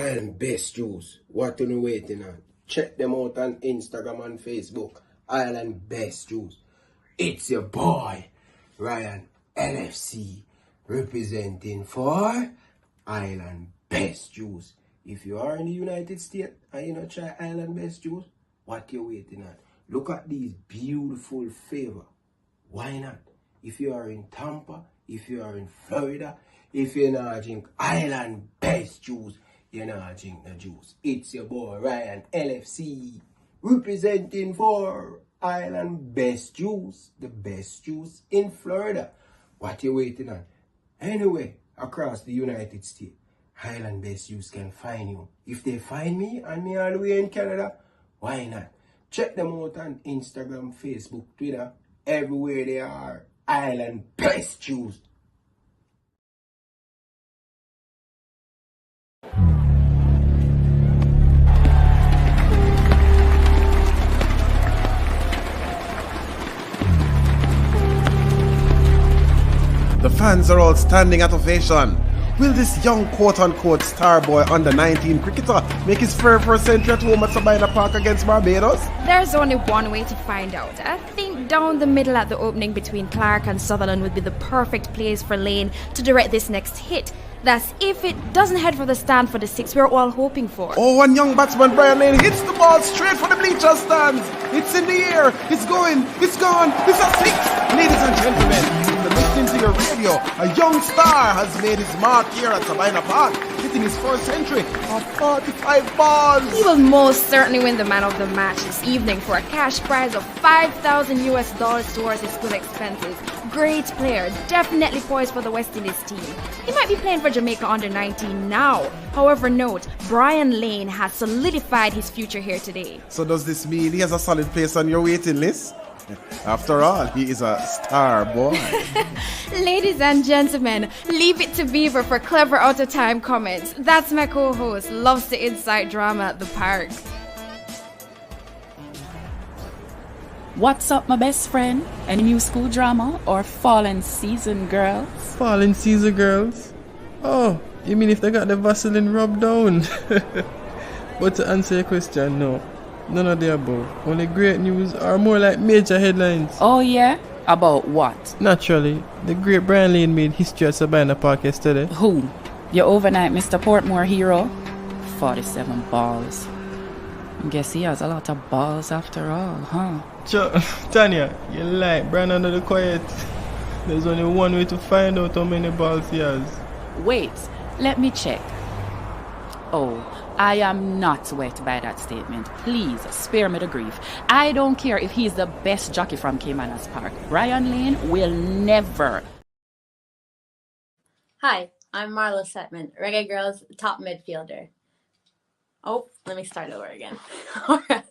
Island Best Juice. What are you waiting on? Check them out on Instagram and Facebook. Island Best Juice. It's your boy, Ryan LFC, representing for Island Best Juice. If you are in the United States and you not try Island Best Juice, what you waiting on? Look at these beautiful flavor. Why not? If you are in Tampa, if you are in Florida, if you not drink Island Best Juice, you not drink the juice. It's your boy Ryan LFC, representing for Island Best Juice, the best juice in Florida. What you waiting on? Anyway, across the United States, Island Best Juice can find you. If they find me and me all the way in Canada, why not? Check them out on Instagram, Facebook, Twitter, everywhere they are. Island Best Juice. The fans are all standing at ovation. Will this young quote-unquote star boy under 19 cricketer make his first century at home at Sabina Park against Barbados? There's only one way to find out. I think down the middle at the opening between Clark and Sutherland would be the perfect place for Lane to direct this next hit. That's if it doesn't head for the stand for the six we're all hoping for. Oh, one young batsman, Brian Lane, hits the ball straight for the bleacher stands. It's in the air. It's going. It's gone. It's a six. Ladies and gentlemen, you're listening to your radio. A young star has made his mark here at Sabina Park, hitting his first century of 45 balls. He will most certainly win the man of the match this evening for a cash prize of $5,000 towards his school expenses. Great player, definitely poised for the West Indies team. He might be playing for Jamaica under 19 now. However, note, Brian Lane has solidified his future here today. So does this mean he has a solid place on your waiting list? After all, he is a star boy. Ladies and gentlemen, leave it to Beaver for clever out-of-time comments. That's my co-host, loves the inside drama at the park. What's up, my best friend? Any new school drama or fallen season girls? Fallen season girls? Oh, you mean if they got the Vaseline rubbed down? But to answer your question, no. None of the above. Only great news or more like major headlines. Oh yeah? About what? Naturally, the great Brian Lane made history at Sabina Park yesterday. Who? Your overnight Mr. Portmore hero? 47 balls. Guess he has a lot of balls after all, huh? Tanya, you lie. Brian under the quiet. There's only one way to find out how many balls he has. Wait, let me check. Oh, I am not wet by that statement. Please, spare me the grief. I don't care if he's the best jockey from Caymanas Park. Brian Lane will never. Hi, I'm Marla Setman, Reggae Girls' top midfielder. Oh, let me start over again. All right.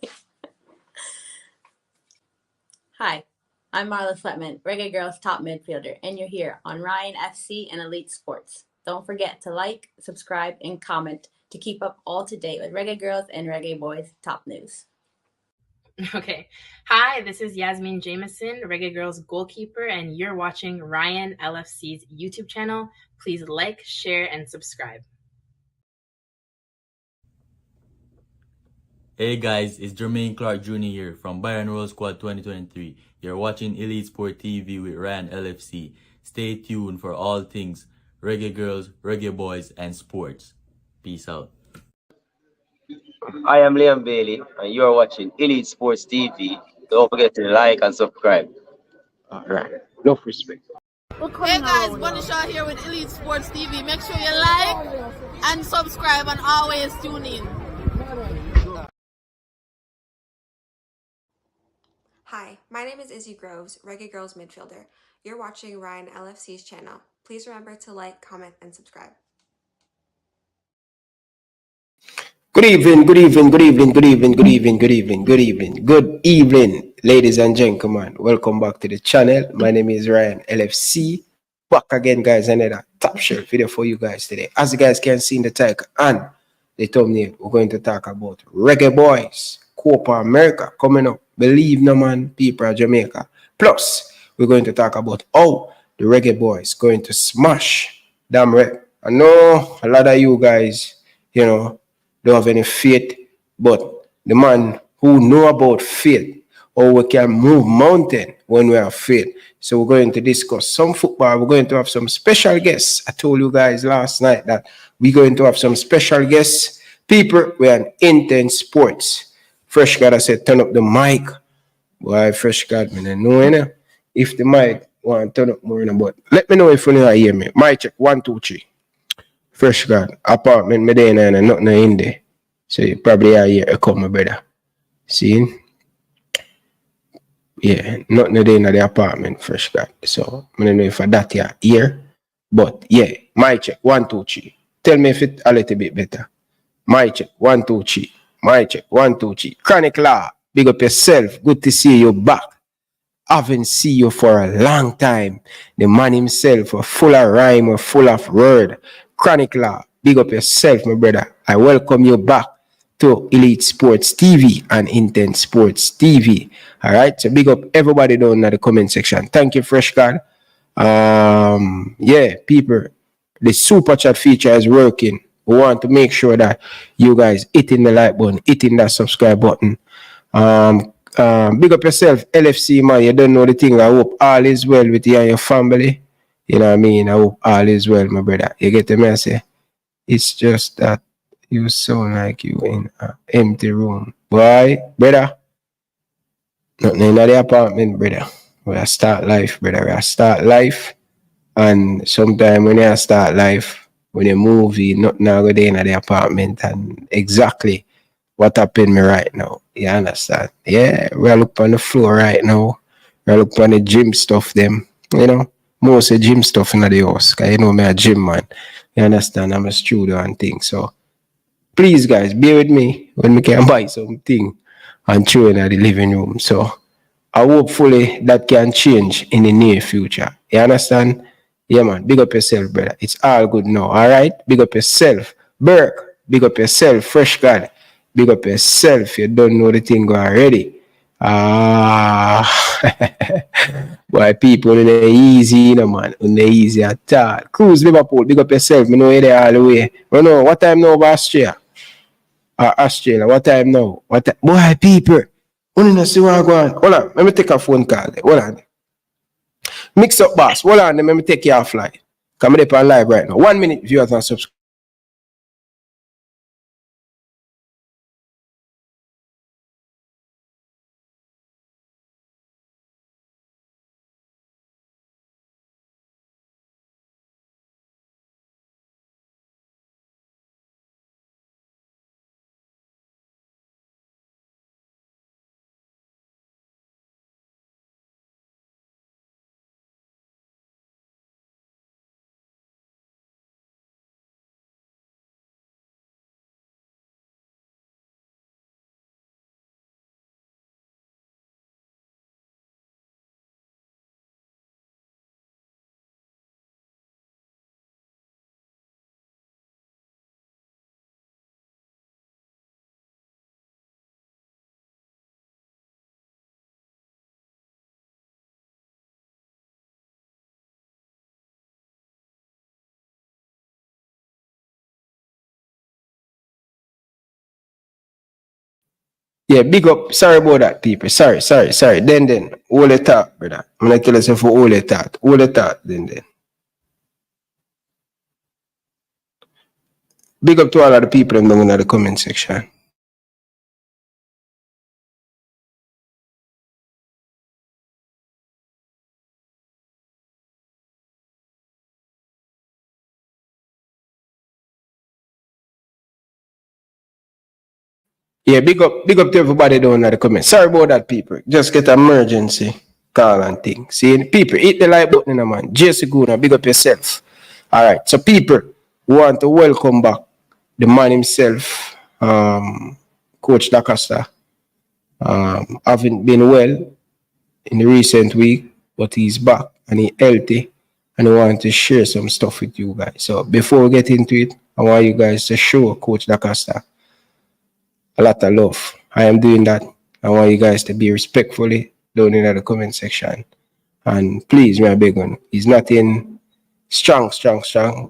Hi, I'm Marla Sletman, Reggae Girls' top midfielder, and you're here on Ryan FC and Elite Sports. Don't forget to like, subscribe, and comment to keep up all to date with Reggae Girls and Reggae Boyz top news. Okay. Hi, this is Yasmin Jameson, Reggae Girls goalkeeper, and you're watching Ryan LFC's YouTube channel. Please like, share, and subscribe. Hey guys, it's Jermaine Clark Jr. here from Bayern Royal Squad 2023. You're watching Elite Sport TV with Ryan LFC. Stay tuned for all things Reggae Girls, Reggae Boyz, and sports. Peace out. I am Liam Bailey, and you are watching Elite Sports TV. Don't forget to like and subscribe. Alright, enough respect. Hey guys, Bunny Shaw here with Elite Sports TV. Make sure you like and subscribe and always tune in. Hi, my name is Izzy Groves, Reggae Girls midfielder. You're watching Ryan LFC's channel. Please remember to like, comment, and subscribe. Good evening, ladies and gentlemen. Welcome back to the channel. My name is Ryan LFC. Back again, guys, another top shelf video for you guys today. As you guys can see in the title and the thumbnail, we're going to talk about Reggae Boyz, Copa America coming up. Believe no man, people of Jamaica. Plus, we're going to talk about how the Reggae Boyz going to smash Dom.Rep. I know a lot of you guys, don't have any faith, but the man who know about faith, or we can move mountain when we have faith. So we're going to discuss some football. We're going to have some special guests. I told you guys last night that we're going to have some special guests. People, we're an intense sports. Fresh God, I said, turn up the mic. Why, Fresh God, man, I know, you know, if the mic want to turn up more, you know, but let me know if you don't hear me. Mic check, 1, 2, 3. Fresh God, apartment, me there, and nothing in there. So you probably are here to come, my brother. See? Yeah, nothing there in the apartment, Fresh God. So I don't know if that you're here. But yeah, mic check, 1, 2, 3. Tell me if it's a little bit better. Mic check, 1, 2, 3. Mic check, 1, 2, 3. Chronic Law, big up yourself. Good to see you back. Haven't seen you for a long time. The man himself, full of rhyme, full of word. Chronic Law, big up yourself, my brother. I welcome you back to Elite Sports TV and Intense Sports TV. All right, so big up everybody down in the comment section. Thank you, Fresh God. Yeah, people, the super chat feature is working. We want to make sure that you guys hitting the like button, hitting that subscribe button. Big up yourself, LFC man. You don't know the thing. I hope all is well with you and your family. You know what I mean? I hope all is well, my brother. You get the message? It's just that you sound like you in an empty room. Boy, brother. Nothing in the apartment, brother. We start life, brother. We start life. And sometime when you start life, when you move, nothing go there in the apartment. And exactly what happened me right now. You understand? Yeah, we look on the floor right now. We look on the gym stuff them. You know, most of the gym stuff in the house. Because you know me a gym man. You understand? I'm a studio and things. So please guys, bear with me when we can buy something and throw in the living room. So I hopefully that can change in the near future. You understand? Yeah, man. Big up yourself, brother. It's all good now. All right? Big up yourself. Burke, big up yourself. Fresh God, big up yourself. You don't know the thing already. Boy, people in the easy, you know, man. In the easy at all. Cruise Liverpool, big up yourself. Me know you're there all the way. You know, what time now over Australia? Australia, what time now? What time? Boy, people. You know, see what I'm going. Hold on, let me take a phone call. Hold on. Mix up, boss. Hold on, let me take you offline. Come up on live right now. 1 minute, viewers and subscribe. Yeah, big up. Sorry about that, people. Sorry. Then. Hold the talk, brother. I'm going to tell you for hold the talk. Hold the talk, then. Big up to all of the people down in the comment section. Yeah, big up to everybody down in the comments. Sorry about that, people. Just get an emergency call and thing. See, people, hit the like button, man. JC Guna, big up yourself. All right, so people, we want to welcome back the man himself, Coach Dasta. Haven't been well in the recent week, but he's back and he's healthy, and I want to share some stuff with you guys. So before we get into it, I want you guys to show Coach Dasta a lot of love. I am doing that. I want you guys to be respectfully down in the comment section. And please, my beg on, he's not in strong,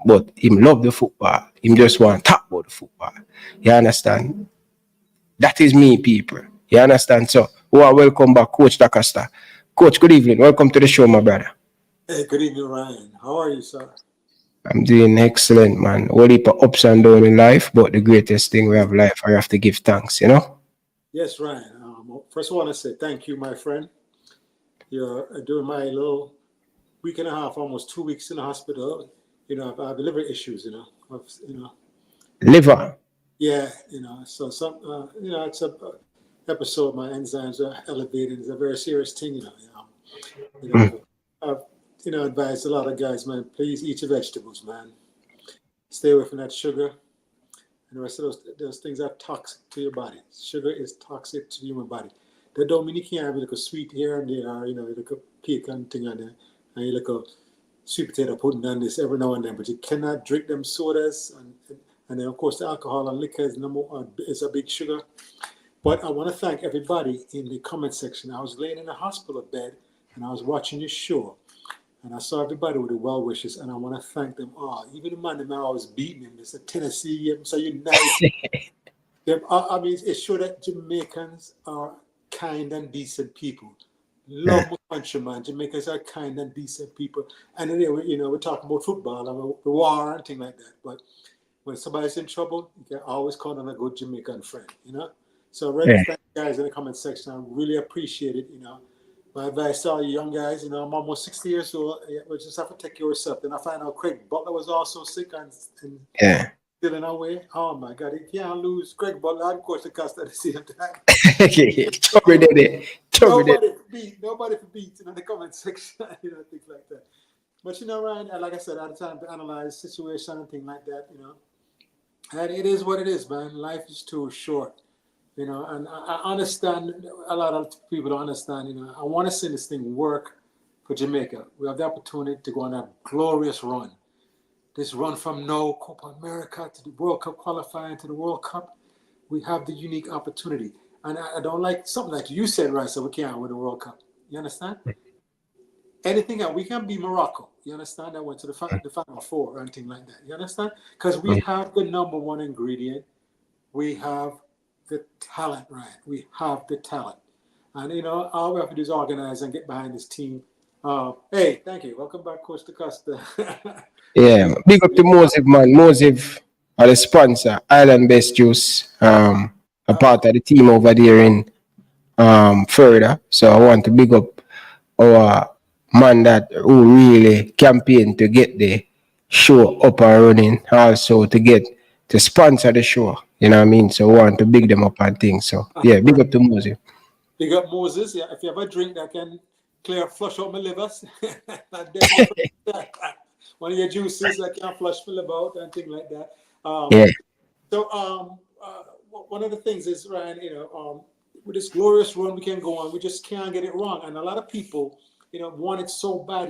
but him love the football. Him just want top about the football. You understand? That is me, people. You understand? So, welcome back, Coach Dasta. Coach, good evening. Welcome to the show, my brother. Hey, good evening, Ryan. How are you, sir? I'm doing excellent, man. All heap of ups and downs in life, but the greatest thing we have in life, I have to give thanks, you know? Yes, Ryan. First, I want to say thank you, my friend. You're doing my little week and a half, almost 2 weeks in the hospital. You know, I have liver issues, Liver? Yeah, so it's a episode. My enzymes are elevated. It's a very serious thing, I've advised a lot of guys, man, please eat your vegetables, man. Stay away from that sugar. And the rest of those things are toxic to your body. Sugar is toxic to the human body. That don't mean you can't have a sweet here and there, or, like a cake and thing on there, and you like a sweet potato pudding on this every now and then, but you cannot drink them sodas, and then, of course, the alcohol and liquor is a big sugar. But I want to thank everybody in the comment section. I was laying in a hospital bed, and I was watching your show, and I saw everybody with the well wishes, and I want to thank them all. Even the man I was beating him, Mr. Tennessee, so you nice. I mean, it showed that Jamaicans are kind and decent people. Love my country, man. Jamaicans are kind and decent people. And anyway, we're talking about football and the war and things like that. But when somebody's in trouble, you can always count on a good Jamaican friend, So thank you guys in the comment section. I really appreciate it, My advice to all you young guys, I'm almost 60 years old. We just have to take care of yourself. Then I find out Craig Butler was also sick and still in our way. Oh my God, you can't lose Craig Butler and Coach Dasta at the same time. Nobody for beat in the comment section, things like that. But Ryan, like I said, I had time to analyze the situation and things like that, And it is what it is, man. Life is too short. And I understand, a lot of people don't understand, I want to see this thing work for Jamaica. We have the opportunity to go on a glorious run. This run from no Copa America to the World Cup qualifying to the World Cup, we have the unique opportunity. And I don't like something like you said, right, so we can't win the World Cup. You understand? Anything else, we can be Morocco. You understand? That went to the Final Four or anything like that. You understand? Because we have the number one ingredient. We have the talent, right? We have the talent. And, all we have to do is organize and get behind this team. Hey, thank you. Welcome back, Coach Dasta. Yeah, big up to Mosif, man. Mosif are the sponsor, Island Best Juice, a part of the team over there in further. So I want to big up our man who really campaigned to get the show up and running, also to sponsor the show. You know what I mean? So I want to big them up and things. So yeah, big up to Moses. Big up Moses. Yeah, if you have a drink that can flush out my liver, one of your juices that can flush my liver out and things like that. So one of the things is, Ryan, with this glorious run we can go on, we just can't get it wrong. And a lot of people, want it so bad,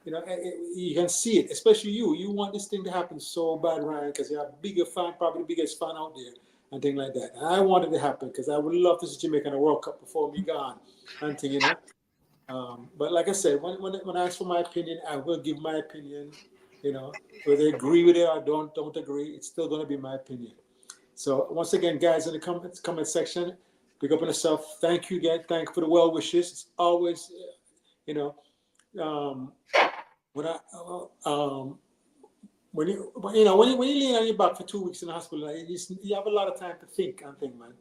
you can see it, especially you. You want this thing to happen so bad, Ryan, because you're a bigger fan, probably the biggest fan out there, and things like that. And I want it to happen because I would love to see Jamaica in the World Cup before me gone, and thing, But like I said, when I ask for my opinion, I will give my opinion. Whether I agree with it or don't agree, it's still going to be my opinion. So once again, guys, in the comment section, pick up on yourself. Thank you, guys. Thank you for the well wishes. It's always, when you lay on your back for 2 weeks in the hospital, you have a lot of time to think and think, man,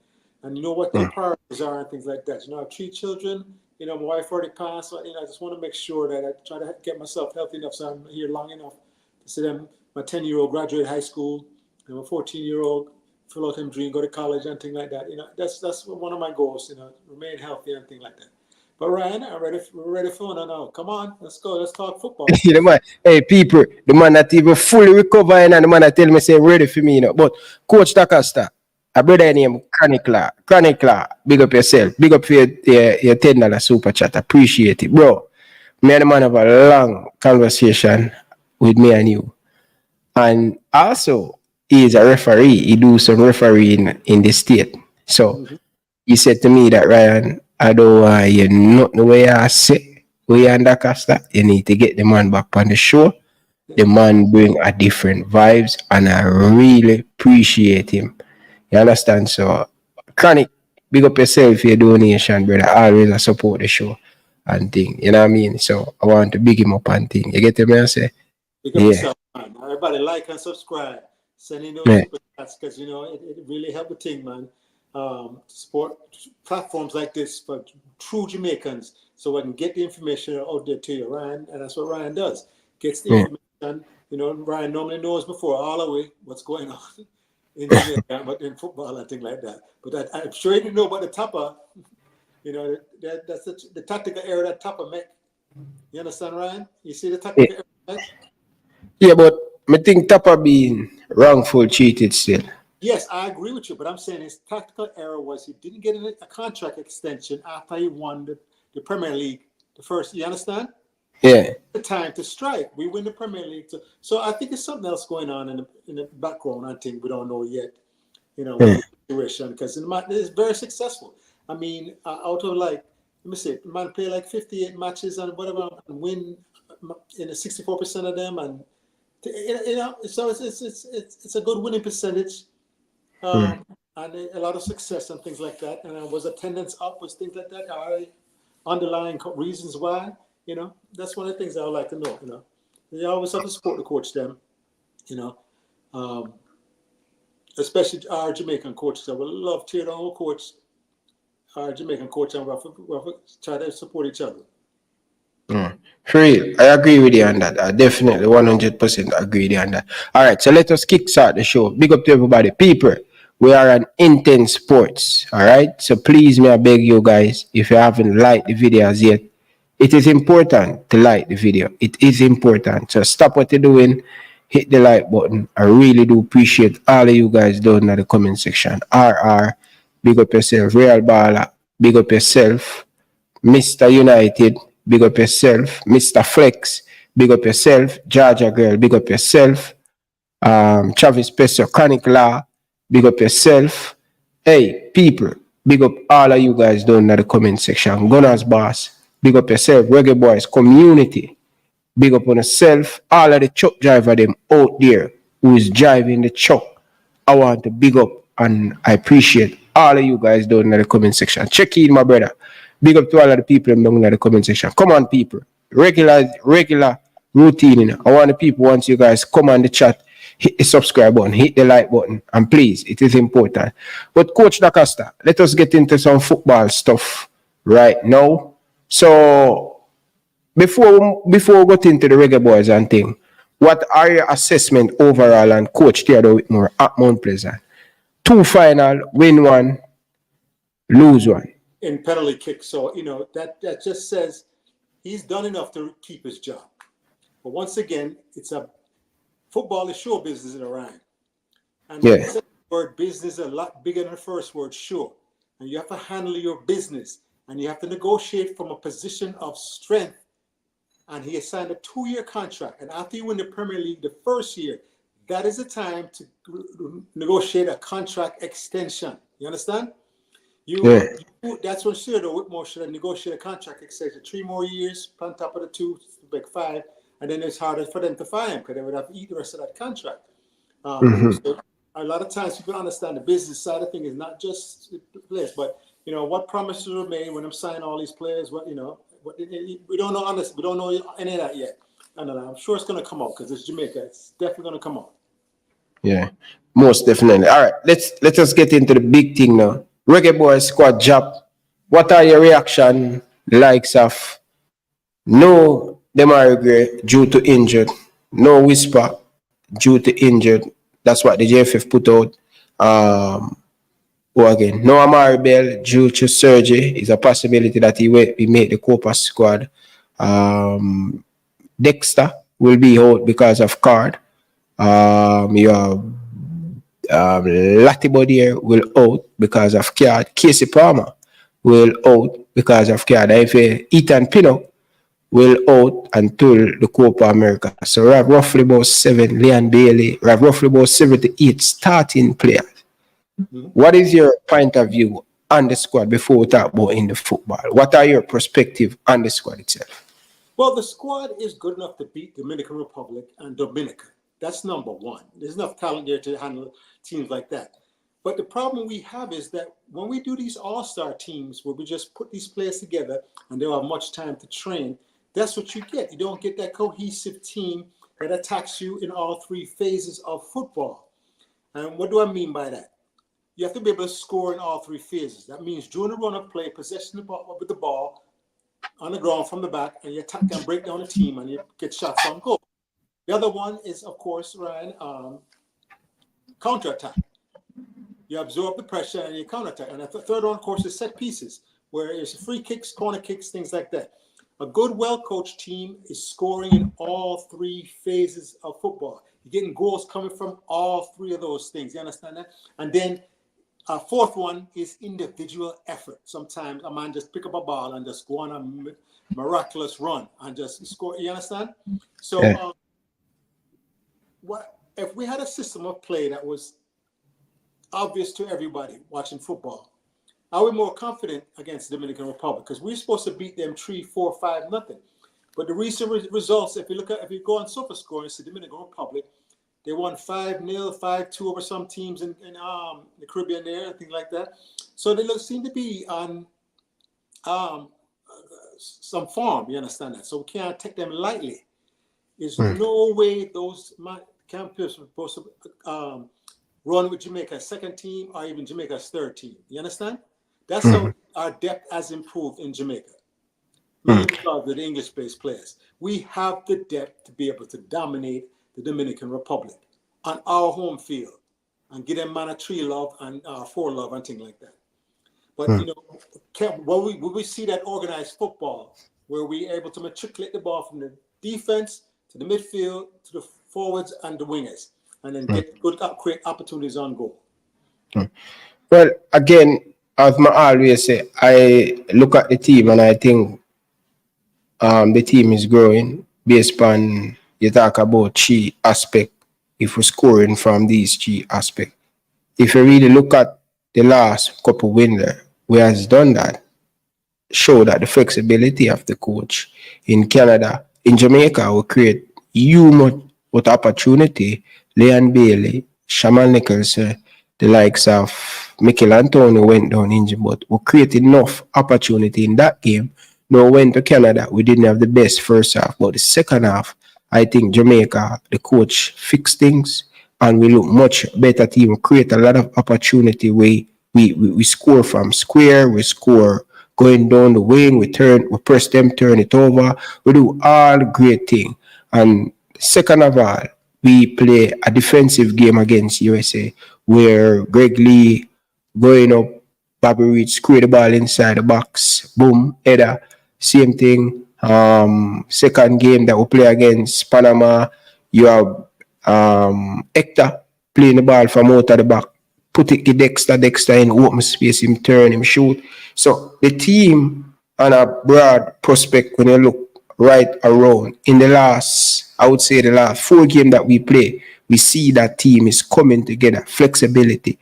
and what your priorities are and things like that. I have 3 children. My wife already passed, so I just want to make sure that I try to get myself healthy enough so I'm here long enough to see them. My 10-year-old graduate high school, and my 14-year-old fill out him dream, go to college and things like that. That's one of my goals. Remain healthy and things like that. But Ryan, we're ready for it now. Come on, let's go. Let's talk football. Hey, people, the man that even fully recovering and the man that tell me say ready for me, But Coach Dasta, a brother named Chronicler, big up yourself. Big up for your $10 super chat. Appreciate it, bro. Me and the man have a long conversation with me and you. And also, he is a referee. He do some refereeing in the state. So he said to me that, Ryan, I don't want you not the way I say, we and Dasta, you need to get the man back on the show. The man bring a different vibes, and I really appreciate him. You understand? So, Chronic, big up yourself for your donation, brother. Always I support the show and thing. You know what I mean? So, I want to big him up and thing. You get me? I say? Pick up yourself, man. Everybody like and subscribe. Send in those super chats because you know it really help the thing, man. Support platforms like this for true Jamaicans, so I can get the information out there to you, Ryan. And that's what Ryan does. Gets the information. You know, Ryan normally knows before all the way what's going on in Jamaica, but in football and things like that. But I'm sure you didn't know about the topper. You know, that's the tactical error that topper make. You understand, Ryan? You see the tactical error, right? Yeah, but I think Tapa being wrongful cheated still. Yes, I agree with you, but I'm saying his tactical error was he didn't get a contract extension after he won the Premier League the first. You understand? Yeah. The time to strike. We win the Premier League. So I think there's something else going on in the background. I think we don't know yet. You know, the situation because it's very successful. I mean, out of like, let me see, man play like 58 matches and whatever and win in 64% of them and. You know, so it's a good winning percentage, and a lot of success and things like that. And was attendance up? Was things like that? Are underlying reasons why? You know, that's one of the things I would like to know. You know, you always have to support the coach. Them, you know, especially our Jamaican coaches. I would love to hear our coach, our Jamaican coach, and we'll try to support each other. Free, I agree with you on that. I definitely 100% agree with you on that. All right, so let us kickstart the show. Big up to everybody. People, we are on Intense Sports. All right, so please, may I beg you guys, if you haven't liked the videos yet, it is important to like the video. It is important. So stop what you're doing, hit the like button. I really do appreciate all of you guys down in the comment section. RR, big up yourself. Real Baller, big up yourself. Mr. United, big up yourself. Mr. Flex, big up yourself. Georgia Girl, big up yourself. Travis Pesser, Chronic Law, big up yourself. Hey, people, big up all of you guys down in the comment section. Gunners Boss, big up yourself. Reggae Boyz community, big up on yourself. All of the truck driver them out there who is driving the truck, I want to big up and I appreciate all of you guys down in the comment section. Check in, my brother. Big up to all of the people down in the comment section. Come on, people. Regular routine. You know. I want the people, once you guys come on the chat, hit the subscribe button, hit the like button, and please, it is important. But Coach Dasta, let us get into some football stuff right now. So, before we get into the Reggae Boyz and thing, what are your assessment overall and Coach Theodore Whitmore at Mount Pleasant? 2 final, win 1, lose 1. In penalty kicks, so you know that just says he's done enough to keep his job. But once again, football is show business in Iran, and the second word business is a lot bigger than the first word show, and you have to handle your business, and you have to negotiate from a position of strength. And he has signed a 2-year contract, and after you win the Premier League the first year, that is the time to negotiate a contract extension. You understand? That's when Theodore Whitmore should have negotiated a contract extension, 3 more years on top of the 2, like 5, and then it's harder for them to fire him because they would have to eat the rest of that contract. So a lot of times people understand the business side of things is not just the players, but you know what promises were made when I'm signing all these players. What you know, we don't know honest, we don't know any of that yet. And I'm sure it's going to come out because it's Jamaica. It's definitely going to come out. Yeah, most definitely. All right, let us get into the big thing now. Reggae Boyz squad job. What are your reaction? Likes of no Demari Gray due to injured, no Whisper due to injured. That's what the JFF put out. No Amari Bell due to surgery. Is a possibility that he make the Copa squad. Dexter will be out because of card. You have Latibodier will out because of card. Casey Palmer will out because of card. If Ethan Pino will out until the Copa America. So we have roughly about 7, Leon Bailey, we have roughly about 7 to 8 starting players. What is your point of view on the squad before we talk about in the football? What are your perspective on the squad itself? Well, the squad is good enough to beat Dominican Republic and Dominica. That's number one. There's enough talent there to handle teams like that. But the problem we have is that when we do these all-star teams where we just put these players together and they don't have much time to train, that's what you get. You don't get that cohesive team that attacks you in all three phases of football. And what do I mean by that? You have to be able to score in all three phases. That means during the run of play, possession with the ball on the ground from the back, and you attack and break down the team and you get shots on goal. The other one is, of course, Ryan, counterattack. You absorb the pressure and you counterattack. And the third one, of course, is set pieces, where it's free kicks, corner kicks, things like that. A good, well-coached team is scoring in all three phases of football. You're getting goals coming from all three of those things. You understand that? And then a fourth one is individual effort. Sometimes a man just pick up a ball and just go on a miraculous run and just score. You understand? So what if we had a system of play that was obvious to everybody watching football? Are we more confident against the Dominican Republic? Because we're supposed to beat them 3-4, 5-0. But the recent results, if you go on SofaScore, it's the Dominican Republic. They won 5-0, 5-2 over some teams in the Caribbean there and things like that. So they seem to be on some form. You understand that? So we can't take them lightly. There's no way those campers are supposed to run with Jamaica's second team or even Jamaica's third team. You understand? That's how our depth has improved in Jamaica. Mainly because of the English-based players. We have the depth to be able to dominate the Dominican Republic on our home field and get them man a 3 love and 4 love and things like that. But you know, when we see that organized football where we're able to matriculate the ball from the defense to the midfield to the forwards and the wingers, and then get good create opportunities on goal. Well, again, as I always say, I look at the team and I think the team is growing based on you talk about three aspects. If we're scoring from these three aspects, if you really look at the last couple window, where has done that, show that the flexibility of the coach in Canada, in Jamaica, will create huge opportunity. Leon Bailey, Shaman Nichols, the likes of Mikel Antonio went down injured, but we create enough opportunity in that game. Now went to Canada, we didn't have the best first half, but the second half, I think Jamaica, the coach fixed things, and we look much better team. We create a lot of opportunity where we score from square, we score going down the wing, we press them, turn it over. We do all great things. And second of all, we play a defensive game against USA where Greg Lee going up, Bobby Reed square the ball inside the box, boom, header. Same thing. Second game that we play against Panama, you have Hector playing the ball from out of the back. Put it to Dexter in open space, him turn, him shoot. So the team on a broad prospect, when you look right around, in the last, I would say the last 4 games that we play, we see that team is coming together, flexibility.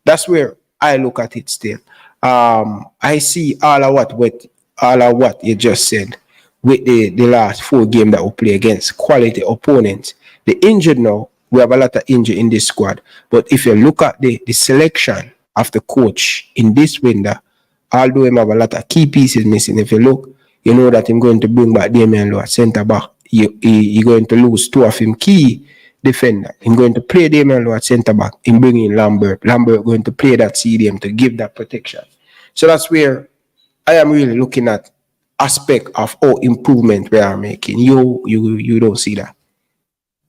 That's where I look at it still. I see all of what you just said with the last 4 games that we play against quality opponents. The injured now, we have a lot of injury in this squad. But if you look at the selection of the coach in this window, although him have a lot of key pieces missing, if you look, you know that I'm going to bring back Damian Lowe at centre back. You're going to lose 2 of him key defender. I'm going to play Damian Lowe at centre back and bring in Lambert. Lambert going to play that CDM to give that protection. So that's where I am really looking at aspect of improvement we are making. You don't see that.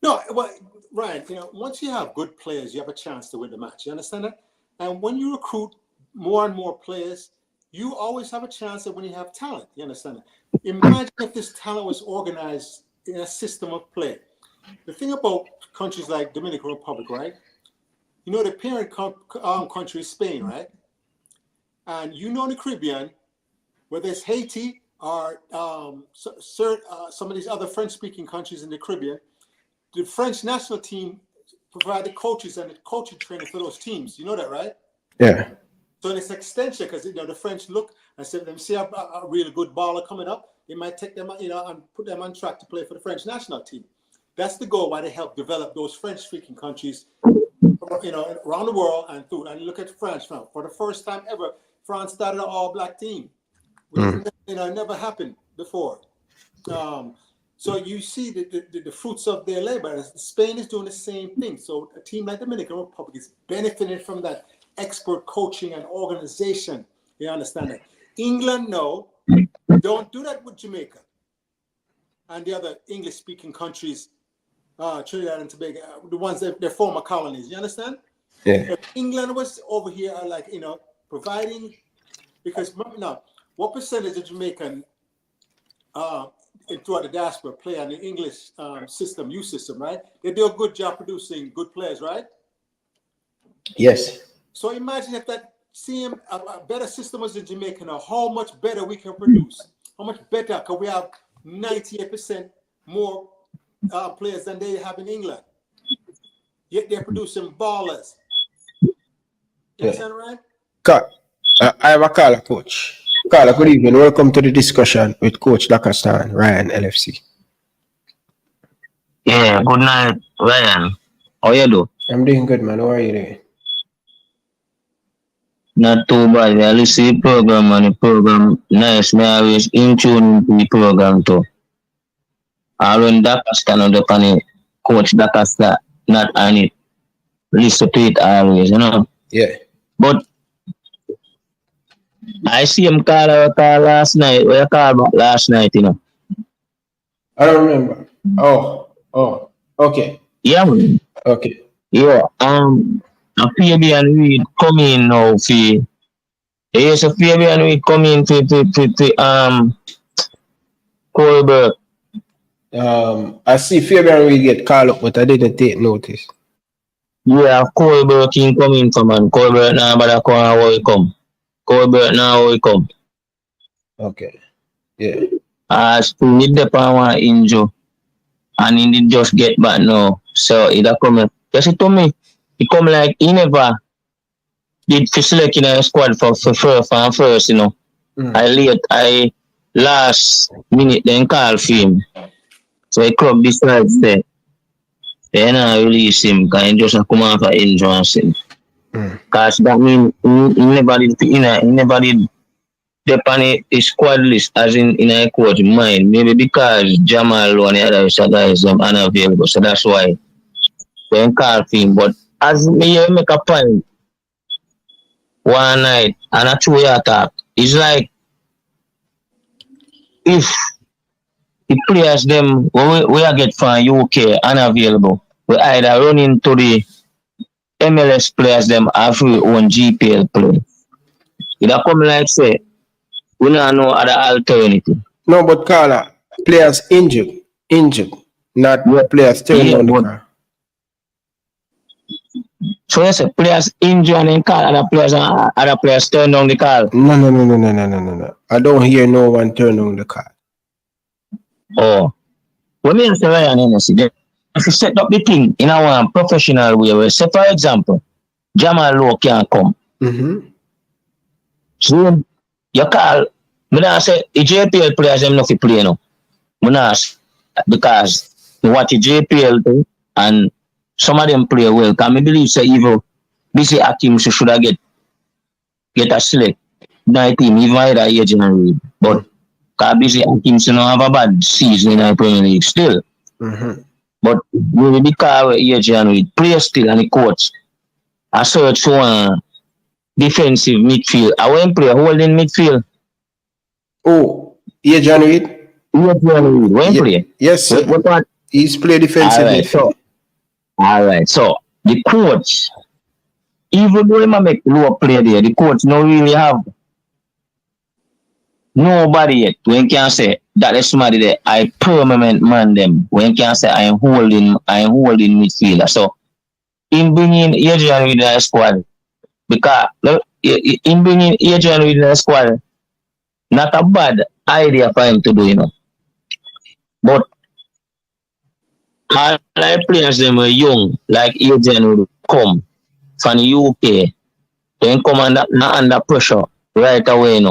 No, well, Ryan, once you have good players, you have a chance to win the match. You understand that? And when you recruit more and more players, you always have a chance that when you have talent. You understand that? Imagine if this talent was organized in a system of play. The thing about countries like Dominican Republic, right? The parent country is Spain, right? And in the Caribbean, whether it's Haiti or some of these other French-speaking countries in the Caribbean, the French national team provide the coaches and the coaching training for those teams. You know that, right? Yeah. So it's extension because the French look and say, let me see a really good baller coming up. They might take them, and put them on track to play for the French national team. That's the goal why they help develop those French-speaking countries, around the world and through. And look at France now. For the first time ever, France started an all-black team, which never happened before. So you see the fruits of their labor. Spain is doing the same thing. So a team like Dominican Republic is benefiting from that expert coaching and organization. You understand that? England, no, don't do that with Jamaica and the other English-speaking countries, Trinidad and Tobago, the ones that they're former colonies. You understand? Yeah. If England was over here, providing, because now, what percentage of Jamaican throughout the diaspora play on the English system, youth system, right? They do a good job producing good players, right? Yes. So imagine if that same a better system was in Jamaica now, how much better we can produce. How much better can we have 98% more players than they have in England? Yet they're producing ballers. You understand, right? I have a caller, Coach. Caller, good evening. Welcome to the discussion with Coach Dasta and Ryan LFC. Yeah, good night, Ryan. How you do? I'm doing good, man. How are you doing? Not too bad. I listen to the program and the program nice. Me always in tune to the program too. I run Dasta on the panel, Coach Dasta, not on it. Listen to it always, Yeah. But I see him call last night. Where you call back last night, I don't remember. Oh, okay. Yeah, man. Okay. Yeah, a Fabian Reed come in now yes, a Fabian Reed come in to Colbert. I see Fabian Reed get called up, but I didn't take notice. Yeah, Colbert King come in from and Colbert now, but I can't how he come. Colbert now how he come. Okay. Yeah. Still need the power injury. And he did just get back now. So he come. Just he told me he come like he never did select in a squad for first, I last minute then call for him. So he club decides that they not release him because he just come out for injury. Because that means he never did depend the squad list as in a coach mind. Maybe because Jamal and the other guys are unavailable. So that's why they call for him. But as me make a point one night and a 2-year attack, it's like if the players them we get from UK unavailable, we either run into the MLS players them have we own GPL play. It come like say we don't know other alternative. No, but Carla, players injured, not players turning on the car. So you say players injured and then call other players turn down the call. No. I don't hear no one turn on the car. Oh. When me say Ryan Hennessy, if you set up the thing in a professional way, where say for example, Jamal Lowe can come. So you call, me not say the JPL players them not fi play no. Me not because you watch the JPL thing and some of them play well. Because I believe say even busy Hakim should have get a select 19 even either age and read. But because busy Hakim don't have a bad season in the Premier League still. But maybe because age and read play still and the coach I search for a defensive midfield. I want to play holding midfield. Oh, Adrian Reed? When play? Yes, sir. What part? He's play defensively. Alright, so the coach, even though he make low play there, the coach don't really have nobody yet when can say that is somebody there I permanent man them when can say I am holding midfielder. So in bringing Adrian Reed in the squad, because in bringing Adrian Reed in the squad, not a bad idea for him to do, But all the players them were young, like Adrian would come from the UK, then come under pressure right away,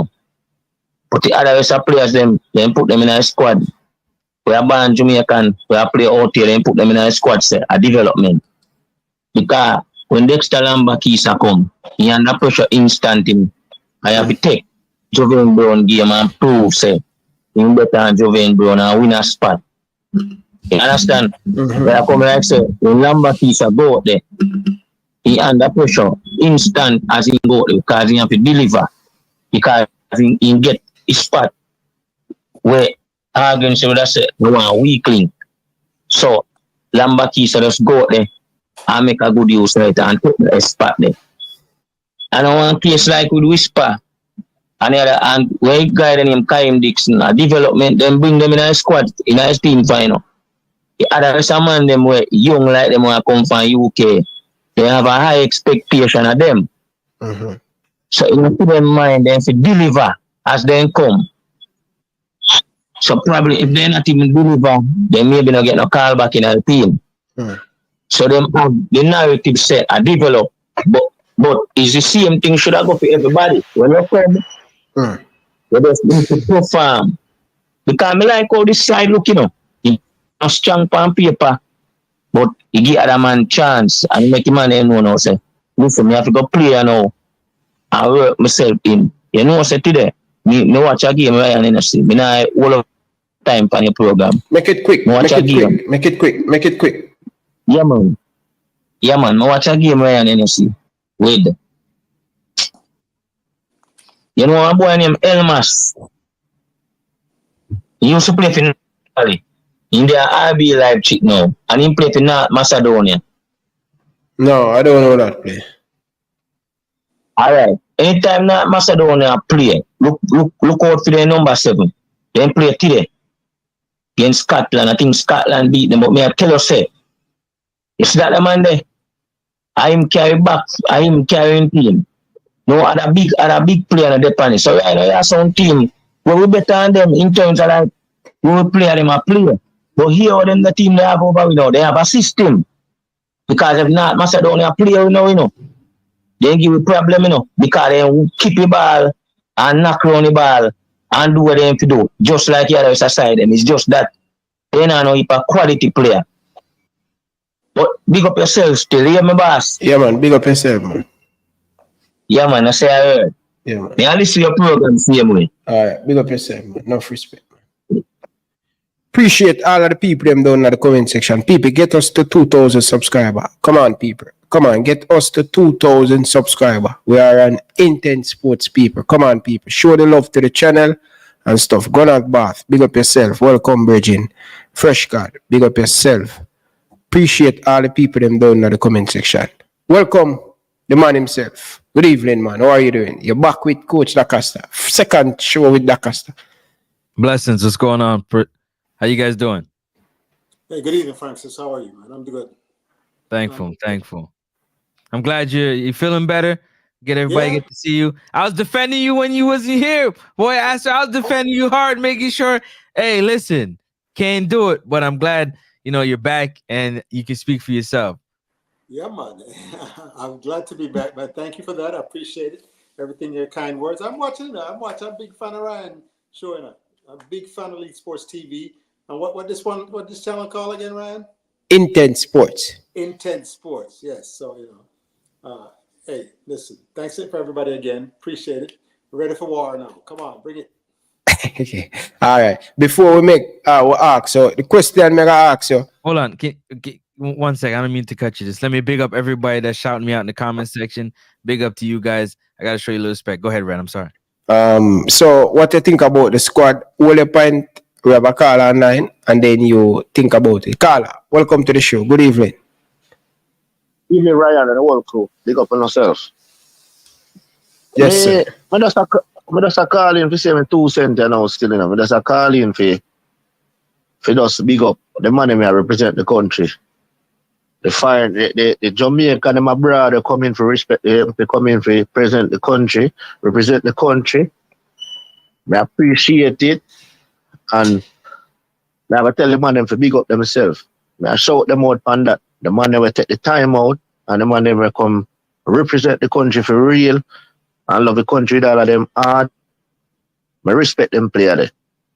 But the other rest of players them put them in a squad We are born Jamaican, we are play out here and put them in a squad set, a development. Because when Dexter Lambakisa come, he under pressure instant him. I have to take Joven Brown game and prove say him better than Joven Brown and win a spot. You understand? When I come like say when Lambakisa go out there, he under pressure instant as he go there because he have to deliver. Because he get his spot where arguments would have said no one weakling. So Lambakisa just go out there and make a good use of it and take the spot there. And I want case like with Whisper and the other and where you guide him Kaim Dixon a development, then bring them in a squad in a team final. The other man them where young like them want to come from UK. They have a high expectation of them. So you put them in mind then to deliver as they come. So probably if they're not even deliver, they maybe not get no call back in the team. So them have the narrative set and develop. But it's the same thing should have go for everybody. When you come, you just need to perform. Because I like how this side look, you know. He not strong on paper, but he give other man chance and make him man know now say, listen, me have to go play now and work myself in. You know say today, me watch a game right and see. Me not all of time for your program. Make it quick. Make it quick. Yeah man. Me watch a game right and see. Wait. You know a boy named Elmas. He used to play for Italy. In their RB Leipzig now. And he played for North Macedonia. No, I don't know that play. Alright. Anytime North Macedonia play, look out for their number 7. They play today. Against Scotland. I think Scotland beat them, but me I tell you say. It's that the man there. I am carrying team. No other big player in the panel. So I know you have some team where we better than them in terms of like we play them a player. But here them the team they have over they have a system. Because if not Macedonia player you know. They give you problem because they keep the ball and knock around the ball and do what they have to do. Just like the other side them. It's just that they don't know if a quality player. But big up yourself still, hear me boss? Yeah man, big up yourself man. Yeah man, I say I heard. Yeah man. May I listen to your program same way. Alright, big up yourself man. Enough respect man. Appreciate all of the people them down in the comment section. People, get us to 2,000 subscribers. Come on people. Come on, get us to 2,000 subscribers. We are an intense sports people. Come on people. Show the love to the channel and stuff. Gunnar Bath, big up yourself. Welcome Bridging. Fresh God, big up yourself. Appreciate all the people them down in the comment section. Welcome, the man himself. Good evening, man. How are you doing? You're back with Coach Dasta. Second show with Dasta. Blessings. What's going on? How you guys doing? Hey, good evening, Francis. How are you, man? I'm good. Thankful. I'm glad you're feeling better. Everybody get to see you. I was defending you when you wasn't here. Boy, I was defending you hard, making sure, hey, listen, can't do it. But I'm glad you're back and you can speak for yourself. Yeah, man. I'm glad to be back, man. Thank you for that. I appreciate it. Everything, your kind words. I'm watching. I'm a big fan of Ryan showing up. I'm a big fan of Elite Sports TV. And what this channel called again, Ryan? Intense Sports. Intense Sports, yes. So, hey, listen. Thanks for everybody again. Appreciate it. We're ready for war now. Come on, bring it. Okay. All right. Before we make we ask, so the question I'm gonna ask you. Hold on. 1 second. I don't mean to cut you. Just let me big up everybody that's shouting me out in the comment section. Big up to you guys. I gotta show you a little respect. Go ahead, Red. I'm sorry. So what you think about the squad? All point we have a caller online, and then you think about it. Caller, welcome to the show. Good evening. Evening, Ryan and the whole crew. Big up on yourself. Yes, sir. I just call in for 2 cents now still, I just call in for just big up the money I represent the country. The Jamaican and my brother come in for respect, they come in for represent the country. I appreciate it. And I will tell the man them to big up themselves. I shout them out on that. The man will take the time out and the man will come represent the country for real. I love the country that all of them hard. I respect them player there.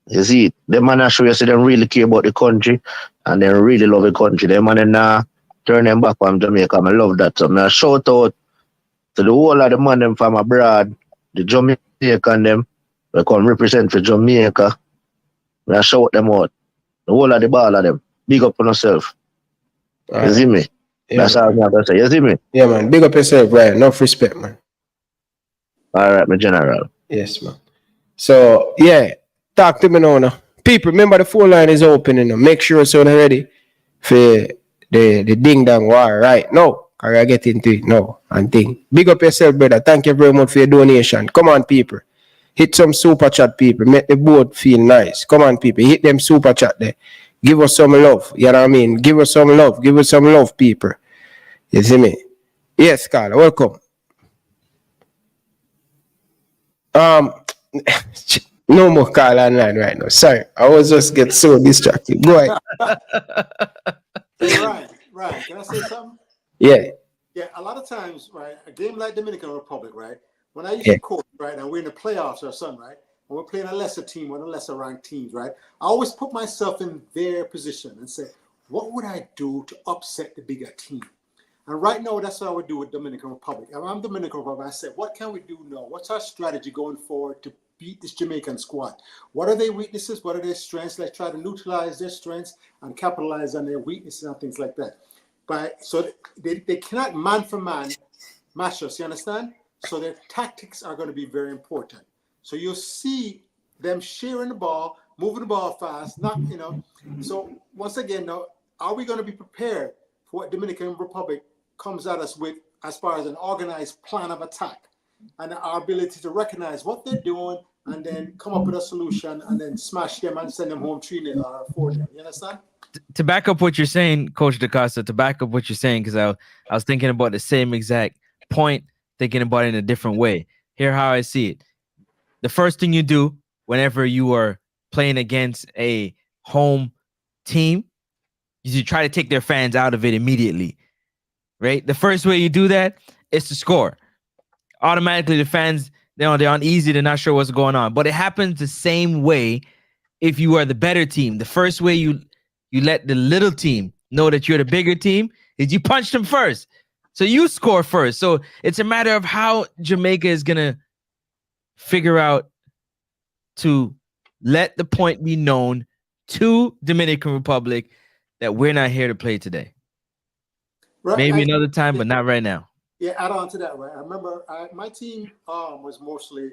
You see, them man are show you say them really care about the country and they really love the country. Them man turn them back on Jamaica. I love that. So I shout out to the whole of the man them from abroad, the Jamaican them, they come represent for Jamaica. I shout them out. The whole of the ball of them. Big up on yourself. You see me? Yeah, That's all I have to say. You see me? Yeah, man. Big up yourself, Brian. Enough respect, man. All right, my general. Yes, man. So, yeah, talk to me now. People, remember the phone line is open, Make sure so you're ready for the ding dong war right now. I get into it now and thing. Big up yourself, brother. Thank you very much for your donation. Come on, people. Hit some super chat, people. Make the board feel nice. Come on, people. Hit them super chat there. Give us some love. You know what I mean? Give us some love. Give us some love, people. You see me? Yes, Carla. Welcome. No more call online right now. Sorry, I was just get so distracted. Go ahead. Right. Can I say something? Yeah. Yeah, a lot of times, right, a game like Dominican Republic, right, when I used to coach, right, and we're in the playoffs or something, right, and we're playing a lesser team, one of the lesser ranked teams, right, I always put myself in their position and say, what would I do to upset the bigger team? And right now, that's what I would do with Dominican Republic. If I'm Dominican Republic, I said, what can we do now? What's our strategy going forward to beat this Jamaican squad? What are their weaknesses? What are their strengths? Let's try to neutralize their strengths and capitalize on their weaknesses and things like that. So they cannot man for man match us, you understand? So their tactics are going to be very important. So you'll see them sharing the ball, moving the ball fast, So once again, now, are we going to be prepared for what Dominican Republic comes at us with as far as an organized plan of attack and our ability to recognize what they're doing and then come up with a solution and then smash them and send them home 3-0 or 4-0. You understand? To back up what you're saying, Coach DaCosta, because I was thinking about the same exact point, thinking about it in a different way. Here how I see it. The first thing you do whenever you are playing against a home team is you try to take their fans out of it immediately, right? The first way you do that is to score. Automatically, the fans, they're uneasy, they're not sure what's going on. But it happens the same way if you are the better team. The first way you let the little team know that you're the bigger team is you punch them first. So you score first. So it's a matter of how Jamaica is going to figure out to let the point be known to Dominican Republic that we're not here to play today. Right. Maybe another time, but not right now. Yeah, add on to that, right? I remember my team was mostly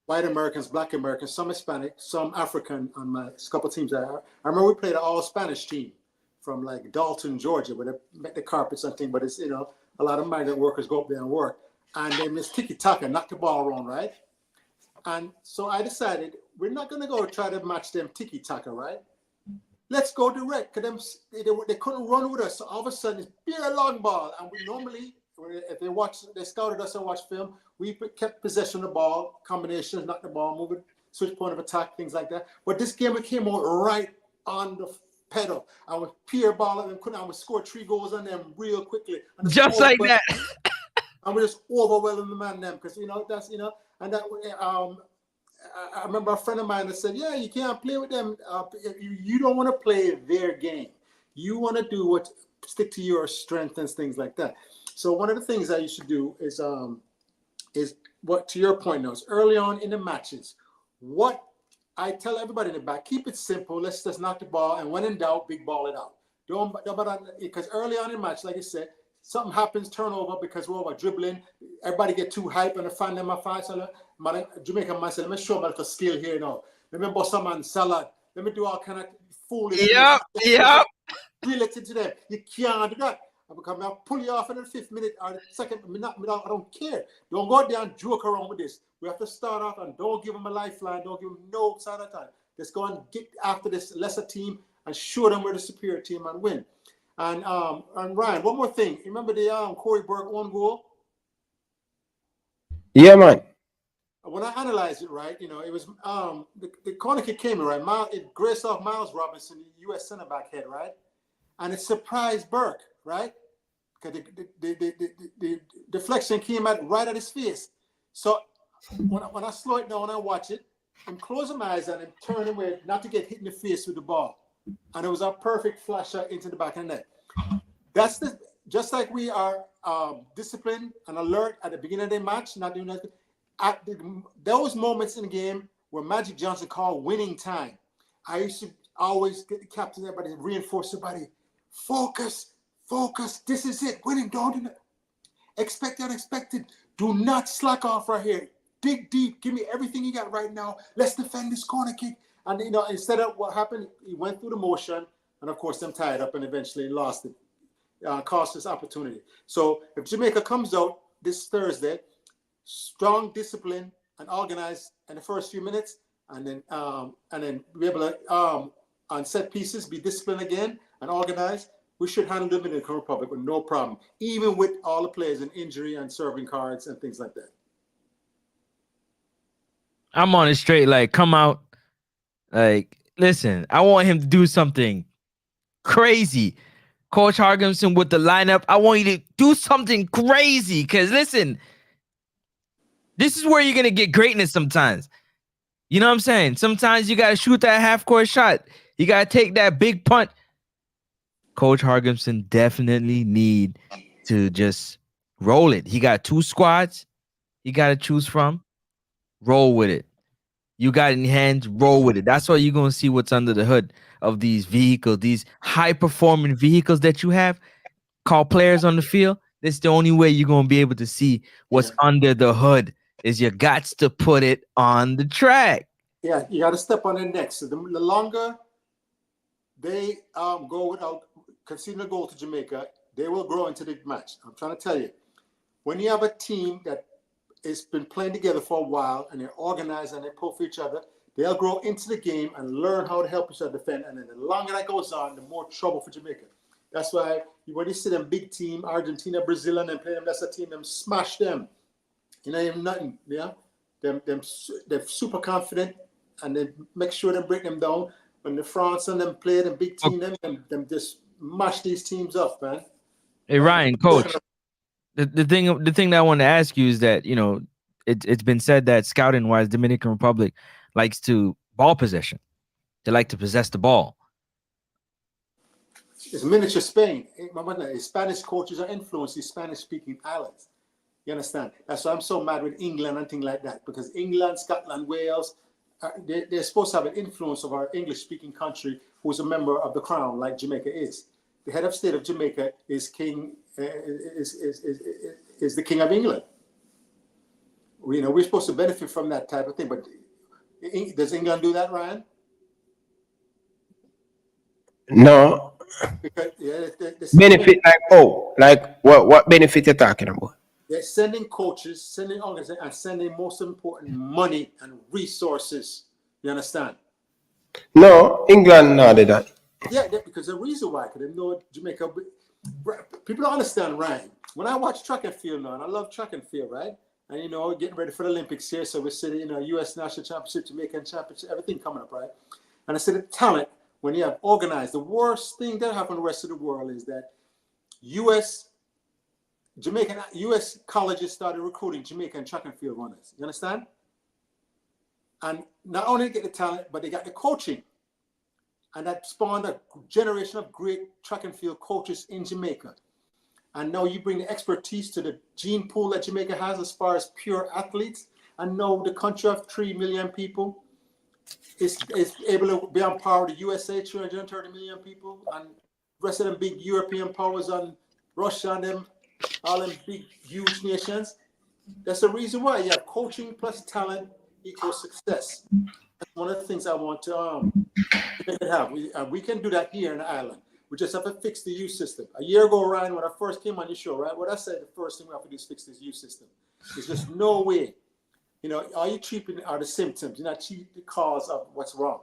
white Americans, black Americans, some Hispanic, some African on my couple teams. I remember we played an all Spanish team from like Dalton, Georgia, where they met the carpets and things, but it's, a lot of migrant workers go up there and work. And they miss tiki-taka, knock the ball around, right? And so I decided we're not going to go try to match them tiki-taka, right? Let's go direct, because they couldn't run with us. So all of a sudden, it's bare long ball. And we normally, if they scouted us and watched film, we kept possession of the ball, combinations, knock the ball, move it, switch point of attack, things like that. But this game, we came out right on the pedal. I would peer ball and I would score 3 goals on them real quickly. Just like that. And we just overwhelming the man them, because, that's, and that, I remember a friend of mine that said, yeah, you can't play with them. You don't want to play their game. You want to stick to your strength and things like that. So one of the things that you should do is what, to your point now, is early on in the matches, what I tell everybody in the back, keep it simple. Let's just knock the ball. And when in doubt, big ball it out. Because early on in the match, like I said, something happens, turnover, because we're over dribbling. Everybody get too hype and they find them a fight. So Jamaican man said, let me show them a skill here now. Let me bust some man salad. Let me do all kind of foolish. Yep. Related to them. You can't do that. I'll pull you off in the 5th minute or the second. I don't care. Don't go out there and joke around with this. We have to start off and don't give them a lifeline. Don't give them no side of time. Let's go and get after this lesser team and show them we're the superior team and win. And Ryan, one more thing. Remember the Corey Burke 1 goal? Yeah, man. When I analyzed it, right, it was the corner kick came in, right? It graced off Miles Robinson, the U.S. center back head, right? And it surprised Burke, right? Because the deflection came right at his face. So when I slow it down and I watch it, and close my eyes and turn away not to get hit in the face with the ball. And it was a perfect flash shot into the back of the net. That's just like we are disciplined and alert at the beginning of the match, not doing nothing. At those moments in the game where Magic Johnson called winning time, I used to always get the captain, everybody, reinforce everybody. Focus, this is it, winning, don't do that. Expect the unexpected. Do not slack off right here. Dig deep, give me everything you got right now. Let's defend this corner kick. And, instead of what happened, he went through the motion, and of course, them tied up and eventually lost it. Cost us opportunity. So if Jamaica comes out this Thursday, strong, discipline, and organized in the first few minutes, and then be able to on set pieces be disciplined again and organized, we should handle the Dominican Republic with no problem, even with all the players in injury and serving cards and things like that. I'm on it straight. Like, come out. Like, listen, I want him to do something crazy. Coach Hargimson with the lineup, I want you to do something crazy. Because, listen, this is where you're going to get greatness sometimes. You know what I'm saying? Sometimes you got to shoot that half-court shot. You got to take that big punt. Coach Hargimson definitely need to just roll it. He got 2 squads he got to choose from. Roll with it. You got it in your hands, roll with it. That's why you're going to see what's under the hood of these vehicles, these high-performing vehicles that you have, called players on the field. That's the only way you're going to be able to see what's under the hood, is you got to put it on the track. Yeah, you got to step on their necks. So the longer they go without conceding a goal to Jamaica, they will grow into the match. I'm trying to tell you, when you have a team that has been playing together for a while and they're organized and they pull for each other, they'll grow into the game and learn how to help each other defend. And then the longer that goes on, the more trouble for Jamaica. That's why when you see them big team, Argentina, Brazil, and them play them, that's a team, them smash them. You know, nothing, yeah? They're super confident and they make sure they break them down. When the France and them play them big team, them just mash these teams up, man. Hey, Ryan, coach, the thing that I want to ask you is that, it's been said that scouting-wise, Dominican Republic likes to ball possession. They like to possess the ball. It's miniature Spain. Spanish coaches are influencing Spanish-speaking islands. You understand? That's why I'm so mad with England and things like that, because England, Scotland, Wales, they're supposed to have an influence of our English-speaking country who's a member of the crown, like Jamaica is. The head of state of Jamaica is the King of England. We're supposed to benefit from that type of thing, but does England do that, Ryan? No. Because, benefit like what benefit you're talking about? They're sending coaches, sending organizations, and sending, most important, money and resources. You understand? No, England not did that. Yeah, because the reason why, because they know Jamaica. People don't understand, Ryan. When I watch track and field now, and I love track and field, right? And getting ready for the Olympics here, so we're sitting U.S. National Championship, Jamaican Championship, everything coming up, right? And I said the talent, when you have organized, the worst thing that happened in the rest of the world is that U.S. colleges started recruiting Jamaican track and field runners. You understand? And not only get the talent, but they got the coaching. And that spawned a generation of great track and field coaches in Jamaica. And now you bring the expertise to the gene pool that Jamaica has as far as pure athletes. And now the country of 3 million people is able to be on par with the USA, 330 million people, and the rest of them big European powers and Russia and them, all them big, huge nations. That's the reason why you have coaching plus talent equals success. That's one of the things I want to have. We can do that here in the island. We just have to fix the youth system. A year ago, Ryan, when I first came on your show, right, what I said, the first thing we have to do is fix this youth system. There's just no way. All you treating are the symptoms. You're not treating the cause of what's wrong.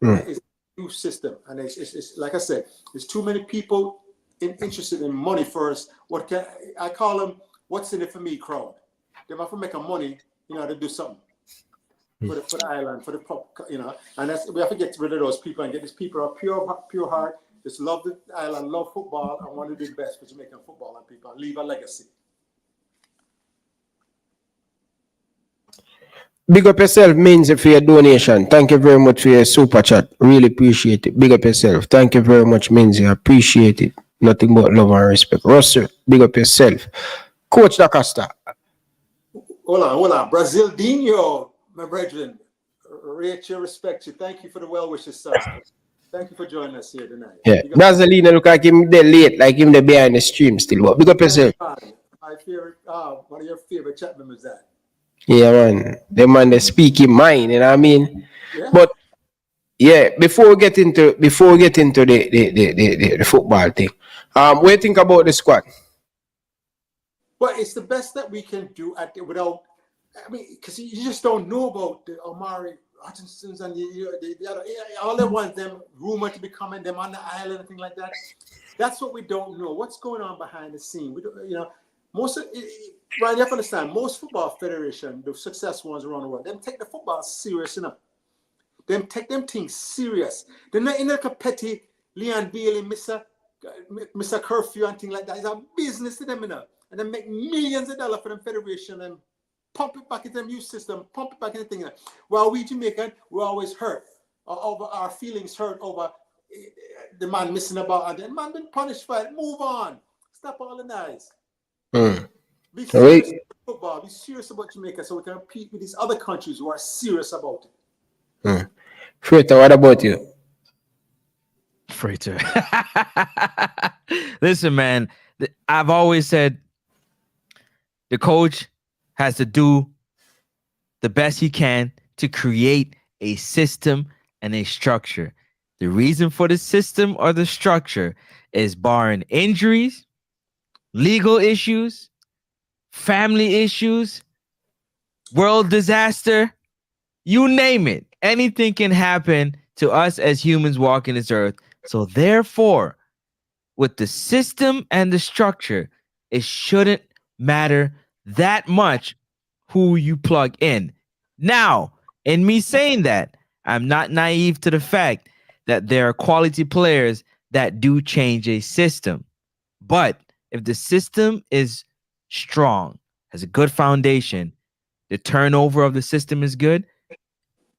It's the youth system. And it's like I said, there's too many people interested in money first. I call them what's in it for me crowd. They have to make a money, to do something. For the island, for the pop, and we have to get rid of those people and get these people of pure heart, just love the island, love football, and want to do the best for Jamaican football and people, and leave a legacy. Big up yourself, means for your donation. Thank you very much for your super chat. Really appreciate it. Big up yourself. Thank you very much, Minzy. I appreciate it. Nothing but love and respect. Russell, big up yourself. Coach Dasta. Hold on. Brazildinho, my brethren. Rate you, respect you. Thank you for the well wishes, sir. Thank you for joining us here tonight. Yeah, Brazilina look like him there late, like him there behind the stream still. But big up yourself. My favorite, one of your favorite chat members that. Yeah, man. The man they speak in mind, you know what I mean? Yeah. But yeah, before we get into the football thing, what do you think about the squad? Well, it's the best that we can do without. I mean, because you just don't know about the Omari Hutchinsons and the other, all the ones them rumored to be coming, them on the island and things like that. That's what we don't know. What's going on behind the scene? We don't, most of right. You have to understand. Most football federation, the successful ones around the world, them take the football serious enough. Them take them things serious. They're not in like a petty Leon Bailey, Mr. Curfew and things like that. It's a business to them, and they make millions of dollars for them federation and pump it back into the youth system, pump it back into things. While we Jamaican, we're always hurt over our feelings hurt over the man missing about, and the man been punished for it. Move on. Stop all the noise. Be serious about football. Be serious about Jamaica, so we can compete with these other countries who are serious about it. Freighter, what about you? Freighter. Listen, man, I've always said the coach has to do the best he can to create a system and a structure. The reason for the system or the structure is barring injuries, legal issues, family issues, world disaster, you name it. Anything can happen to us as humans walking this earth. So therefore, with the system and the structure, it shouldn't matter that much who you plug in. Now, in me saying that, I'm not naive to the fact that there are quality players that do change a system. But if the system is strong, has a good foundation, the turnover of the system is good,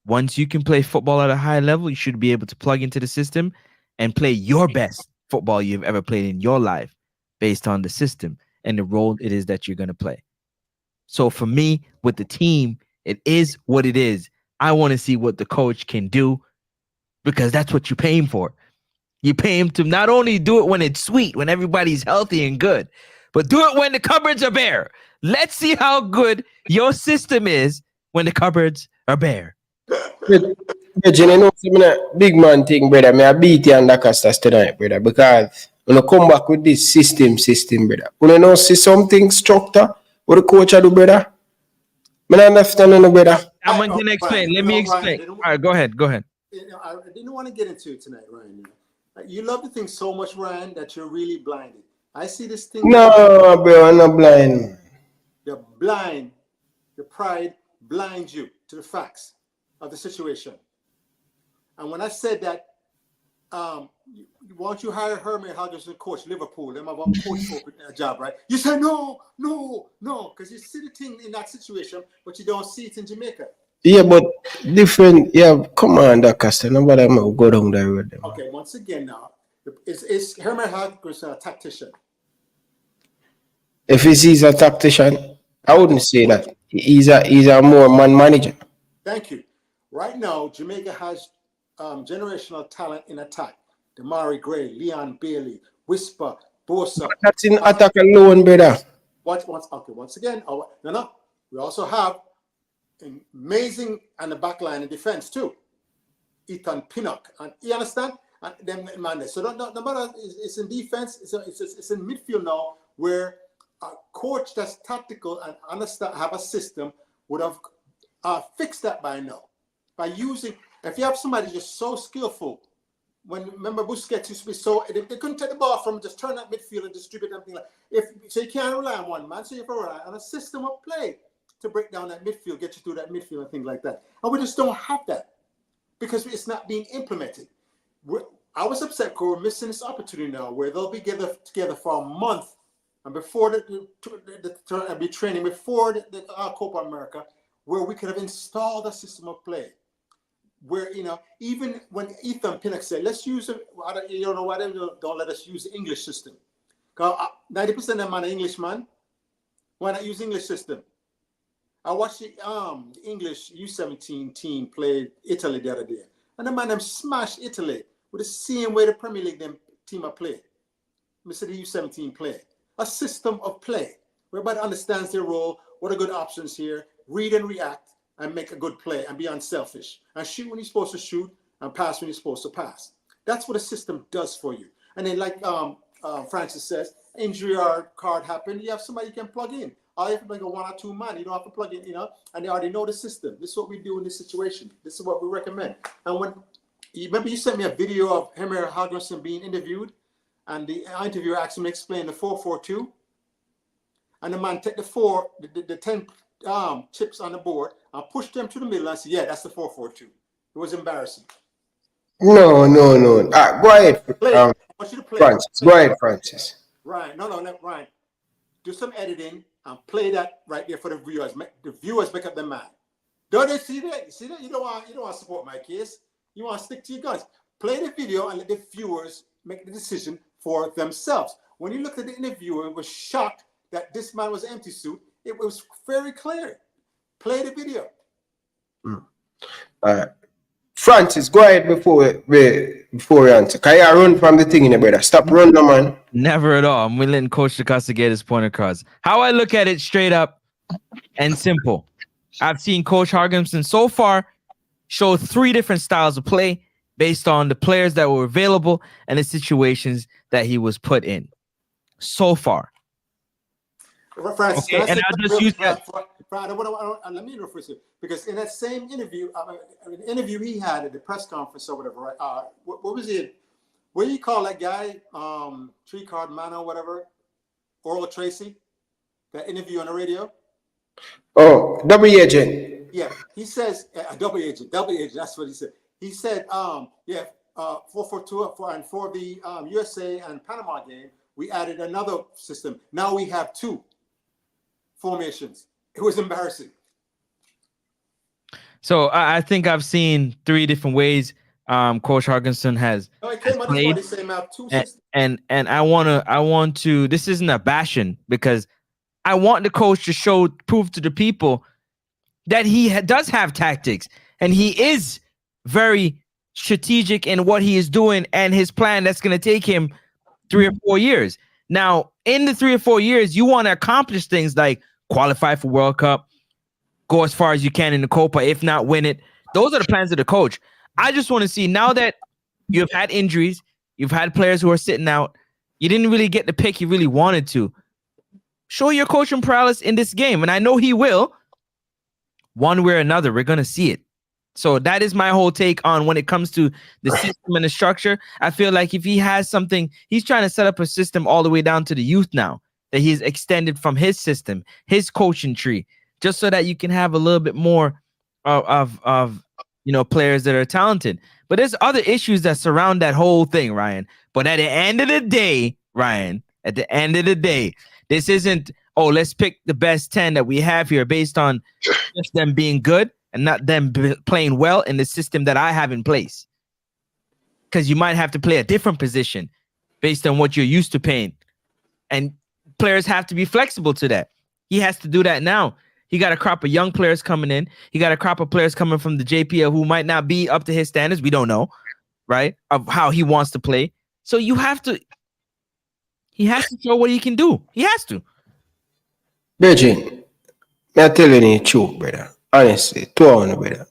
once you can play football at a high level, you should be able to plug into the system and play your best football you've ever played in your life based on the system and the role it is that you're going to play. So for me, with the team, it is what it is. I want to see what the coach can do because that's what you pay him for. You pay him to not only do it when it's sweet, when everybody's healthy and good, but do it when the cupboards are bare. Let's see how good your system is when the cupboards are bare. But you know, big man thing, brother. I beat you on the casters tonight, brother, because when I come back with this system, brother. When I know see something structure, what the coach do, brother? I don't understand, brother. I'm going to explain. Let me explain. All right, go ahead. I didn't want to get into it tonight, Ryan. You love the thing so much, Ryan, that you're really blinded. I see this thing. No, bro, I'm not blind. You're blind. Your pride blinds you to the facts of the situation. And when I said that, why don't you hire Herman Hodgson to coach Liverpool? Them have a coach for a job, right? You say no, because you see the thing in that situation, but you don't see it in Jamaica. Yeah, but different. Yeah, come on, Dasta. Nobody will go down there with them. Okay, once again now, is Herman Hodgson a tactician? If he's a tactician, I wouldn't say that. He's a more man manager. Thank you. Right now, Jamaica has generational talent in attack. Damari Gray, Leon Bailey, Whisper, Bosa. That's in attack alone, brother. Once again, no. We also have amazing on the back line and defense too. Ethan Pinnock. And you understand? And then man, so no matter it's in defense, it's in midfield now where a coach that's tactical and understand have a system would have fixed that by now. By using, if you have somebody just so skillful, remember Busquets used to be so, they couldn't take the ball from just turn that midfield and distribute everything so you can't rely on one man, so you have to rely on a system of play to break down that midfield, get you through that midfield and things like that. And we just don't have that because it's not being implemented. I was upset because we're missing this opportunity now where they'll be together for a month and before the be training before the Copa America, where we could have installed a system of play where, even when Ethan Pinnock said, let's use it, you don't know why they don't let us use the English system. 90% of them are Englishman. Why not use English system? I watched the English U17 team play Italy the other day. And the man them smashed Italy with the same way the Premier League team are playing. Mr. The U17 play. A system of play where everybody understands their role, what are good options here, read and react, and make a good play and be unselfish. And shoot when you're supposed to shoot and pass when you're supposed to pass. That's what a system does for you. And then like Francis says, injury or card happened, you have somebody you can plug in. All you have to bring a 1 or 2 man. You don't have to plug in, and they already know the system. This is what we do in this situation. This is what we recommend. And when you remember, you sent me a video of Hemmer Haglerson being interviewed, and the interviewer asked him to explain the 4-4-2. And the man took the 10 chips on the board and pushed them to the middle and said, "Yeah, that's the 4-4-2." It was embarrassing. No. Go ahead, I want you to play Francis. Go ahead, Francis. Ryan, Ryan. Do some editing and play that right there for the viewers. The viewers make up their mind. Don't they see that? You see that? You don't want to support my case. You want to stick to your guns. Play the video and let the viewers make the decision for themselves. When you looked at the interviewer and was shocked that this man was an empty suit, it was very clear. Play the video. All right. Francis, go ahead before we answer. Can you run from the thing in the brother? Stop running, man. Never at all. I'm letting Coach DaCosta get his point across. How I look at it straight up and simple. I've seen Coach Hargensen so far show 3 different styles of play based on the players that were available and the situations that he was put in. So far. Francis, okay, and I'll just use that. Let me refer to it, because in that same interview, an interview he had at the press conference or whatever, right? What was it? What do you call that guy? Tree Card Man or whatever? Oral Tracy? That interview on the radio? Oh, double agent. Yeah, he says double agent. That's what he said. He said, 4-4-2, and for the USA and Panama game, we added another system. Now we have 2 formations. It was embarrassing. So I think I've seen 3 different ways Coach Hargensen has played, and I want to. This isn't a bashing, because I want the coach to prove to the people that he does have tactics and he is very strategic in what he is doing and his plan that's going to take him 3 or 4 years. Now, in the 3 or 4 years, you want to accomplish things like qualify for World Cup, go as far as you can in the Copa, if not win it. Those are the plans of the coach. I just want to see, now that you've had injuries, you've had players who are sitting out, you didn't really get the pick you really wanted to. Show your coaching prowess in this game, and I know he will. One way or another, we're going to see it. So that is my whole take on when it comes to the system and the structure. I feel like if he has something, he's trying to set up a system all the way down to the youth now, that he's extended from his system, his coaching tree, just so that you can have a little bit more of players that are talented. But there's other issues that surround that whole thing, Ryan. But at the end of the day, Ryan, this isn't, let's pick the best 10 that we have here based on just them being good and not them playing well in the system that I have in place. Because you might have to play a different position based on what you're used to playing. And players have to be flexible to that. He has to do that now. He got a crop of young players coming in. He got a crop of players coming from the JPL who might not be up to his standards. We don't know, right? Of how he wants to play. So he has to show what he can do. He has to. Virgin, I'm telling you the truth, brother. Honestly, 200, brother.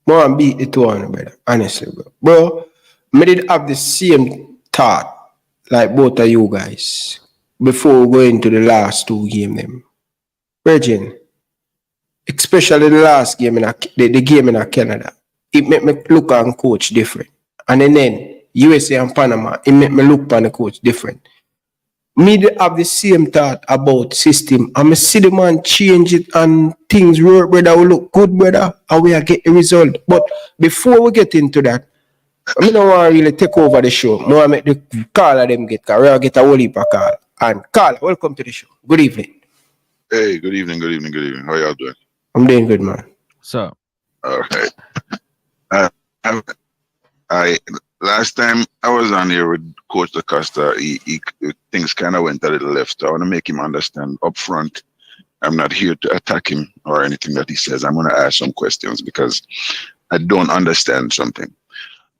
More and beat the 200, brother. Honestly, bro. Bro, I did have the same thought like both of you guys before we go into the last 2 games. Virgin, especially the last game the game in Canada, it made me look on coach different. And then USA and Panama, it made me look on the coach different. Me have the same thought about system. I'm see the man change it and things work, brother. We look good, brother, and we get the result. But before we get into that, I don't want to really take over the show. I make the caller them get, because we'll get a whole heap of call. And caller, welcome to the show. Good evening. Hey, good evening. How y'all doing? I'm doing good, man. So, All right. Uh, I last time I was on here with Coach DaCosta, he things kind of went a little left. So I want to make him understand up front. I'm not here to attack him or anything that he says. I'm going to ask some questions because I don't understand something.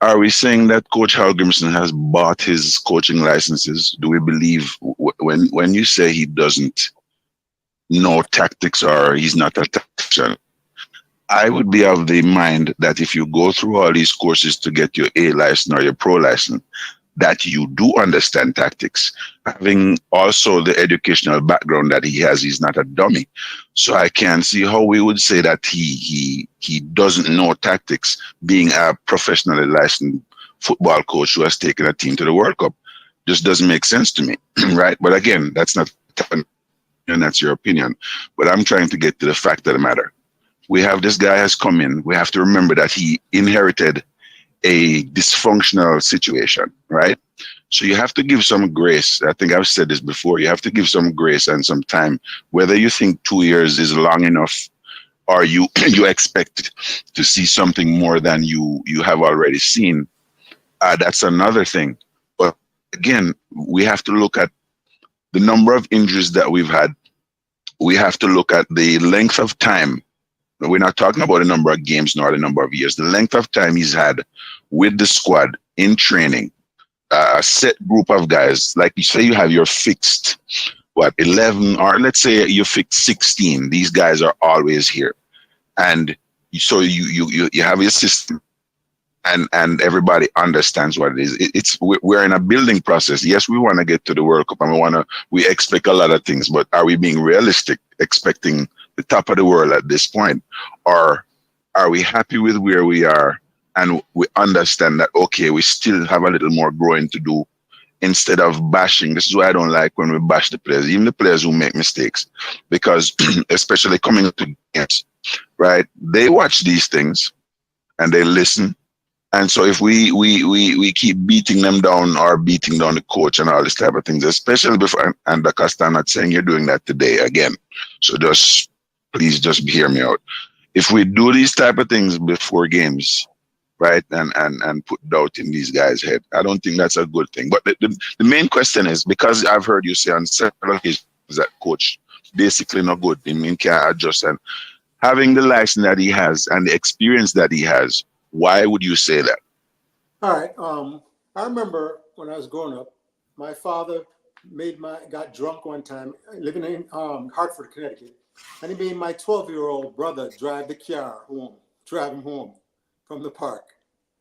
Are we saying that Coach Hal Grimson has bought his coaching licenses? Do we believe when you say he doesn't know tactics or he's not a tactician? I would be of the mind that if you go through all these courses to get your A license or your pro license, that you do understand tactics. Having also the educational background that he has, he's not a dummy. So I can't see how we would say that he doesn't know tactics, being a professionally licensed football coach who has taken a team to the World Cup. Just doesn't make sense to me, right? But again, that's not, and that's your opinion. But I'm trying to get to the fact of the matter. We have this guy has come in. We have to remember that he inherited a dysfunctional situation, right? So you have to give some grace. I think I've said this before. You have to give some grace and some time. Whether you think 2 years is long enough or you expect to see something more than you have already seen, that's another thing. But again, we have to look at the number of injuries that we've had. We have to look at the length of time. We're not talking about the number of games nor the number of years. The length of time he's had with the squad in training, a set group of guys. Like you say, you have your fixed, 11, or let's say you fixed 16. These guys are always here. And so you have your system and everybody understands what it is. We're in a building process. Yes, we want to get to the World Cup and we expect a lot of things, but are we being realistic, expecting the top of the world at this point? Or are we happy with where we are and we understand that, okay, we still have a little more growing to do instead of bashing? This is why I don't like when we bash the players, even the players who make mistakes, because especially coming to games, right? They watch these things and they listen. And so if we keep beating them down or beating down the coach and all this type of things, especially before, and because I'm not saying you're doing that today again. So please just hear me out. If we do these type of things before games, right, and put doubt in these guys' head, I don't think that's a good thing. But the main question is, because I've heard you say on several occasions that coach basically not good, I mean, can't adjust, and having the license that he has and the experience that he has, why would you say that? All right. I remember when I was growing up, my father got drunk one time living in Hartford, Connecticut, and he made my 12-year-old brother drive him home from the park.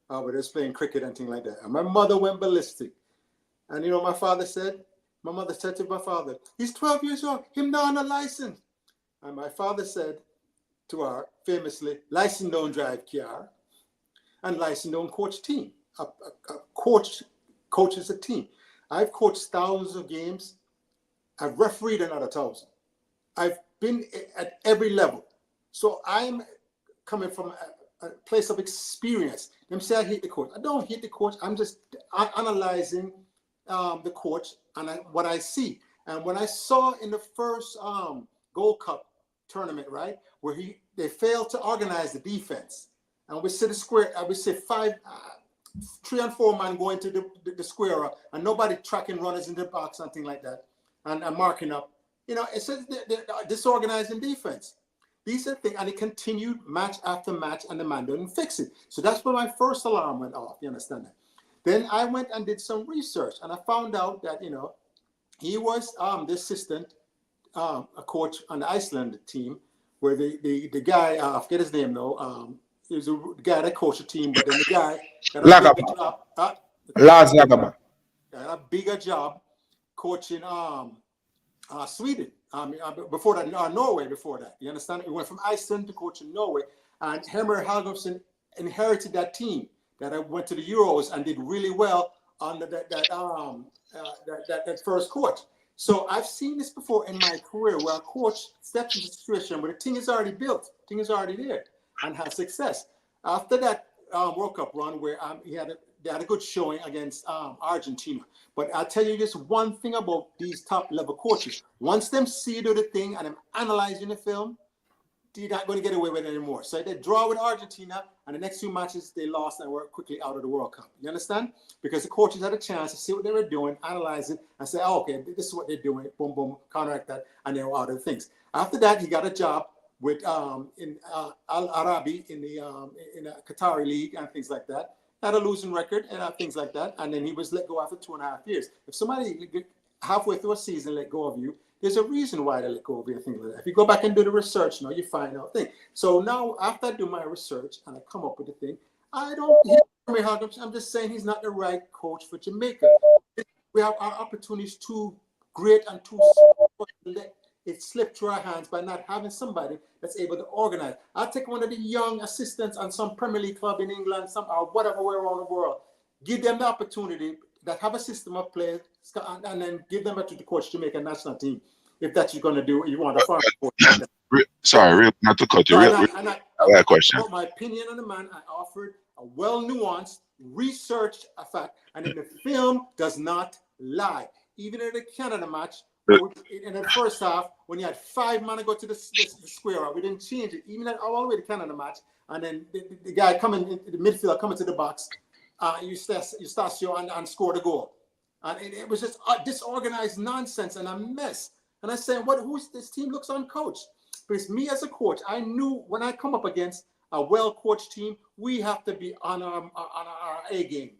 Where they was playing cricket and things like that. And my mother went ballistic. And you know my mother said to my father, he's 12 years old, him not on a license. And my father said to her famously, license don't drive car, and license don't coach team. A coach coaches a team. I've coached thousands of games. I've refereed another 1,000. I've been at every level. So I'm coming from a place of experience. Them say I hate the coach. I don't hate the coach. I'm just analyzing the coach and what I see. And when I saw in the first Gold Cup tournament, right, where they failed to organize the defense, and we see the square, we see 3 and 4 man going to the square, and nobody tracking runners in the box, something like that, and marking up. You know, it says they're disorganizing defense. These are things, and it continued match after match, and the man didn't fix it. So that's when my first alarm went off. You understand that? Then I went and did some research, and I found out that, you know, he was the assistant, a coach on the Iceland team, where the guy, I forget his name though, he was the guy that coached the team, but then the guy got a bigger job. Lars Lagaba. Got a bigger job coaching Sweden. Before that, Norway. Before that, you understand? He went from Iceland to coach in Norway, and Hermer Halgrimsson inherited that team that went to the Euros and did really well under that first coach. So I've seen this before in my career, where a coach steps into a situation where the thing is already built, thing is already there, and has success. After that World Cup run, where they had a good showing against Argentina. But I'll tell you just one thing about these top level coaches. Once them see do the thing and them analyzing the film, you're not going to get away with it anymore. So they draw with Argentina, and the next 2 matches they lost and were quickly out of the World Cup. You understand? Because the coaches had a chance to see what they were doing, analyze it, and say, oh, okay, this is what they're doing. Boom, boom, counteract that, and they were out of things. After that, he got a job with in Al Arabi in the Qatari league and things like that. Had a losing record and things like that, and then he was let go after 2.5 years. If somebody halfway through a season let go of you, there's a reason why they let go of you and things like that. If you go back and do the research, you find out things. So now, after I do my research and I come up with the thing, I don't hear Jimmy Huggins. I'm just saying he's not the right coach for Jamaica. We have our opportunities too great and too small to let it slip through our hands by not having somebody that's able to organize. I'll take one of the young assistants on some Premier League club in England, or whatever, way around the world. Give them the opportunity that have a system of play, and then give them to the coach to make a national team. If that's you're going to do, you want a foreign coach. Sorry, not to cut you. I question. My opinion on the man, I offered a well-nuanced, researched fact, and then the film does not lie. Even in the Canada match, in the first half, when you had 5 men to go to the square, we didn't change it. Even all the way to Canada match, and then the guy coming in the midfield, coming to the box, Eustacio and scored a goal. And it was just disorganized nonsense and a mess. And I said, who's this team looks uncoached? Because me as a coach, I knew when I come up against a well-coached team, we have to be on our A game.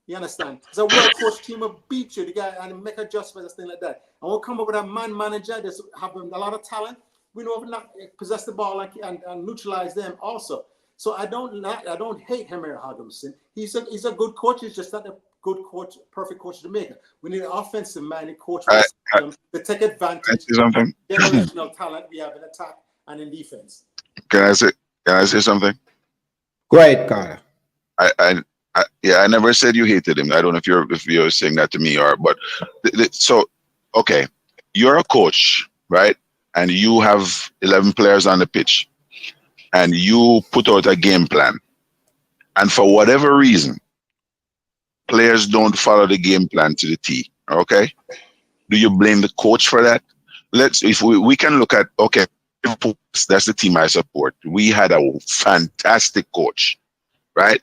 You understand? It's a well-coached team will beat you, the guy, and make adjustments and things like that. And we'll come up with a man manager that's having a lot of talent. We know if not possess the ball and neutralize them also. So I don't hate Henry Hodgson. He's a good coach. He's just not a good coach, perfect coach to make it. We need an offensive-minded coach to take advantage of generational talent we have in attack and in defense. Can I say something? Go ahead, Carter. I never said you hated him. I don't know if you're saying that to me but so okay, you're a coach, right? And you have 11 players on the pitch, and you put out a game plan, and for whatever reason, players don't follow the game plan to the T. Okay, do you blame the coach for that? If we can look at, okay, that's the team I support. We had a fantastic coach, right?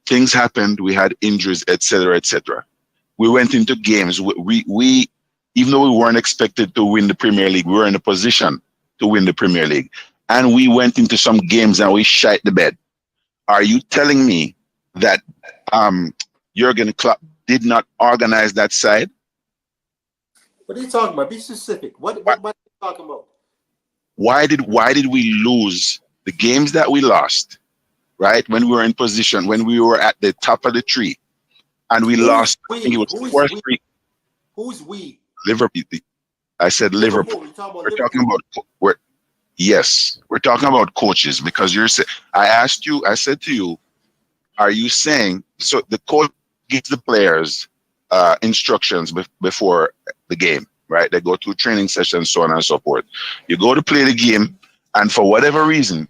Things happened. We had injuries, etc., etc. We went into games. We even though we weren't expected to win the Premier League, we were in a position to win the Premier League, and we went into some games and we shite the bed. Are you telling me that Jurgen Klopp did not organize that side? What are you talking about? Be specific. What are you talking about? Why did we lose the games that we lost? Right, when we were in position, when we were at the top of the tree, and we lost. I think it was 4-3. Who's we? Liverpool. I said Liverpool. We're talking about. We're talking about coaches, because I said to you, are you saying so? The coach gives the players instructions before the game, right? They go through training sessions, so on and so forth. You go to play the game, and for whatever reason,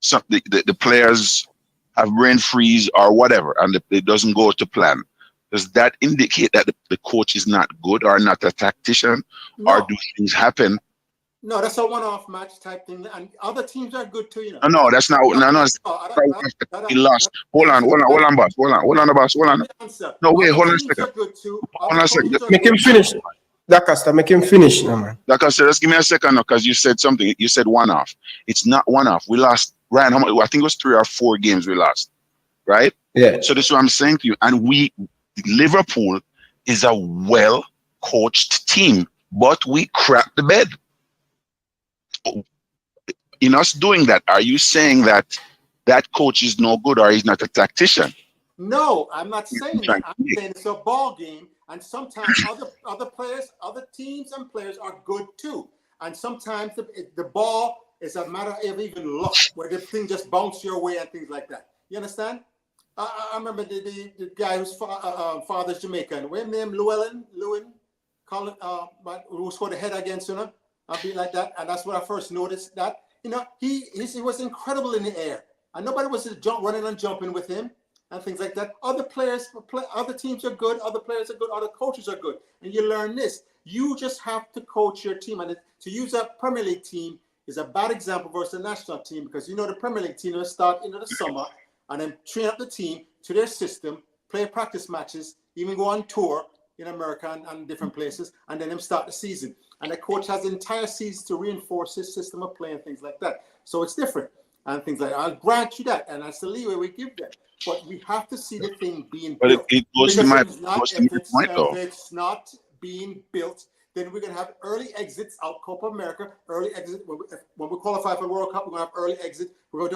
the players have brain freeze or whatever, and it doesn't go to plan. Does that indicate that the coach is not good or not a tactician? No. Or do things happen? No, that's a one-off match type thing, and other teams are good too, No, that's not. He lost. Hold on, boss. Hold on, boss. No, wait, hold on a second. Hold on a second. Make him finish. Dasta, make him finish now, man. Dasta, just give me a second now, because you said something. You said one-off. It's not one-off. We lost. Ryan, I think it was 3 or 4 games we lost, right? Yeah. So this is what I'm saying to you. And Liverpool is a well-coached team, but we crapped the bed. In us doing that, are you saying that coach is no good or he's not a tactician? No, I'm not saying that. I'm saying it's a ball game, and sometimes other players, other teams and players are good too. And sometimes the ball is a matter of even luck, where the thing just bounces your way and things like that. You understand? I remember the guy whose father's Jamaican. What name? Lewin, Colin, who scored a header against him, a bit like that. And that's when I first noticed that. He was incredible in the air, and nobody was running and jumping with him and things like that. Other teams are good. Other players are good. Other coaches are good, and you learn this. You just have to coach your team, and to use a Premier League team is a bad example versus the national team because you know the Premier League team will start into the summer and then train up the team to their system, play practice matches, even go on tour in America and different places, and then them start the season. And the coach has the entire season to reinforce his system of play and things like that. So it's different and things like that. I'll grant you that, and that's the leeway we give them. But we have to see the thing being But built. it goes to my point, though. If it's not being built, then we're going to have early exits out Copa America, early exit. When we qualify for the World Cup, we're going to have early exit. We're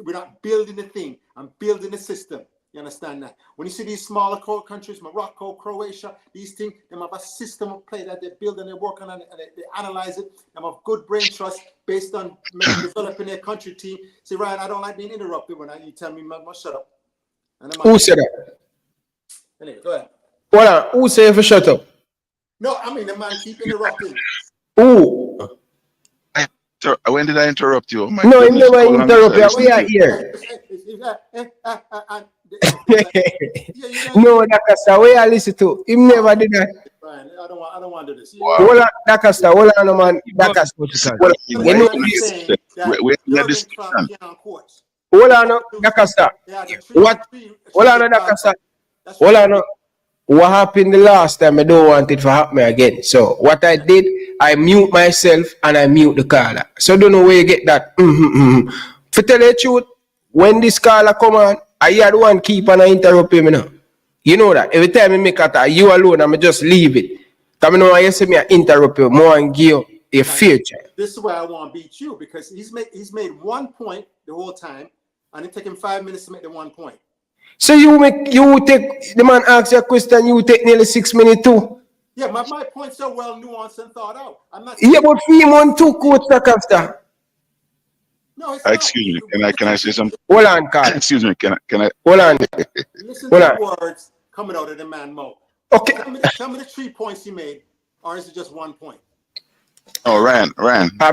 we're not building the thing. I'm building the system. You understand that? When you see these smaller countries, Morocco, Croatia, these things, they have a system of play that they build and they work on and they analyze it. They have good brain trust based on developing their country team. See, Ryan, I don't like being interrupted when you tell me, must shut up. Who said that? Anyway, go ahead. Hold on. Who said for shut up? No, I mean, the man keep interrupting. Who? When did I interrupt you? Oh my no, goodness, you never how long interrupt did I you. We are listen to here. No, Dasta, we are listen to. Him never did that. Brian, I don't want to do this. Hold on, Dasta. Hold on, man. Dasta. Hold on, Dasta. What? Hold on, Dasta. Hold on. What happened the last time? I don't want it to happen again. So what I did, I mute myself and I mute the caller. So don't know where you get that. To tell you the truth, when this caller come on, I had one keep and I interrupt him now. You know that. Every time I make a talk, you alone, I'm just leave it. Because I know I say me I interrupt you more and give you a future. This is why I want to beat you because he's made 1 point the whole time and it took him 5 minutes to make the 1 point. So you take the man asks you a question, you take nearly 6 minutes too. Yeah, my points are well nuanced and thought out. I'm not. Yeah, but him on two coach after. No, it's excuse me. Can I say something? Hold on, Carl. Excuse me. Can I? Hold on. Listen to the words coming out of the man mouth. Okay. Tell me the 3 points he made, or is it just 1 point? Oh, Ryan.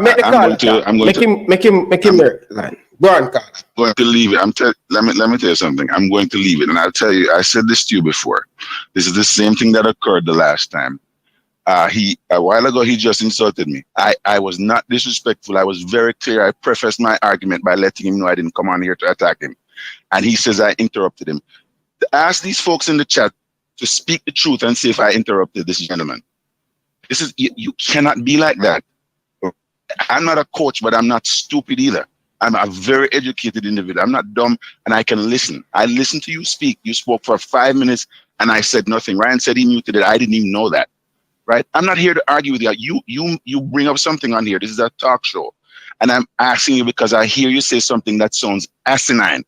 Make the call. Make him. Go on, Carl. I'm going to leave it. Let me tell you something. I'm going to leave it, and I'll tell you. I said this to you before. This is the same thing that occurred the last time. A while ago he just insulted me. I was not disrespectful. I was very clear. I prefaced my argument by letting him know I didn't come on here to attack him, and he says I interrupted him. Ask these folks in the chat to speak the truth and see if I interrupted this gentleman. This is you cannot be like that. I'm not a coach, but I'm not stupid either. I'm a very educated individual. I'm not dumb, and I can listen. I listened to you speak. You spoke for 5 minutes, and I said nothing. Ryan said he muted it. I didn't even know that. Right? I'm not here to argue with you. You bring up something on here. This is a talk show, and I'm asking you because I hear you say something that sounds asinine,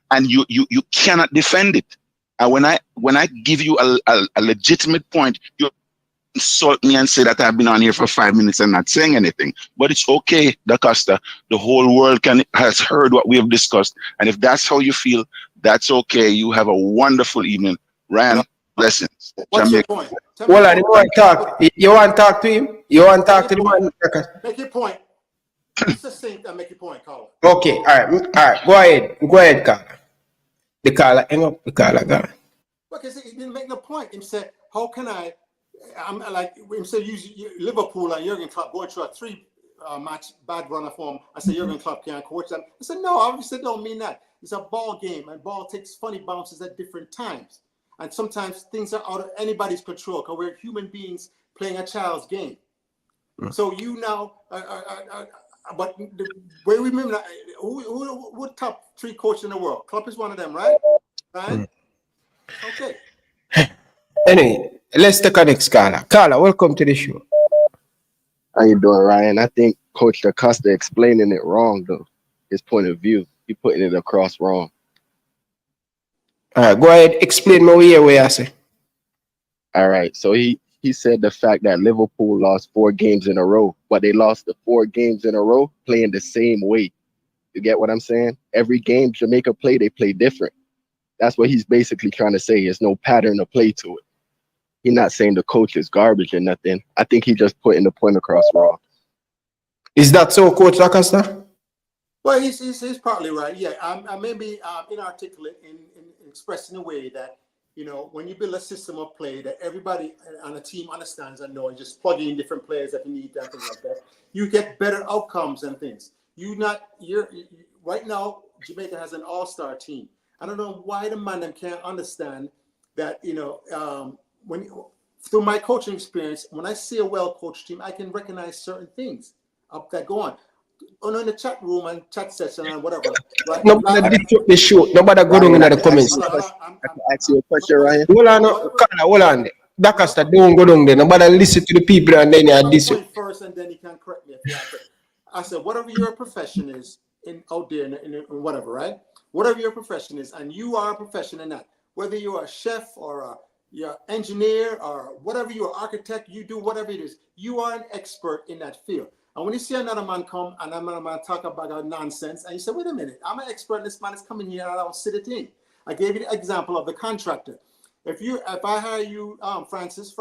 and you cannot defend it. And when I give you a legitimate point, you insult me and say that I've been on here for 5 minutes and not saying anything. But it's okay, Dasta. The whole world has heard what we have discussed. And if that's how you feel, that's okay. You have a wonderful evening. Ryan, blessings. What's your point? Well, you want to talk? You want to talk to him? You want to talk to the man? Make your point. It's the same thing. Make your point, Carl. Okay, all right. Go ahead, Carl. The caller, hang up. The caller, gone. Because he didn't make no point. He said, "How can I?" I'm like him said, "Use Liverpool and Jurgen Klopp going through a 3-match bad run of form." I said, "Jurgen Klopp can't coach them." I said, "No, obviously don't mean that. It's a ball game, and ball takes funny bounces at different times, and sometimes things are out of anybody's control because we're human beings playing a child's game." So you now, but the way we remember, who top 3 coaches in the world? Klopp is one of them, right? Right? Okay. Anyway, let's take our next caller. Caller, welcome to the show. How you doing, Ryan? I think Coach Dasta explaining it wrong, though. His point of view, he putting it across wrong. All right, go ahead. Explain more where I say. All right, so he said the fact that Liverpool lost 4 games in a row, but they lost the 4 games in a row playing the same way. You get what I'm saying? Every game Jamaica play, they play different. That's what he's basically trying to say. There's no pattern of play to it. He's not saying the coach is garbage or nothing. I think he just putting the point across wrong. Is that so, Coach Dasta? Well, he's partly right. Yeah, I may be inarticulate in expressing a way that you know, when you build a system of play that everybody on a team understands and knows, just plug in different players that you need and things like that, you get better outcomes and things. Right now, Jamaica has an all-star team. I don't know why the man them can't understand that, you know, through my coaching experience, when I see a well-coached team, I can recognize certain things that go on. In the chat room and chat session and whatever. Right? Nobody disrupt the show. Nobody go down in the comments. I can ask you a question, Ryan. Hold on. Dasta, don't go down there. Nobody listen to the people and then you disrupt. First, and then you can correct me if you have to. I said, whatever your profession is out there in whatever, right? Whatever your profession is, and you are a professional in that, whether you're a chef or you're an engineer or whatever, you're an architect, you do whatever it is, you are an expert in that field. And when you see another man come and another man talk about nonsense, and you say, wait a minute, I'm an expert, this man is coming here and I don't see the thing. I gave you the example of the contractor. If I hire you, Francis,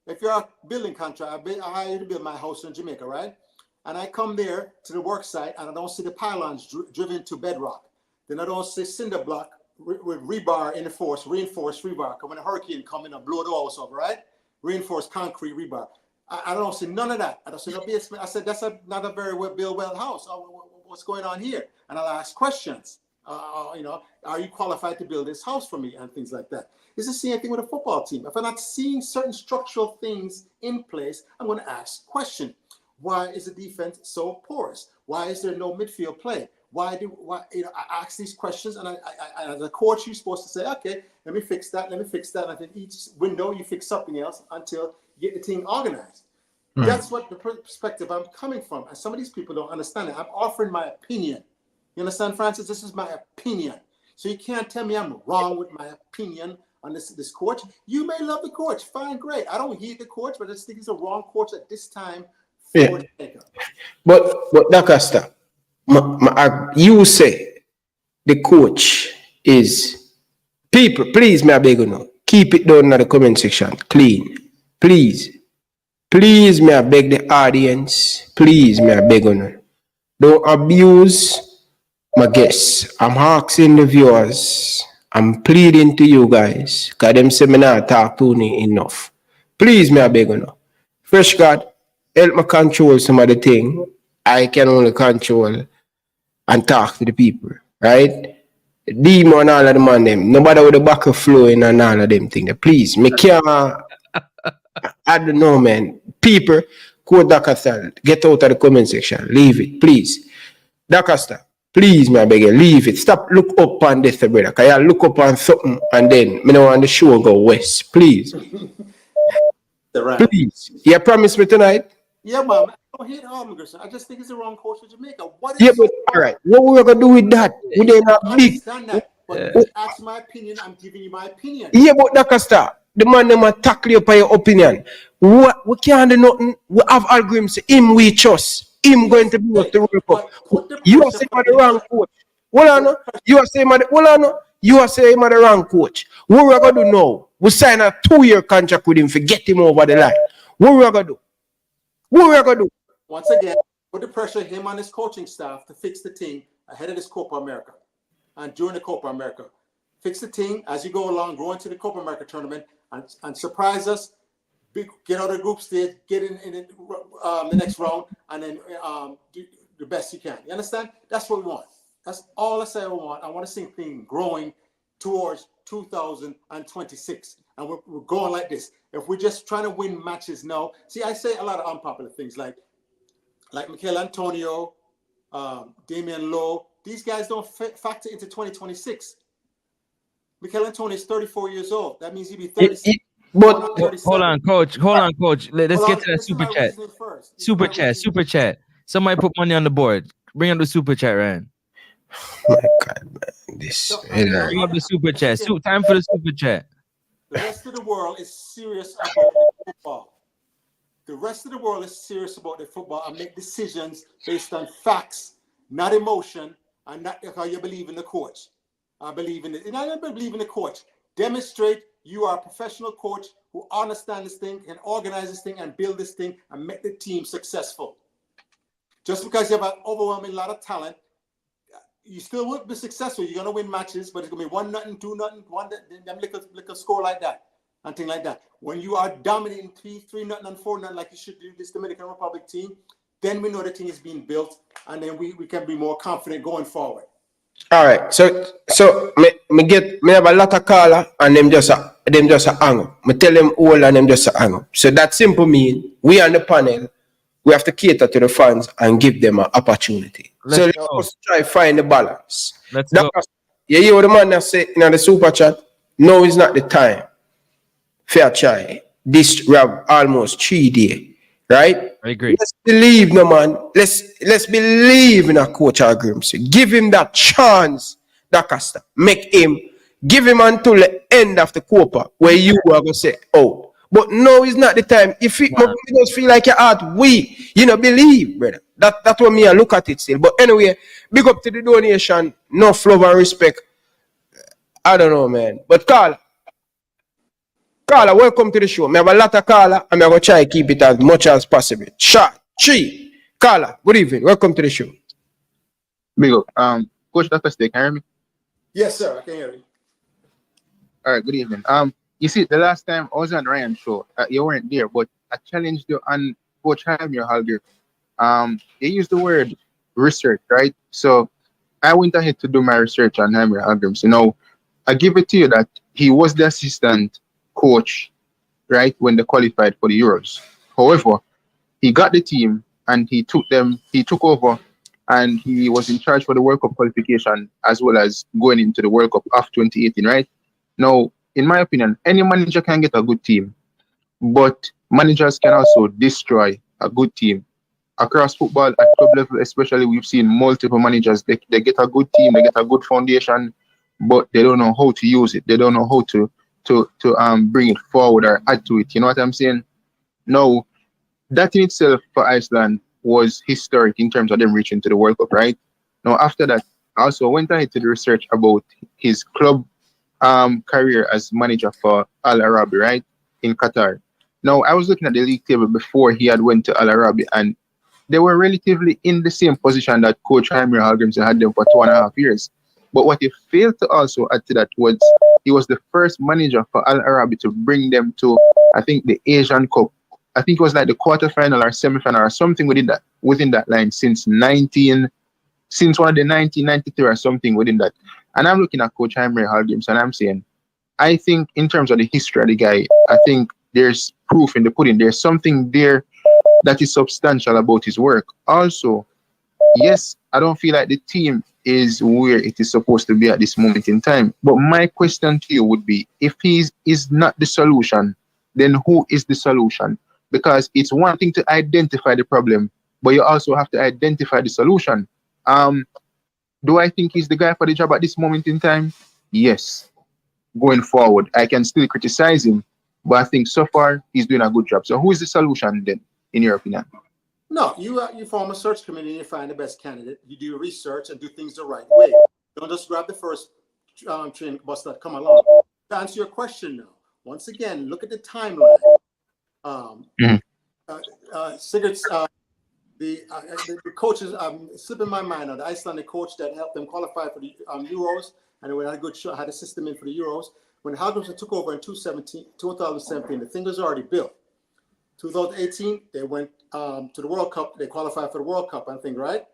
if you're a building contractor, I hire you to build my house in Jamaica, right? And I come there to the work site and I don't see the pylons driven to bedrock. Then I don't see cinder block with rebar reinforced rebar. When a hurricane come in and blow the house over, right? Reinforced concrete rebar. I don't see none of that. I don't see no basement. I said, that's not a very well house. What's going on here? And I'll ask questions. You know, are you qualified to build this house for me? And things like that. It's the same thing with a football team. If I'm not seeing certain structural things in place, I'm going to ask question. Why is the defense so porous? Why is there no midfield play? Why I ask these questions, and I as a coach, you're supposed to say, okay, let me fix that. And then each window, you fix something else until you get the team organized. That's what the perspective I'm coming from. And some of these people don't understand it. I'm offering my opinion. You understand, Francis? This is my opinion. So you can't tell me I'm wrong with my opinion on this coach. You may love the coach. Fine, great. I don't hate the coach, but I just think he's a wrong coach at this time. Yeah. But Dasta, you say the coach is people. Please, may I beg you now, keep it down in the comment section, clean. Please, may I beg the audience. Please, may I beg you now, don't abuse my guests. I'm asking the viewers. I'm pleading to you guys, because them say me not talk to me enough. Please, may I beg you now. Fresh God, help me control some of the thing. I can only control and talk to the people, right? Demon and all of them on them. Nobody with the back of flowing and all of them things. Please, me can't. I don't know, man. People, quote Dasta, get out of the comment section. Leave it, please. Dasta, please, me I beg you, leave it. Stop look up on this, brother. Because you look up on something and then me don't want the show go west. Please. Please. You promise me tonight? Yeah, man. I don't hate Armagerson. I just think it's the wrong coach for Jamaica. But all right. What we gonna do with that? We did not big. That. But ask my opinion. I'm giving you my opinion. Yeah, but Dasta, the man them tackle you by your opinion. What we can't do nothing. We have agreements. Him we trust. Him going to be up the World Cup. You are saying I'm the wrong coach. Hold on. You are saying You are saying I'm the wrong coach. What we are gonna do now? We sign a 2-year contract with him to get him over the line. What we are gonna do? Once again, put the pressure him on his coaching staff to fix the team ahead of this Copa America and during the Copa America. Fix the team as you go along, grow into the Copa America tournament and surprise us. Get out of the group stage, get in the next round, and then do the best you can. You understand? That's what we want. That's all I say I want. I want to see things growing towards 2026. And we're going like this. If we're just trying to win matches now, see, I say a lot of unpopular things like Michael Antonio, Damian Lowe. These guys don't factor into 2026. Michael Antonio is 34 years old. That means he'd be 36. But hold on, coach. Let's get to that super chat. Super chat. Somebody put money on the board. Bring up the super chat, Ryan. My God, man. Bring up the super chat. Time for the super chat. The rest of the world is serious about football. The rest of the world is serious about their football and make decisions based on facts, not emotion, and not how you believe in the coach. I believe in it. And I don't believe in the coach. Demonstrate you are a professional coach who understands this thing, can organize this thing, and build this thing, and make the team successful. Just because you have an overwhelming lot of talent, you still would be successful. You're gonna win matches, but it's gonna be 1-0, 2-0, them little score like that, and thing like that. When you are dominating 3-0 and 4-0 like you should do this Dominican Republic team, then we know the thing is being built, and then we can be more confident going forward. All right, so me have a lot of caller and them just hang up. Me tell them all and them just hang up. So that simple mean we on the panel, we have to cater to the fans and give them an opportunity. Let's try find the balance. Let's go. You hear what the man that say in the super chat? No, it's not the time. Fair try. This we have almost 3 days. Right? I agree. Let's believe, no man. Let's believe in a coach or Grimsby. Give him that chance, Dasta. Make him, give him until the end of the Copa, where you are going to say, oh. But no, it's not the time. If it just feel like your heart weak, believe, brother. That's what me I look at it still. But anyway, big up to the donation. No love and respect. I don't know, man. But Carla, welcome to the show. I have a lot of Carla, and I'm going to try to keep it as much as possible. Shot, Chi. Carla, good evening. Welcome to the show. Big up. Coach Dasta, can you hear me? Yes, sir. I can hear you. All right, good evening. You see, the last time I was on Ryan's show, you weren't there, but I challenged you on Coach Jaime Holger. You used the word research, right? So I went ahead to do my research on Jaime Holger. So I give it to you that he was the assistant coach, right, when they qualified for the Euros. However, he got the team and he took over, and he was in charge for the World Cup qualification as well as going into the World Cup of 2018, right? Now, in my opinion, any manager can get a good team, but managers can also destroy a good team. Across football, at club level especially, we've seen multiple managers, they get a good team, they get a good foundation, but they don't know how to use it. They don't know how to bring it forward or add to it. You know what I'm saying? No, that in itself for Iceland was historic in terms of them reaching to the World Cup, right? Now, after that, I also went ahead to the research about his club career as manager for Al Arabi, right, in Qatar. Now, I was looking at the league table before he had went to Al Arabi, and they were relatively in the same position that Coach Jaime Hallgrimsson had them for 2.5 years. But what he failed to also add to that was he was the first manager for Al Arabi to bring them to, I think, the Asian Cup. I think it was like the quarterfinal or semifinal or something within that line since one of the 1993 or something within that. And I'm looking at Coach Jaime Hallgrimsson and I'm saying, I think in terms of the history of the guy, I think there's proof in the pudding. There's something there that is substantial about his work. Also, yes, I don't feel like the team is where it is supposed to be at this moment in time. But my question to you would be, if he is not the solution, then who is the solution? Because it's one thing to identify the problem, but you also have to identify the solution. Do I think he's the guy for the job at this moment in time? Yes. Going forward, I can still criticize him, but I think so far he's doing a good job. So who is the solution then, in your opinion? No, you form a search committee and you find the best candidate. You do research and do things the right way. Don't just grab the first train bus that come along. To answer your question now, once again, look at the timeline. Sigurd's, the coaches, slipping my mind now, the Icelandic coach that helped them qualify for the Euros, and they had a good show, had a system in for the Euros. When Hallgrimsson took over in 2017, the thing was already built. 2018, they went to the World Cup. They qualified for the World Cup, I think, right?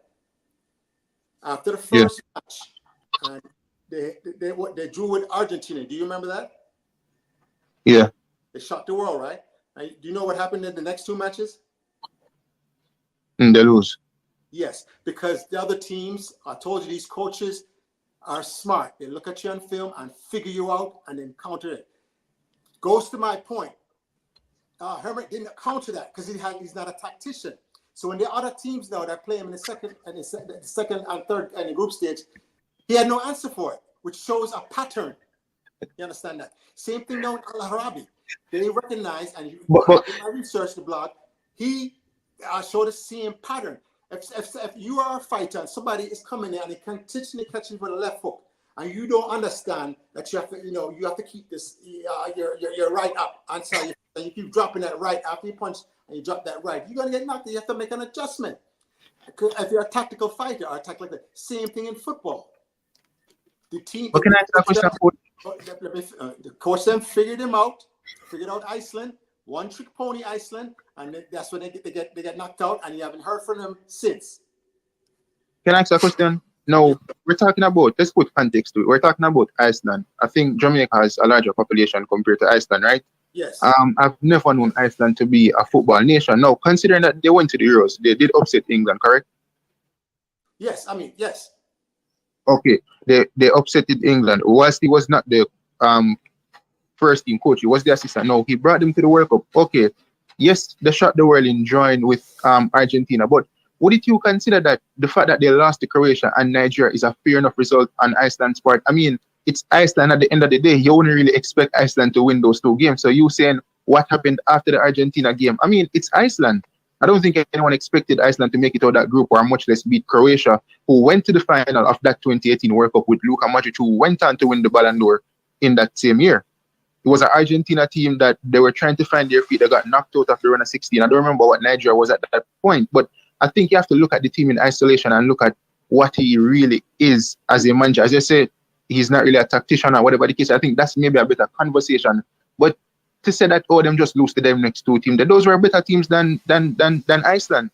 After the first match, they drew with Argentina. Do you remember that? Yeah. They shocked the world, right? Do you know what happened in the next 2 matches? They lose. Yes, because the other teams, I told you, these coaches are smart. They look at you on film and figure you out and then counter it. Goes to my point. Hermit didn't counter that because he's not a tactician. So when the other teams now that play him in the second and third and the group stage, he had no answer for it, which shows a pattern. You understand that? Same thing now with Al Arabi. They recognize, and in my research, the blog, he showed the same pattern. If you are a fighter and somebody is coming in and they continually catch you with a left hook, and you don't understand that you have to keep this your right up, and so you keep dropping that right after you punch and you drop that right, you're gonna get knocked. You have to make an adjustment. if you're a tactical fighter or attack like that, same thing in football. The team. But can I ask a question? The coach then figured out Iceland, one trick pony Iceland, and that's when they get knocked out, and you haven't heard from them since. Can I ask a question? No, we're talking about, let's put context to it. We're talking about Iceland. I think Jamaica has a larger population compared to Iceland, right? Yes. I've never known Iceland to be a football nation. Now, considering that they went to the Euros, they did upset England, correct? Yes, yes. Okay, they upset England. Whilst he was not the first team coach, he was the assistant. No, he brought them to the World Cup. Okay, yes, they shot the world in join with Argentina, but wouldn't you consider that the fact that they lost to Croatia and Nigeria is a fair enough result on Iceland's part? I mean, it's Iceland at the end of the day. You only really expect Iceland to win those two games. So you saying what happened after the Argentina game? I mean, it's Iceland. I don't think anyone expected Iceland to make it out of that group, or much less beat Croatia, who went to the final of that 2018 World Cup with Luka Modric, who went on to win the Ballon d'Or in that same year. It was an Argentina team that they were trying to find their feet. They got knocked out after round of 16. I don't remember what Nigeria was at that point, but I think you have to look at the team in isolation and look at what he really is as a manager. As I say, he's not really a tactician or whatever the case. I think that's maybe a better conversation. But to say that, oh, them just lose to them next two teams, that those were better teams than Iceland.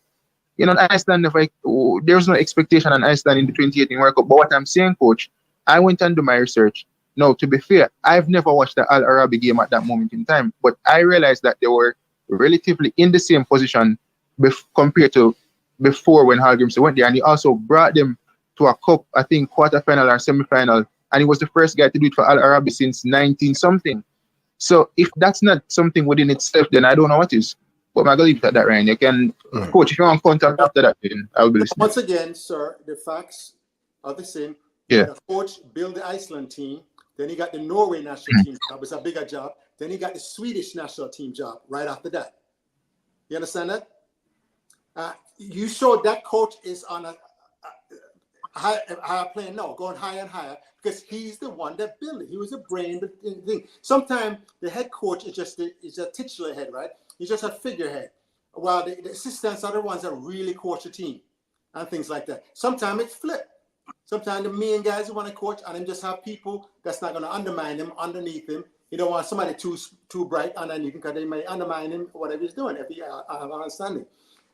You know, Iceland, there was no expectation on Iceland in the 2018 World Cup. But what I'm saying, coach, I went and do my research. Now, to be fair, I've never watched the Al Arabi game at that moment in time, but I realized that they were relatively in the same position compared to before when Hallgrimson went there, and he also brought them to a cup, I think quarterfinal or semi-final, and he was the first guy to do it for Al Arabi since 19-something. So if that's not something within itself, then I don't know what is. But I'm going to leave it at that, Ryan. You can, coach, if you want to contact after that, then I'll be listening. Once again, sir, the facts are the same. Yeah. The coach built the Iceland team, then he got the Norway national team job. It's a bigger job. Then he got the Swedish national team job right after that. You understand that? You showed that coach is on a higher plane now, going higher and higher, because he's the one that built it. He was a brain thing. Sometimes the head coach is a titular head, right? He's just a figurehead, while the assistants are the ones that really coach the team and things like that. Sometimes it's flipped. Sometimes the main guys who want to coach and then just have people that's not going to undermine him underneath him. You don't want somebody too bright underneath him, because they may undermine him, whatever he's doing, if he have understanding.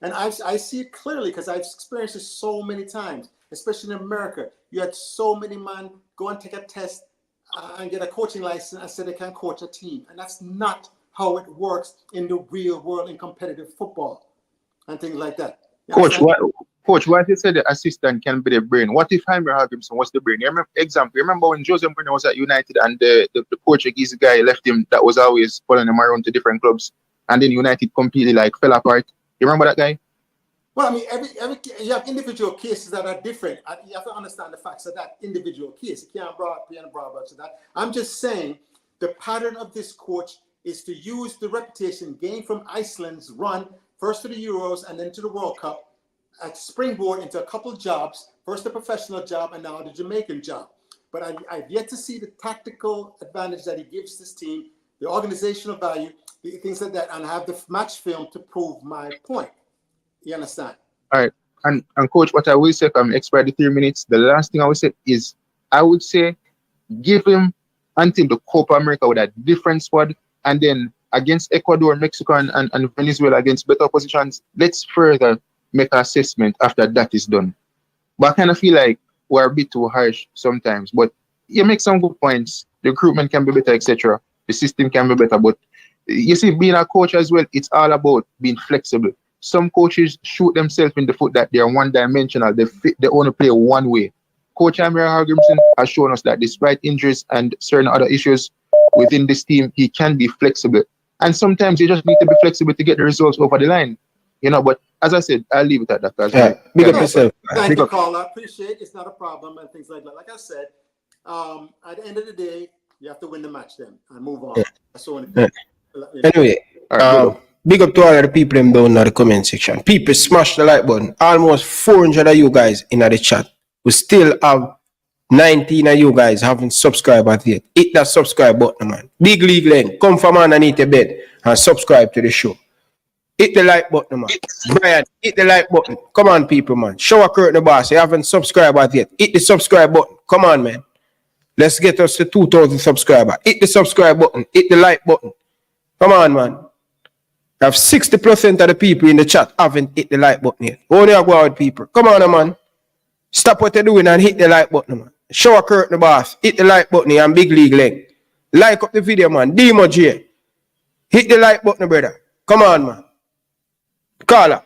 And I see it clearly because I've experienced it so many times, especially in America. You had so many men go and take a test and get a coaching license and say they can coach a team. And that's not how it works in the real world in competitive football and things like that. Coach, why you said the assistant can be the brain? What if Jaime Hallgrimson was the brain? Remember when Jose Mourinho was at United and the Portuguese guy left him that was always following him around to different clubs, and then United completely fell apart? You remember that guy? Well, I mean, every you have individual cases that are different. You have to understand the facts of that individual case. You can't broad to that. I'm just saying the pattern of this coach is to use the reputation gained from Iceland's run, first to the Euros and then to the World Cup, at springboard into a couple jobs, first the professional job and now the Jamaican job. But I've yet to see the tactical advantage that he gives this team, the organizational value, the things like that, and have the match film to prove my point. You understand? All right. And coach, what I will say, I'm expired the 3 minutes. The last thing I will say is, I would say, give him until the Copa America with a different squad, and then against Ecuador, Mexico, and Venezuela against better positions, let's further make an assessment after that is done. But I kind of feel like we're a bit too harsh sometimes. But you make some good points. The recruitment can be better, etc. The system can be better. But you see, being a coach as well, it's all about being flexible. Some coaches shoot themselves in the foot that they're one-dimensional. They only play one way. Coach Amir Hallgrimson has shown us that despite injuries and certain other issues within this team, he can be flexible. And sometimes you just need to be flexible to get the results over the line. You know, but as I said, I'll leave it at that. Big up yourself. Thank you, Carl. I appreciate it. It's not a problem and things like that. Like I said, at the end of the day, you have to win the match then and move on. Anyway, big up to all of the people down in the comment section. People, smash the like button. Almost 400 of you guys in the chat. We still have 19 of you guys haven't subscribed yet. Hit that subscribe button, man. Big league lane. Come from underneath the bed and subscribe to the show. Hit the like button, man. Brian, hit the like button. Come on, people, man. Show a curtain the boss. You haven't subscribed yet. Hit the subscribe button. Come on, man. Let's get us to 2,000 subscribers. Hit the subscribe button. Hit the like button. Come on, man. I have 60% of the people in the chat haven't hit the like button yet. Only I go out, people. Come on, man. Stop what you're doing and hit the like button, man. Show a curtain the boss. Hit the like button and big league leg. Like up the video, man. Demo J. Hit the like button, brother. Come on, man. Carla.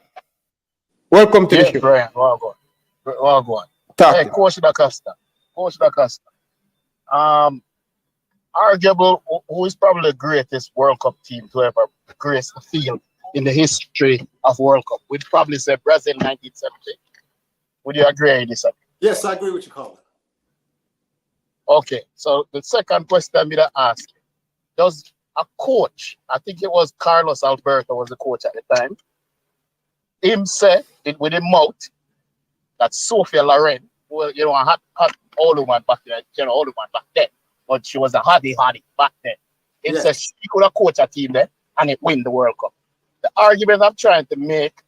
Welcome to the show. Brian, well gone. Talk Hey, to Coach Dasta. Arguable, who is probably the greatest World Cup team to ever grace the field in the history of World Cup? We'd probably say Brazil 1970. Would you agree with this? Yes, I agree with you, Colin. Okay, so the second question I'm going to ask you, does a coach, I think it was Carlos Alberto was the coach at the time, him said it with his mouth that Sophia Loren, well, you know, a hot old woman back then, but she was a hottie back then. It says she could have coached a team there and it win the World Cup. The argument I'm trying to make,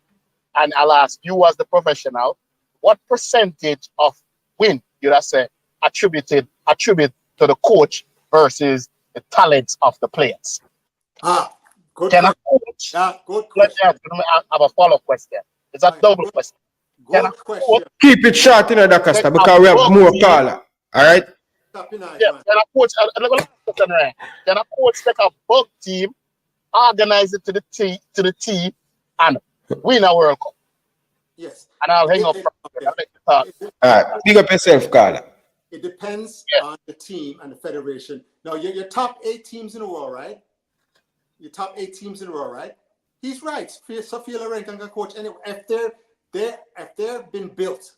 and I'll ask you as the professional, what percentage of win you'd have said attribute to the coach versus the talents of the players? Good Can question. a coach, let me have a follow-up question. It's a double question. Good question. Keep it short in the Dasta because we have more caller. All right? Yeah, can a coach take a bug team, organize it to the team, and win a World Cup? Yes. And I'll hang up from there. I'll let you talk. All right. Big up yourself, Carla. It depends on the team and the federation. Now, your top 8 teams in a row, right? Your top 8 teams in a row, right? He's right. Sophia Loren can coach anyway. If they've been built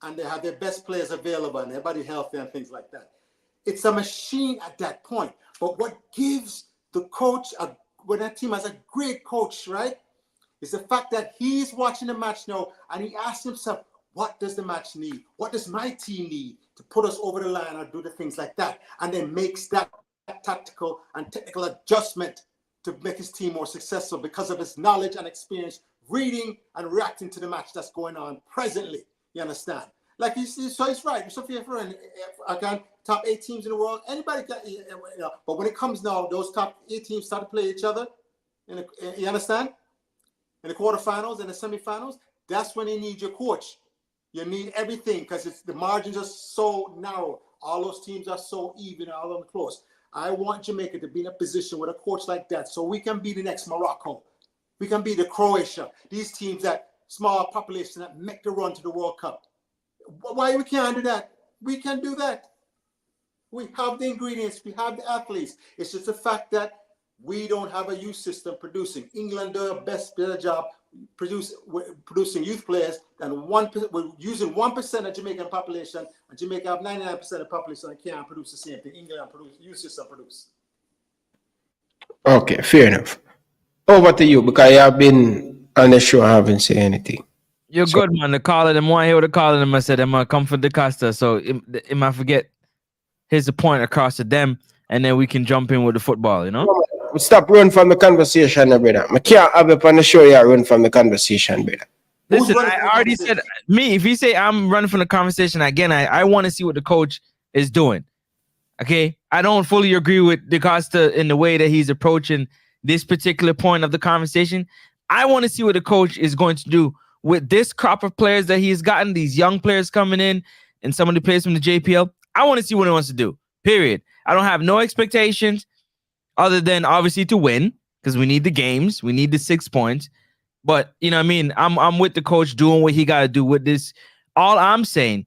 and they have their best players available and everybody healthy and things like that, it's a machine at that point. But what gives the coach, when that team has a great coach, right, is the fact that he's watching the match now and he asks himself, what does the match need? What does my team need to put us over the line or do the things like that? And then makes that tactical and technical adjustment to make his team more successful because of his knowledge and experience reading and reacting to the match that's going on presently. You understand? Like you see, so it's right. Sophia Loren, again, top 8 teams in the world. Anybody can, but when it comes now, those top 8 teams start to play each other. You understand? In the quarterfinals and the semifinals, that's when you need your coach. You need everything because the margins are so narrow. All those teams are so even, all of them close. I want Jamaica to be in a position with a coach like that so we can be the next Morocco. We can be the Croatia. These teams that small population that make the run to the World Cup. Why we can't do that? We can do that. We have the ingredients. We have the athletes. It's just the fact that we don't have a youth system producing. England do a better job producing youth players than we're using 1% of Jamaican population, and Jamaica have 99% of the population and can't produce the same thing. England produce, youth system produce. Okay, fair enough. Over to you because you have been on the show and haven't said anything. You're good, man. The caller, them one here with the caller, them I said, I'm gonna come for the Dasta. So it might forget. Here's the point across to them, and then we can jump in with the football, you know? Stop running from the conversation, brother. I can't have it on the show. You run from the conversation, brother. Listen, I already said me. If you say I'm running from the conversation again, I want to see what the coach is doing. Okay, I don't fully agree with Dasta in the way that he's approaching this particular point of the conversation. I want to see what the coach is going to do with this crop of players that he's gotten. These young players coming in, and some of the players from the JPL. I want to see what he wants to do. Period. I don't have no expectations other than obviously to win because we need the games, we need the 6 points. But you know what I mean? I'm with the coach doing what he got to do with this. All I'm saying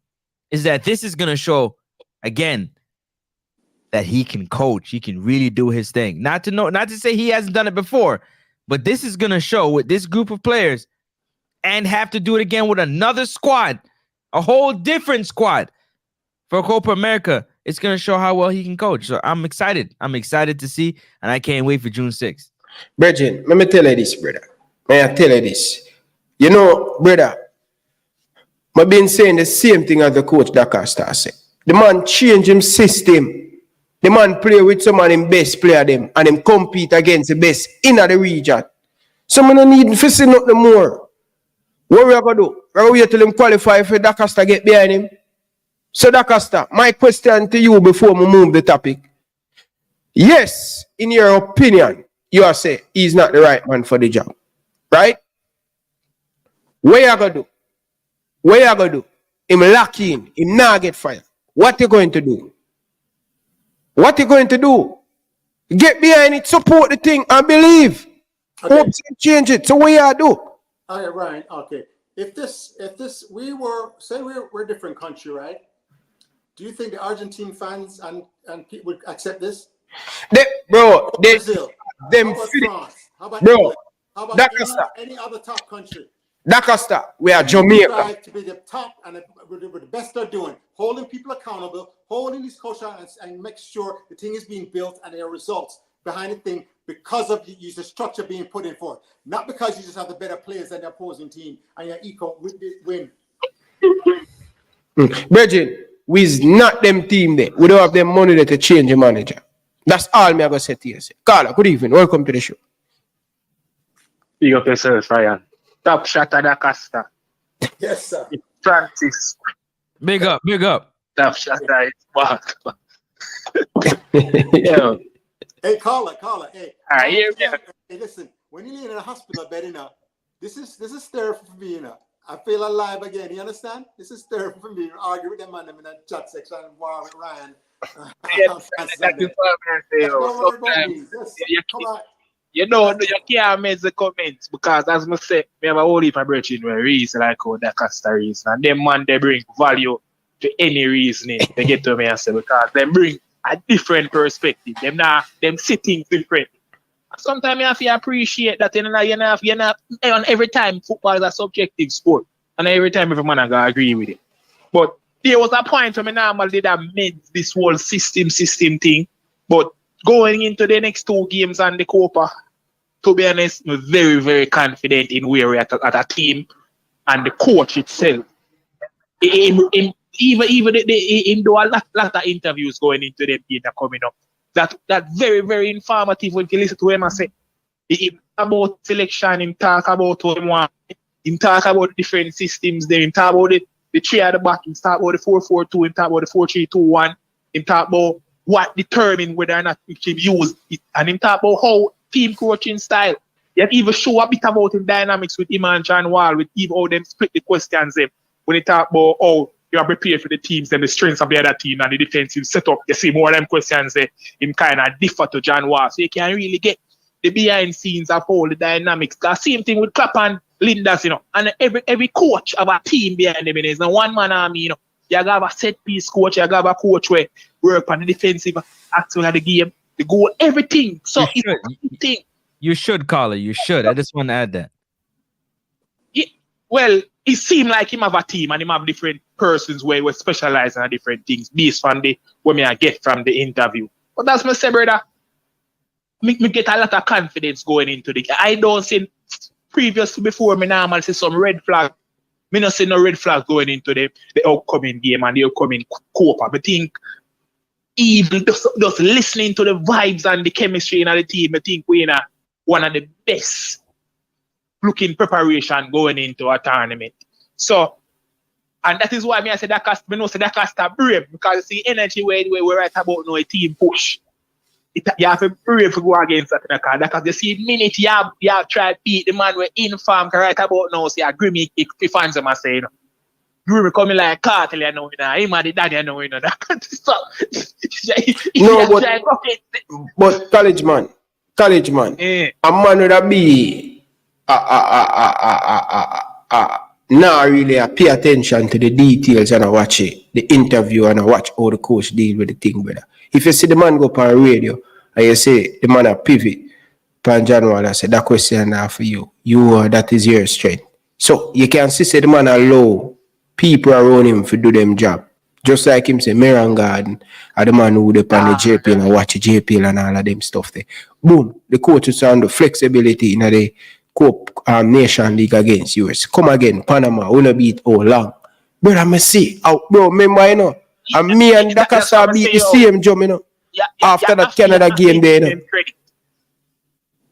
is that this is gonna show again that he can coach, he can really do his thing. Not to say he hasn't done it before, but this is gonna show with this group of players and have to do it again with another squad, a whole different squad for Copa America. It's going to show how well he can coach. So I'm excited. I'm excited to see, and I can't wait for June 6th. Brethren, let me tell you this, brother. May I tell you this? You know, brother, I've been saying the same thing as the coach Dasta said. The man change him system. The man play with some of them best player them, and him compete against the best in the region. So I don't need to see nothing more. What we are going to do? We're going to wait till him qualify for Dasta get behind him. So Dasta, my question to you before we move the topic. Yes, in your opinion, you are saying he's not the right man for the job. Right? What you going to do? What you going to do? Him lock in. Him not get fired. What you going to do? What you going to do? Get behind it, support the thing, and believe. Okay. Hope to change it. So what you do? All right, Ryan. Okay. If we're a different country, right? Do you think the Argentine fans and people would accept this? Brazil. How about France? How about bro, England? How about any other top country? Dasta, we are We Jamaica. try to be the top and with the best they're doing, holding people accountable, holding these culture and make sure the thing is being built and there are results behind the thing because of the structure being put in for it. Not because you just have the better players than the opposing team and your eco win. Bridget, we's not them team there. We don't have them money there to change the manager. That's all me I gonna say to you. Carla, good evening. Welcome to the show. Big up yourself, Ryan. Top shot at Dasta. Yes, sir. Francis. Big up. Top shot at Mark. Yeah. Hey, Carla. Hey. Hey, listen. When you lay in a hospital bed, this is therapy for me, I feel alive again. You understand? This is therapy for me. Argue with them man in that chat section and war with Ryan. You can't make the comments because, as I said, we have a whole heap of brethren where reason like how Dasta reason. And them man, they bring value to any reasoning they get to me and say because they bring a different perspective. Them sitting different. Sometimes you have to appreciate that you're not on every time football is a subjective sport. And every time every man I gotta agree with it. But there was a point when I normally did made this whole system thing. But going into the next two games and the Copa, to be honest, I'm very, very confident in where we're at a team and the coach itself. Him do a lot of interviews going into the game that coming up. That very, very informative when you listen to him and say, he about selection, him talk about what he want, him talk about different systems there, him talk about the three at the back, him talk about the 4-4-2, him talk about the 4-3-2-1, him talk about what determine whether or not we can use it, and him talk about how team coaching style. You have even show a bit about him dynamics with him and John Wall, with even how them split the questions them when he talk about how you are prepared for the teams and the strengths of the other team and the defensive setup. You see more of them questions there, him kind of differ to John Wall. So you can really get the behind scenes of all the dynamics. The same thing with Clap and Lindas, and every coach of a team behind them is a one-man army, You have a set-piece coach, you have a coach where work on the defensive aspect of the game, the goal, everything. So You should, Carla. You should. I just want to add that. Well, it seemed like him have a team and him have different persons where we specialize in different things based on what I get from the interview. But that's my say, brother. Me get a lot of confidence going into the game. I don't see previously before me normally see some red flag. Me not see no red flag going into the upcoming game and the upcoming Copa. I think even just listening to the vibes and the chemistry in the team, I think we're in one of the best looking preparation going into a tournament. So, and that is why I say that Dasta brave because you see energy where we're right about now a team push. You have to be brave to go against that because you see minute you have tried to beat the man we're in farm right about now. See, Grimmy if fans them are saying, Grimmy coming like a cartel, him and the daddy, that. So, but college man, a man would be not really pay attention to the details and I watch it, the interview and I watch how the coach deal with the thing, brother. If you see the man go up on radio and you say the man a pivot, Pan General, I say that question now for you. That is your strength. So you can see the man allow people around him to do them job. Just like him say, Meran Garden, are the man who would up on the JPL and watch the JPL and all of them stuff there. Boom, the coach is on the flexibility in the Copa Nation League against US. Come again, Panama, wanna beat all long. Brother, I see, bro, remember, and me and Dasta beat the same job, After that Canada game there,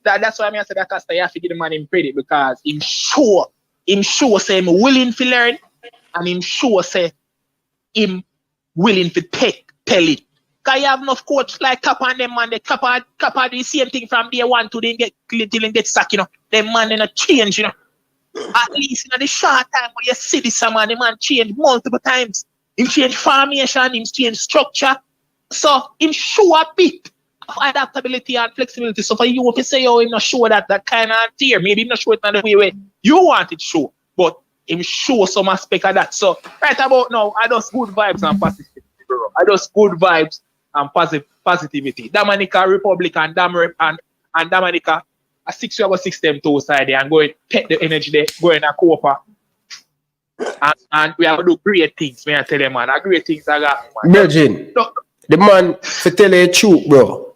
That's why I say that Costa, you have to give the man him credit because him sure say him willing to learn and him sure say him willing to tell it. Because you have enough coach like Copa and them man, they Copa do the same thing from day one to then get sacked, you know. Them man they not change, you know. At least in the short time when you see this man, the man change multiple times. Him change formation, him change structure. So him show a bit of adaptability and flexibility. So for you, if you say, oh, him not sure that kind of tier, maybe him not sure it in the way where you want it show, but him show some aspect of that. So right about now, I just good vibes and positivity, bro. I just good vibes and positivity. Dom.Republic Republic and Dom.Republic, a 6 them two side there and go and take the energy there, go in a Copa. And we have to do great things, man. I tell you, man. Great things I got, man. Virgin, the man, for tell you the truth, bro.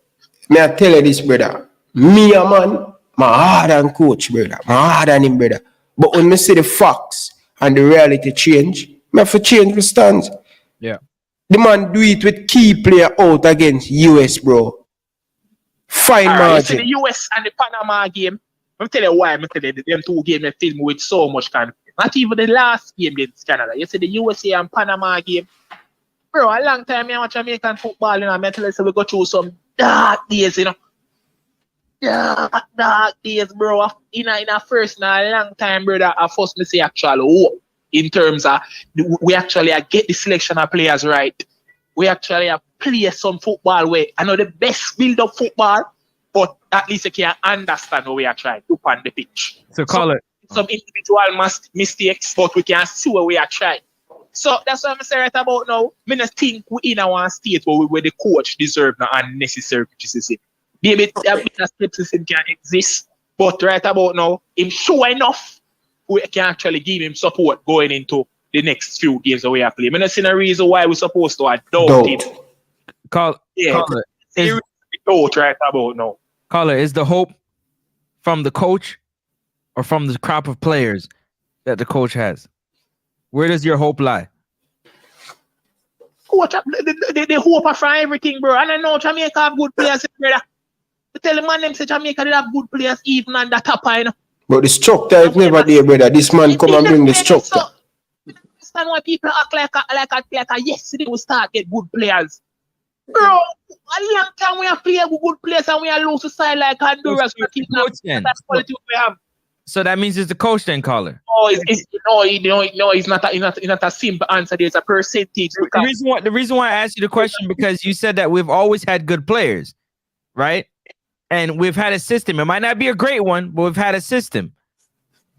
May I tell you this, brother. Me, a man, my hard and coach, brother. My hard and him, brother. But when me see the facts and the reality change, me have to change my stance. Yeah. The man do it with key player out against US, bro. Fine margin. You see the US and the Panama game. I'll tell you why. I'm tell you them two games they film with so much confidence. Not even the last game against Canada. You see the USA and Panama game. Bro, a long time I watch American football, you know. I tell you, so we go through some dark days, you know. Dark days, bro. In a first, in a long time, brother, I first me say actual hope in terms of we actually get the selection of players right. We actually play some football where I know the best build up football, but at least you can understand what we are trying to on the pitch. So call it some individual mistakes, but we can see what we are trying. So that's what I'm saying right about now. I don't think we in our state where the coach deserve no unnecessary criticism. Maybe skepticism can exist, but right about now, him sure enough, we can actually give him support going into the next few games that we are playing. I don't see no reason why we're supposed to doubt it. Call it. Doubt right about now. Caller, is the hope from the coach or from the crop of players that the coach has? Where does your hope lie? Coach, the hope are from everything, bro. And I know Jamaica have good players, brother. I tell the man them say Jamaica they have good players even on the top, you know. But the structure is never there, brother. This man come and bring the structure. Understand why people act like a yesterday we start get good players. Bro, a long time we have played good players and we are lose to side like Honduras. That's quality we have. So that means it's the coach then, caller. It's not a simple answer. There's a percentage. The reason why I asked you the question because you said that we've always had good players, right? And we've had a system. It might not be a great one, but we've had a system.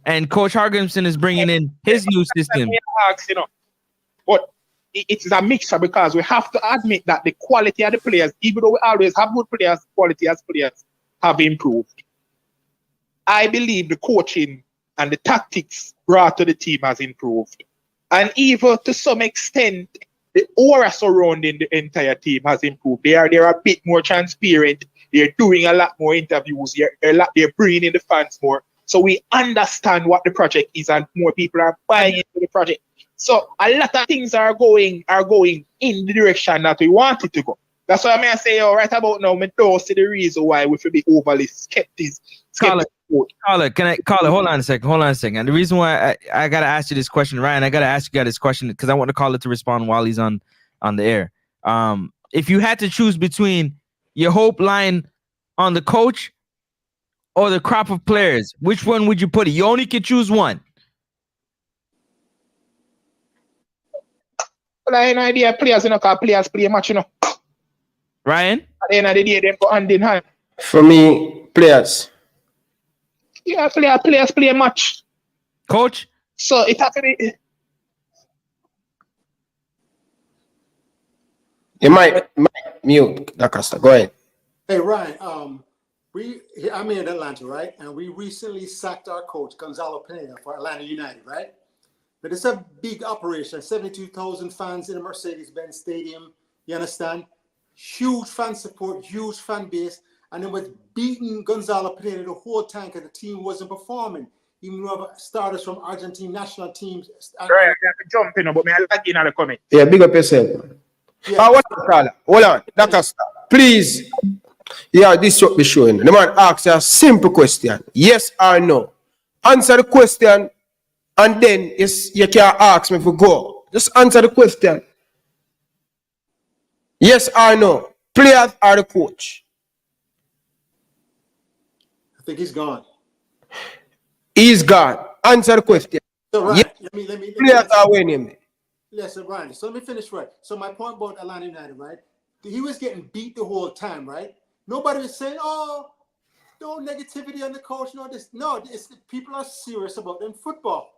And Coach Hargrimson is bringing in his new system. But it's a mixture because we have to admit that the quality of the players, even though we always have good players, quality as players have improved. I believe the coaching and the tactics brought to the team has improved. And even to some extent, the aura surrounding the entire team has improved. They're a bit more transparent. They're doing a lot more interviews. They're bringing in the fans more. So we understand what the project is and more people are buying into the project. So a lot of things are going in the direction that we want it to go. That's why I say, right about now, I don't see the reason why we should be overly skeptical. Caller, hold on a second. And the reason why I gotta ask you this question, Ryan, I gotta ask you guys this question because I want the caller to respond while he's on the air. If you had to choose between your hope lying on the coach or the crop of players, which one would you put it? You only can choose one. Well, I have no idea. Players, players play much, Ryan? At the end of the day, they go hand in hand. For me, players. Yeah, players play much. Coach? So it has to be. You might mute, Dasta. Go ahead. Hey, Ryan, I'm here in Atlanta, right? And we recently sacked our coach, Gonzalo Pineda, for Atlanta United, right? But it's a big operation, 72,000 fans in a Mercedes-Benz Stadium, you understand? Huge fan support, huge fan base. And then with beating Gonzalo Pineda the whole time because the team wasn't performing. Even though we have starters from Argentine national teams. Right, I have to jump in, but I like in the comment. Yeah, big up yourself. Yeah. Hold on, Dasta. Please, Yeah, this is what we're showing. The man asks a simple question. Yes or no? Answer the question, and then you can ask me if we go. Just answer the question. Yes or no? Players or the coach? I think he's gone. He's gone. Answer the question. So Ryan, Yes, let me players are winning. Listen, Ryan. So let me finish right. So my point about Atlanta United, right? He was getting beat the whole time, right? Nobody was saying, "Oh, no negativity on the coach." No, this. No, people are serious about them football.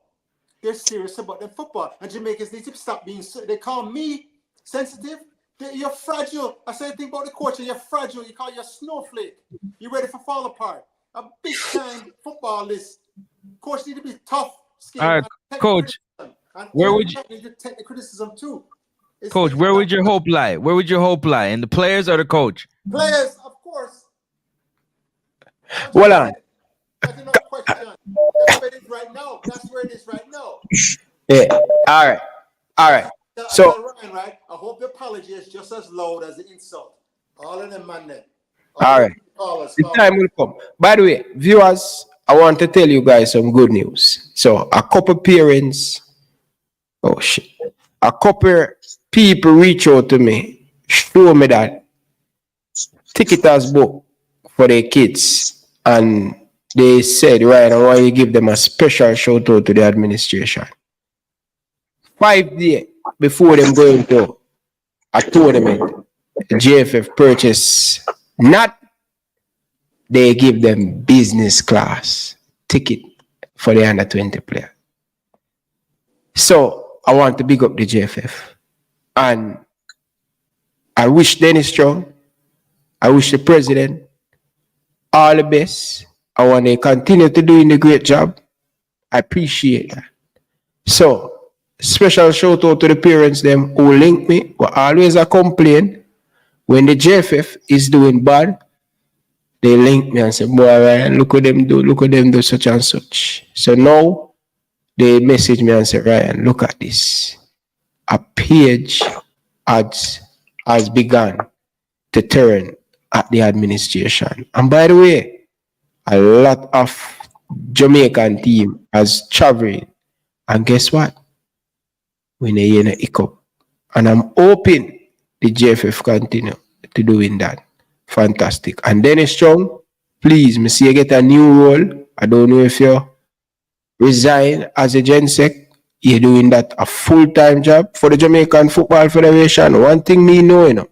They're serious about them football, and Jamaicans need to stop being. They call me sensitive. You're fragile. I say think about the coach, and you're fragile. You call you a snowflake. You're ready for fall apart. A big time footballist. Coach need to be tough. All right, coach. Where would you take the criticism too? Coach, where would your hope lie? Where would your hope lie? In the players or the coach? Players, of course. Hold on. That's another question. That's where it is right now. That's where it is right now. Yeah. All right. So, Ryan, right? I hope the apology is just as loud as the insult. All of them, man. Then. All right. The time will come. By the way, viewers, I want to tell you guys some good news. So, a couple parents, a couple people reach out to me, show me that ticket has booked for their kids, and they said, Ryan, I want you to give them a special shout out to the administration. 5 days before them going to a tournament, the JFF purchase, not they give them business class ticket for the under 20 player. So I want to big up the JFF, and I wish Dennis Strong, I wish the president all the best. I want to continue to doing the great job. I appreciate that. So special shout out to the parents them who link me, who always a complain when the JFF is doing bad. They link me and say, boy, Ryan, look what them do such and such. So now they message me and say, Ryan, look at this. A page has begun to turn at the administration. And by the way, a lot of Jamaican team has traveled. And guess what? We need a hiccup. And I'm hoping the JFF continue to doing that. Fantastic. And Dennis Strong, please, me see you get a new role. I don't know if you resign as a GenSec. You're doing that a full-time job for the Jamaican Football Federation. One thing me know, you know.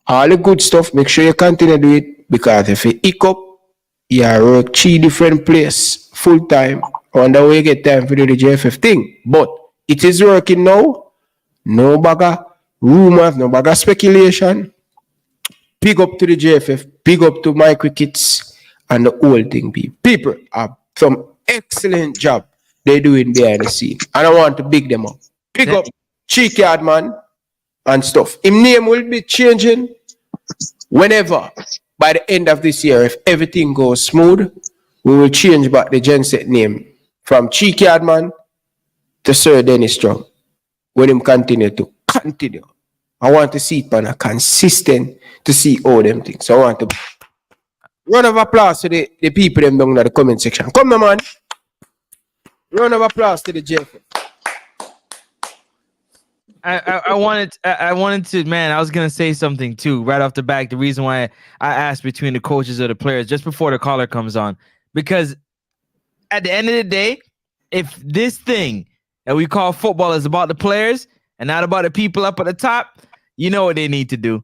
All the good stuff, make sure you continue to do it, because if you hiccup, you work 3 different places full-time. On the way you get time for do the JFF thing. But it is working now. No bagger rumors, no bagger speculation. Big up to the JFF, big up to my crickets and the whole thing. People have some excellent job they doing behind the scene. And I want to big them up. Big up Cheeky Yard man and stuff. His name will be changing whenever by the end of this year. If everything goes smooth, we will change back the genset name from Cheeky Yard man to Sir Dennis Strong. When him continue. I want to see it on a consistent to see all them things. So I want to round of applause to the people them down in the comment section. Come on, man. Round of applause to the Jeff. I wanted to, man, I was gonna say something too right off the back. The reason why I asked between the coaches or the players just before the caller comes on, because at the end of the day, if this thing that we call football is about the players and not about the people up at the top, you know what they need to do.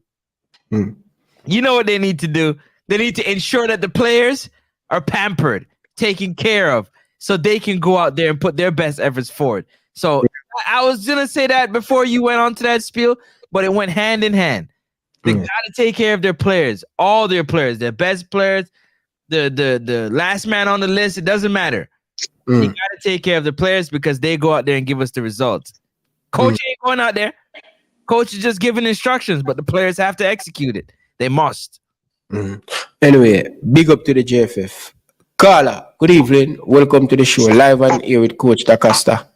You know what they need to do. They need to ensure that the players are pampered, taken care of, so they can go out there and put their best efforts forward. So I was going to say that before you went on to that spiel, but it went hand in hand. They got to take care of their players, all their players, their best players, the last man on the list. It doesn't matter. You got to take care of the players because they go out there and give us the results. Coach ain't going out there. Coach is just giving instructions, but the players have to execute it. They must. Anyway, big up to the JFF. Carla, good evening. Welcome to the show. Live and here with Coach Dasta.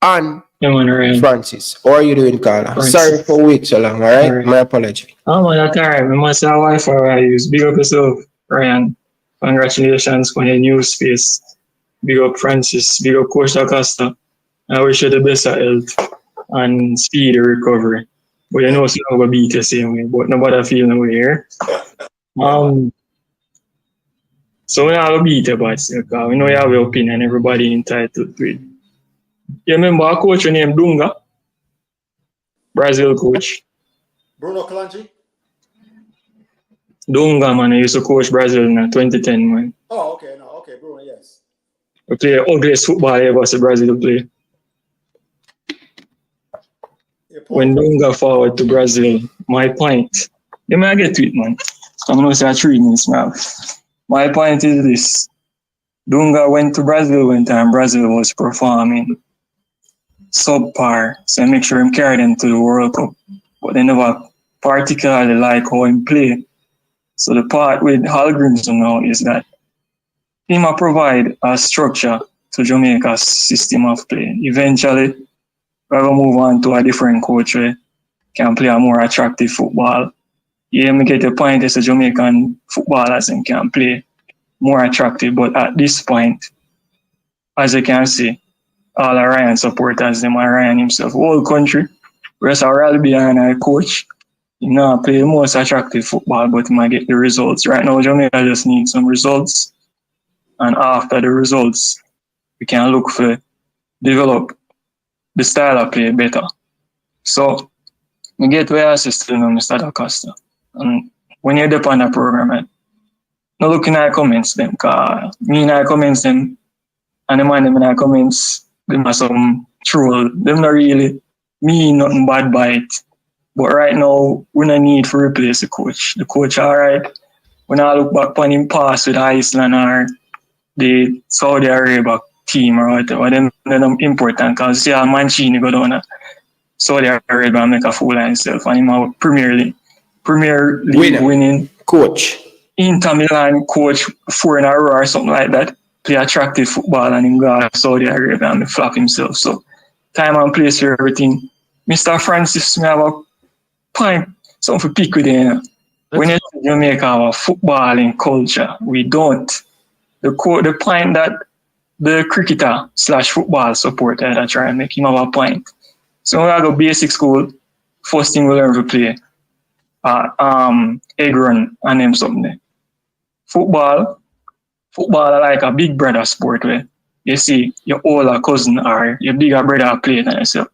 and Yeah, man, Ryan. Francis. How are you doing, Carla? Francis. Sorry for waiting so long, alright? Alright. My apology. Oh man, that's alright. I must have Wi-Fi where I use. Big up yourself, Ryan. Congratulations on your new space. Big up Francis. Big up Coach Dasta. I wish you the best of health and speedy recovery. But you know it's not gonna beat the same way, but nobody feel no way here. So we're not gonna beat you, but we know you have your opinion, everybody entitled to it. You remember a coach named Dunga? Brazil coach. Bruno Kalanji? Dunga, man, he used to coach Brazil in 2010, man. Oh, okay, no, okay, Bruno, yes. We play the ugliest football I ever see Brazil play. When Dunga forward to Brazil, my point, you may get to it, man. I'm going to say 3 minutes, man. My point is this. Dunga went to Brazil one time. Brazil was performing subpar, so I make sure him carry them to the World Cup. But they never particularly like how him play. So the part with Hallgrimson now is that he might provide a structure to Jamaica's system of play. Eventually, we're going to move on to a different coach where can play a more attractive football. Yeah, me get the point is the Jamaican footballers and can play more attractive, but at this point, as you can see, all the Ryan supporters, them are Ryan himself, whole country, rest are all behind our coach. You know, play the most attractive football, but he might get the results. Right now, Jamaica just needs some results, and after the results, we can look for develop the style of play better. So, we get where I assist Mr. Acosta. And when you're up on the program, right, no looking at comments them, cause me in our comments them, and the man them in our comments, them are some troll. Them not really mean nothing bad by it. But right now, we don't need to replace the coach. The coach alright. When I look back on him pass with Iceland or the Saudi Arabia team or whatever, them important because see how Mancini go down Saudi Arabia and make a fool of himself, and him a Premier League winning coach. Inter Milan coach 4 in a row or something like that. Play attractive football and him go to Saudi Arabia and flop himself. So time and place for everything. Mr. Francis, me have a point, something for pick with him. When you Jamaica have a footballing culture, we don't. The point that the cricketer / football supporter that try and make him have a point. So when I go basic school, first thing we learn to play egg run and them something there. Football like a big brother sport where you see your older cousin or your bigger brother play than yourself.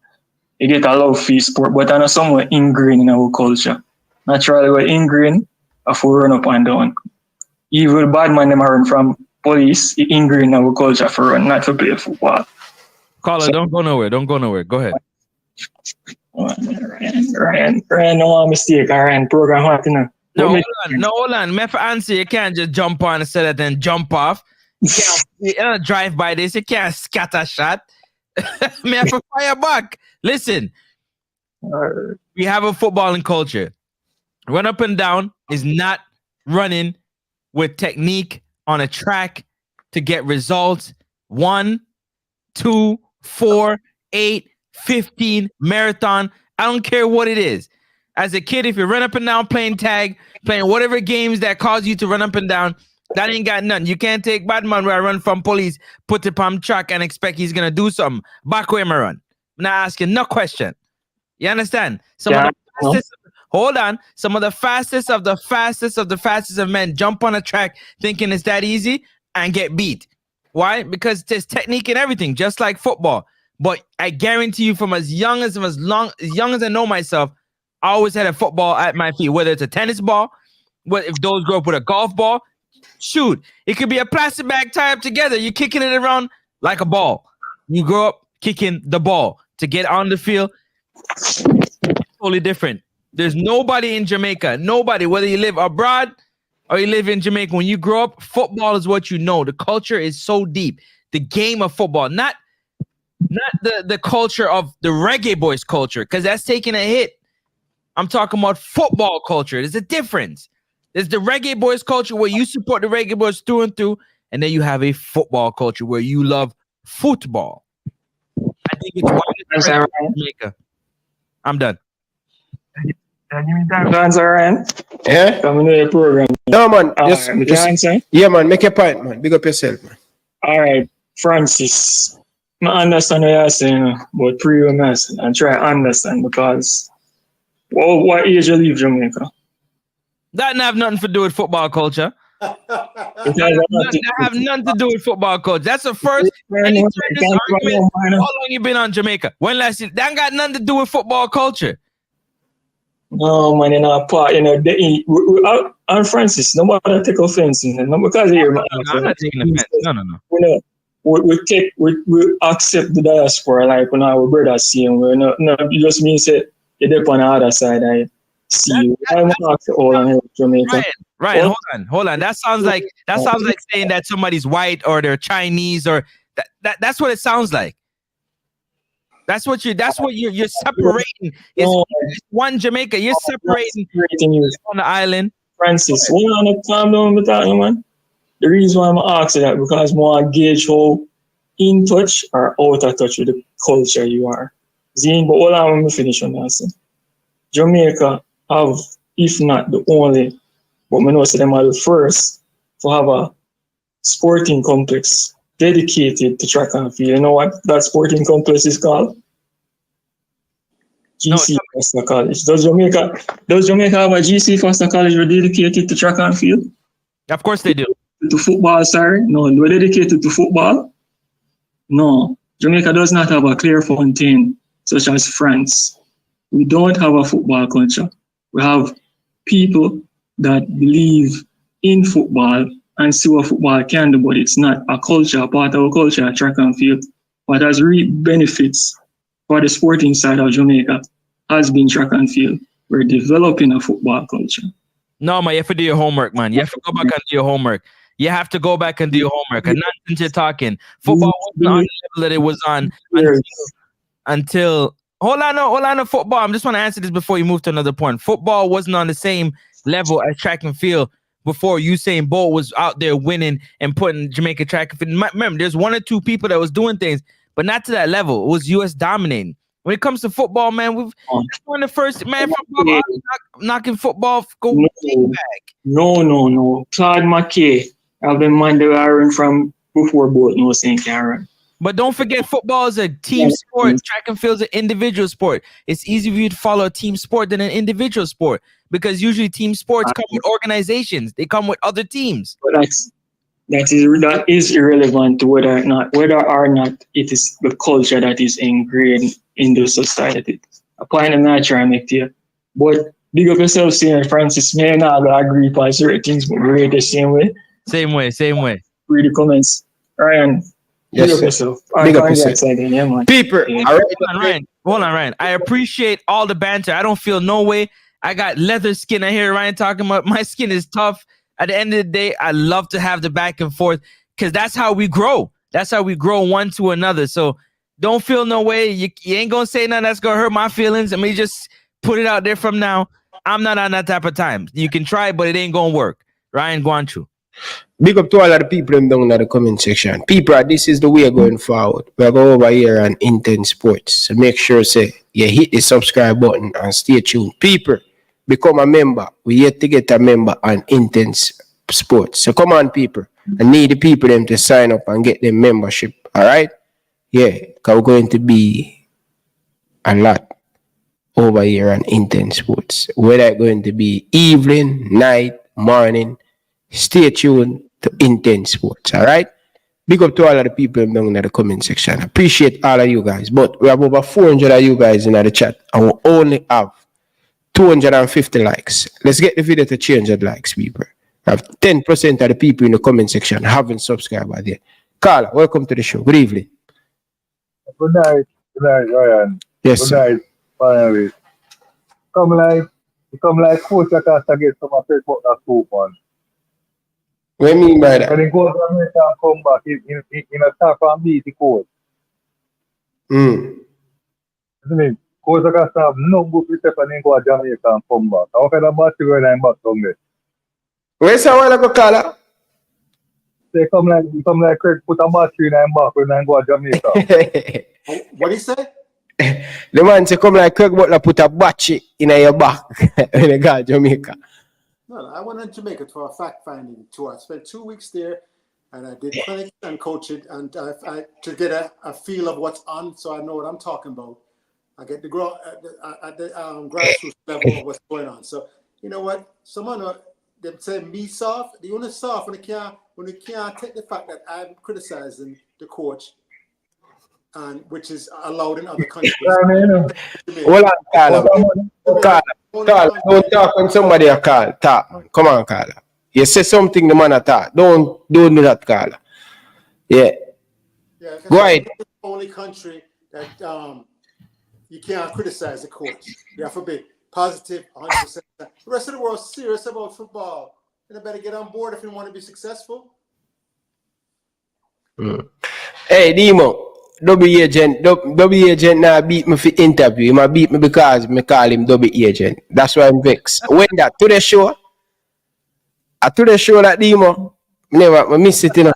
You get a love for sport, but I know somewhere ingrained in our culture. Naturally, we're ingrained if we run up and down. Even bad man them run from police, it ingrained in our culture for run, not to play football. Caller, don't go nowhere. Don't go nowhere. Go ahead. Ryan, no mistake. Ryan, program hot, you know. No, hold on. Me for answer, you can't just jump on and say that then jump off. You can't drive by this. You can't scatter shot. Me have to fire back. Listen, we have a footballing culture. Run up and down is not running with technique on a track to get results. 1, 2, 4, 8, 15, marathon. I don't care what it is. As a kid, if you run up and down playing tag, playing whatever games that cause you to run up and down, that ain't got nothing. You can't take Batman where I run from police, put it on track and expect he's going to do something. Back where I run. I'm not asking no question. You understand? Hold on. Some of the fastest of the fastest of the fastest of men jump on a track thinking it's that easy and get beat. Why? Because there's technique in everything, just like football. But I guarantee you from as young as I know myself, I always had a football at my feet, whether it's a tennis ball, if those grow up with a golf ball, shoot. It could be a plastic bag tied up together. You're kicking it around like a ball. You grow up kicking the ball to get on the field. Totally different. There's nobody in Jamaica, nobody, whether you live abroad or you live in Jamaica, when you grow up, football is what you know. The culture is so deep. The game of football, not the culture of the Reggae Boyz culture, because that's taking a hit. I'm talking about football culture. There's a difference. There's the Reggae Boyz culture where you support the Reggae Boyz through and through, and then you have a football culture where you love football. I think its widest presence in Jamaica. I'm done. Give me time to answer, Ryan. Yeah? Coming to the program. No, man. Yeah, man. Make a point, man. Big up yourself, man. All right, Francis. I understand what you're saying, but pre-mass and try to understand because what age you leave Jamaica? That have nothing to do with football culture. That have nothing to do with football culture. That's the first. Any this argument, how long you been on Jamaica? When last? That ain't got nothing to do with football culture. No, man, and Francis, nobody take offense in it. No, because I'm not taking offense. No. We accept the diaspora like when our brothers see him. We're not, it just means that you're there on the other side. I see you. I'm all on Jamaica. Ryan, hold on. That sounds like saying that somebody's white or they're Chinese or that's what it sounds like. That's what you're separating. It's one Jamaica. You're separating you on the island. Francis, want to calm down with that, man? The reason why I'm asking that because I want to gauge how in touch or out of touch with the culture you are. Zine, but hold on, let me finish on that. Jamaica have, if not the only, but I know say them are the first to have a sporting complex dedicated to track and field. You know what that sporting complex is called? GC Foster College. Does Jamaica have a GC Foster College dedicated to track and field? Of course they do. To football, sorry. No, we're dedicated to football. No. Jamaica does not have a Clairefontaine such as France. We don't have a football culture. We have people that believe in football and see what football can do, but it's not a culture, part of our culture, track and field. What has real benefits for the sporting side of Jamaica has been track and field. We're developing a football culture. No, man, you have to do your homework, man. You have to go back and do your homework. You have to go back and do your homework. And not since you're talking. Football wasn't on the level that it was on until hold on, football. I just want to answer this before you move to another point. Football wasn't on the same level as track and field before Usain Bolt was out there winning and putting Jamaica track and field. Remember, there's one or two people that was doing things, but not to that level. It was US dominating. When it comes to football, man, we've won the first man from knocking football go back. No. Claude McKay, I've been minded iron from before Bolt no St. Karen. But don't forget, football is a team sport. Track and field is an individual sport. It's easier for you to follow a team sport than an individual sport because usually team sports come with organizations. They come with other teams. But that is irrelevant to whether or not it is the culture that is ingrained in the society. A point I'm not trying to make to you. But big up yourself, saying Francis may not agree on certain things, but we're the same way. Same way. Read the comments. Ryan. Yes, big up yourself. Big up yourself. Yeah, man. People, Hold on, Ryan. I appreciate all the banter. I don't feel no way. I got leather skin. I hear Ryan talking about my skin is tough. At the end of the day, I love to have the back and forth because that's how we grow. That's how we grow one to another. So don't feel no way. You ain't going to say nothing that's going to hurt my feelings. I mean, just put it out there from now. I'm not on that type of time. You can try, but it ain't going to work. Ryan Guanchu. Big up to all of the people down in the comment section. People, this is the way going forward. We're going over here on Intense Sports. So make sure you hit the subscribe button and stay tuned. People, become a member. We yet to get a member on Intense Sports. So come on, people. I need the people them to sign up and get their membership. All right? Yeah, because we're going to be a lot over here on Intense Sports. Whether it's going to be evening, night, morning, stay tuned to Intense Sports. All right? Big up to all of the people down in the comment section. Appreciate all of you guys. But we have over 400 of you guys in the chat and we only have 250 likes. Let's get the video to change the likes, people. I have 10% of the people in the comment section haven't subscribed by there. Carla, welcome to the show. Good evening. Good night, Ryan. Yes, Good sir. night, finally. Come like Coach Acosta get some of that soup on. What do you mean by that? When he goes to America and come back in a top and beat the coach. Isn't it? Coach Acosta have no good precept and then go to Jamaica and come back. How can a battery when I'm back down there? Where's the while ago, Carla? say come like Craig put a battery in him back when I go to Jamaica. What he say? The man say come like Craig Butler put a battery in your back when you go to Jamaica. No, I went to Jamaica for a fact-finding tour. I spent 2 weeks there, and I did clinics and coaching, and I to get a feel of what's on, so I know what I'm talking about. I get the grassroots level of what's going on. So you know what? Someone them say me soft. The only soft when you can't take the fact that I'm criticizing the coach, and which is allowed in other countries. Hold on, Carla. Carla, don't talk when somebody a call. Talk, man. Come on, Carla. You say something, the man a talk. Don't do that, Carla. Yeah. Go ahead. It's the only country that you can't criticize the coach. You have to be positive 100%. The rest of the world's serious about football. You better get on board if you want to be successful. Hey, Demo. Double agent now beat me for interview. He might beat me because me call him double agent. That's why I'm vexed. When that to the show, that Demo, I miss it, you know.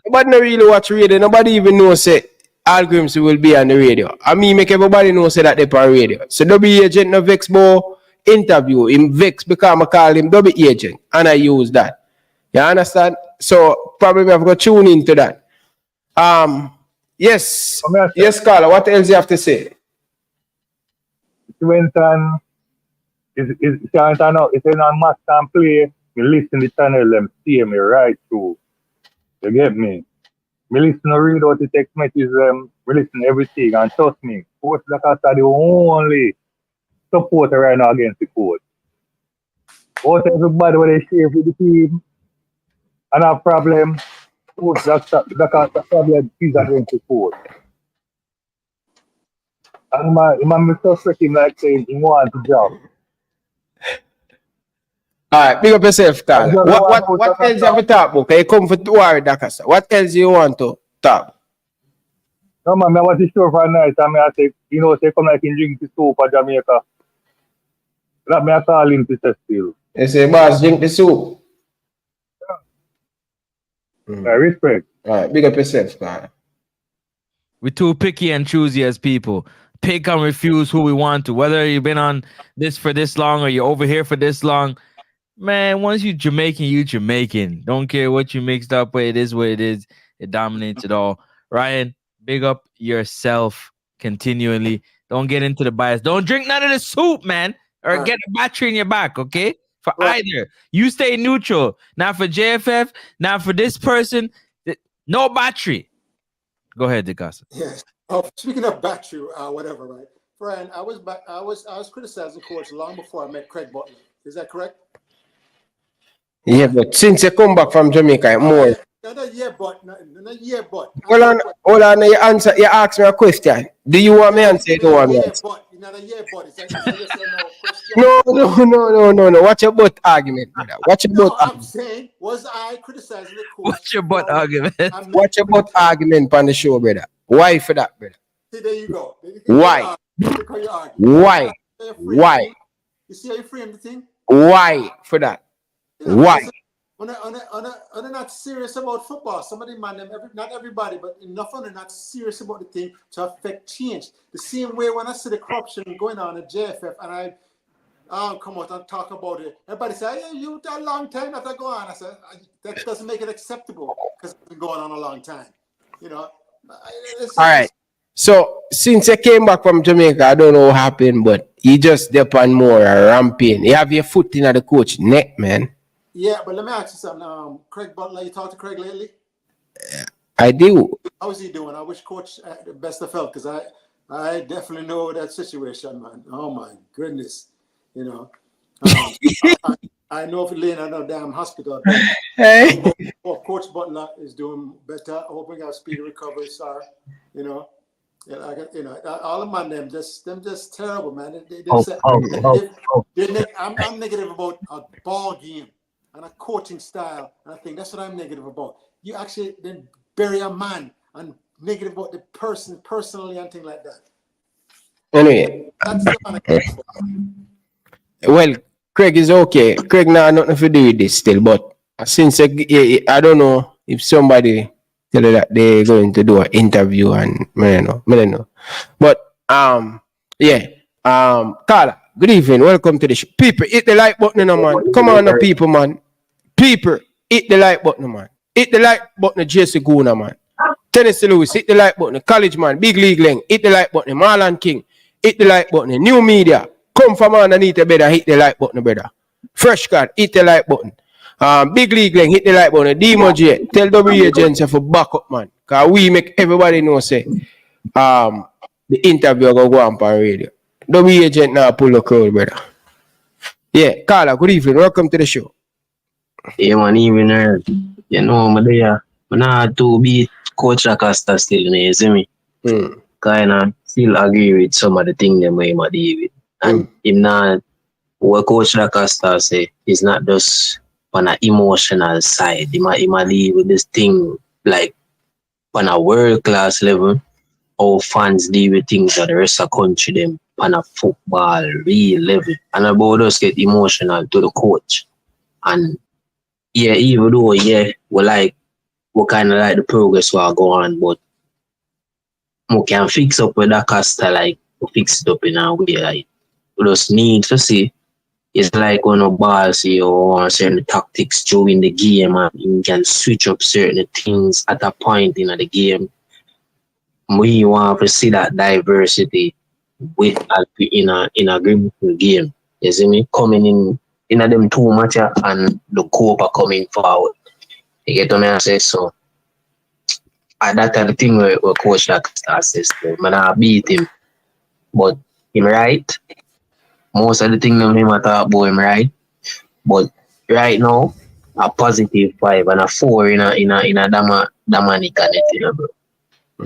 Nobody not really watch radio. Nobody even know say Algrims will be on the radio. I mean, make everybody know say that they're on radio. So double agent no vex bo interview him vex because I call him double agent and I use that. You understand? So probably I've got to tune into that. Yes, Carla, what else you have to say? Went on, it's on match and play. Me listen to the channel, them see me right through. You get me? Me listen to read out the text messages, me listen to everything, and trust me, Coach Dasta the only supporter right now against the coach. Out everybody when they share with the team, and have problem. That's the problem is against the coach. And my suspect him like saying he wants to job. Alright, big up yourself, Carl. What else you have to talk about? Can you come for 2 hours, Dasta? What else you want to talk? No man, I want to show for a night and I say, say come like in drink the soup for Jamaica. That me I call him to test you. You say, boss, drink the soup. Respect. Alright, big up yourself, Carl. We're too picky and choosy as people. Pick and refuse who we want to. Whether you've been on this for this long or you're over here for this long. Man, once you Jamaican, you Jamaican. Don't care what you mixed up with. It is what it is. It dominates it all. Ryan, big up yourself continually. Don't get into the bias. Don't drink none of the soup, man. Or get a battery in your back, okay? For either. You stay neutral. Not for JFF, not for this person. No battery. Go ahead, Dasta. Yes. Oh, speaking of battery, whatever, right? Brian, I was criticizing coach long before I met Craig Butler. Is that correct? Yeah, but since you come back from Jamaica, more. Not yet, but. Hold on. You ask me a question. Do you want me to answer? You don't want me to answer? Not a year, but. Is that yes or no question? No. Watch your butt argument, brother. Watch your butt argument. I'm saying, was I criticizing the coach? What's your butt argument? Watch your butt argument on the show, brother. Why for that, brother? See, there you go. Why? Why? You see how you frame the thing? Why for that? Why? When they're not serious about football, somebody man them not everybody, but enough of them not serious about the thing to affect change. The same way when I see the corruption going on at JFF and I come out and talk about it, everybody say, "Hey, you a long time that go on." I said, that doesn't make it acceptable because it's been going on a long time. All right. So since you came back from Jamaica, I don't know what happened, but you just dip on more ramping. You have your foot in the coach neck, man. Yeah, but let me ask you something. Craig Butler, you talked to Craig lately? I do. How's he doing? I wish Coach the best of health because I definitely know that situation, man. Oh my goodness, I know if he laying in a damn hospital. Hey. Coach Butler is doing better. I hope we got speedy recovery, sir. All the man them just terrible, man. I'm negative about a ball game and a coaching style, and I think that's what I'm negative about. You actually then bury a man and negative about the person personally and things like that. Anyway, well, Craig is okay. Craig now nothing to do with this still, but since I don't know if somebody tell you that they're going to do an interview and I don't know. But yeah. Carla, good evening. Welcome to the show. People, hit the like button, man. Come on, now, people, man. People, hit the like button, man. Hit the like button, Jesse Guna, man. Tennessee Lewis, hit the like button. College man, Big League Leng, hit the like button. Marlon King, hit the like button. New media, come from underneath the better, hit the like button, brother. Fresh card, hit the like button. Big League Leng, hit the like button. Demo J, tell W agents for back up, man. Cause we make everybody know say the interview go on radio. W agent now pull the crowd, brother. Yeah, Carla, good evening. Welcome to the show. Yeah, man, even you know, I'm there. I'm not to beat Coach Dasta still, you see me? Kind of still agree with some of the things that I deal with. And him not, what Coach Dasta say, is not just on an emotional side. He might deal with this thing like on a world-class level, how fans deal with things that the rest of the country, them on a football real level. And about us get emotional to the coach. And yeah, even though, yeah, we kind of like the progress we are going, but we can fix up with that Dasta, like, we fix it up in a way, like, we just need to see. It's like when a ball see or certain tactics during the game, and you can switch up certain things at a point in the game. We want to see that diversity with in a game. You see me? Coming in them two matches and the Copa coming forward. You get what I say? So that's the thing where Coach Dasta says, man, I beat him. But him right. Most of the things that him talk about him right. But right now, a positive 5 and a 4 in a Dominic and it, you know, bro.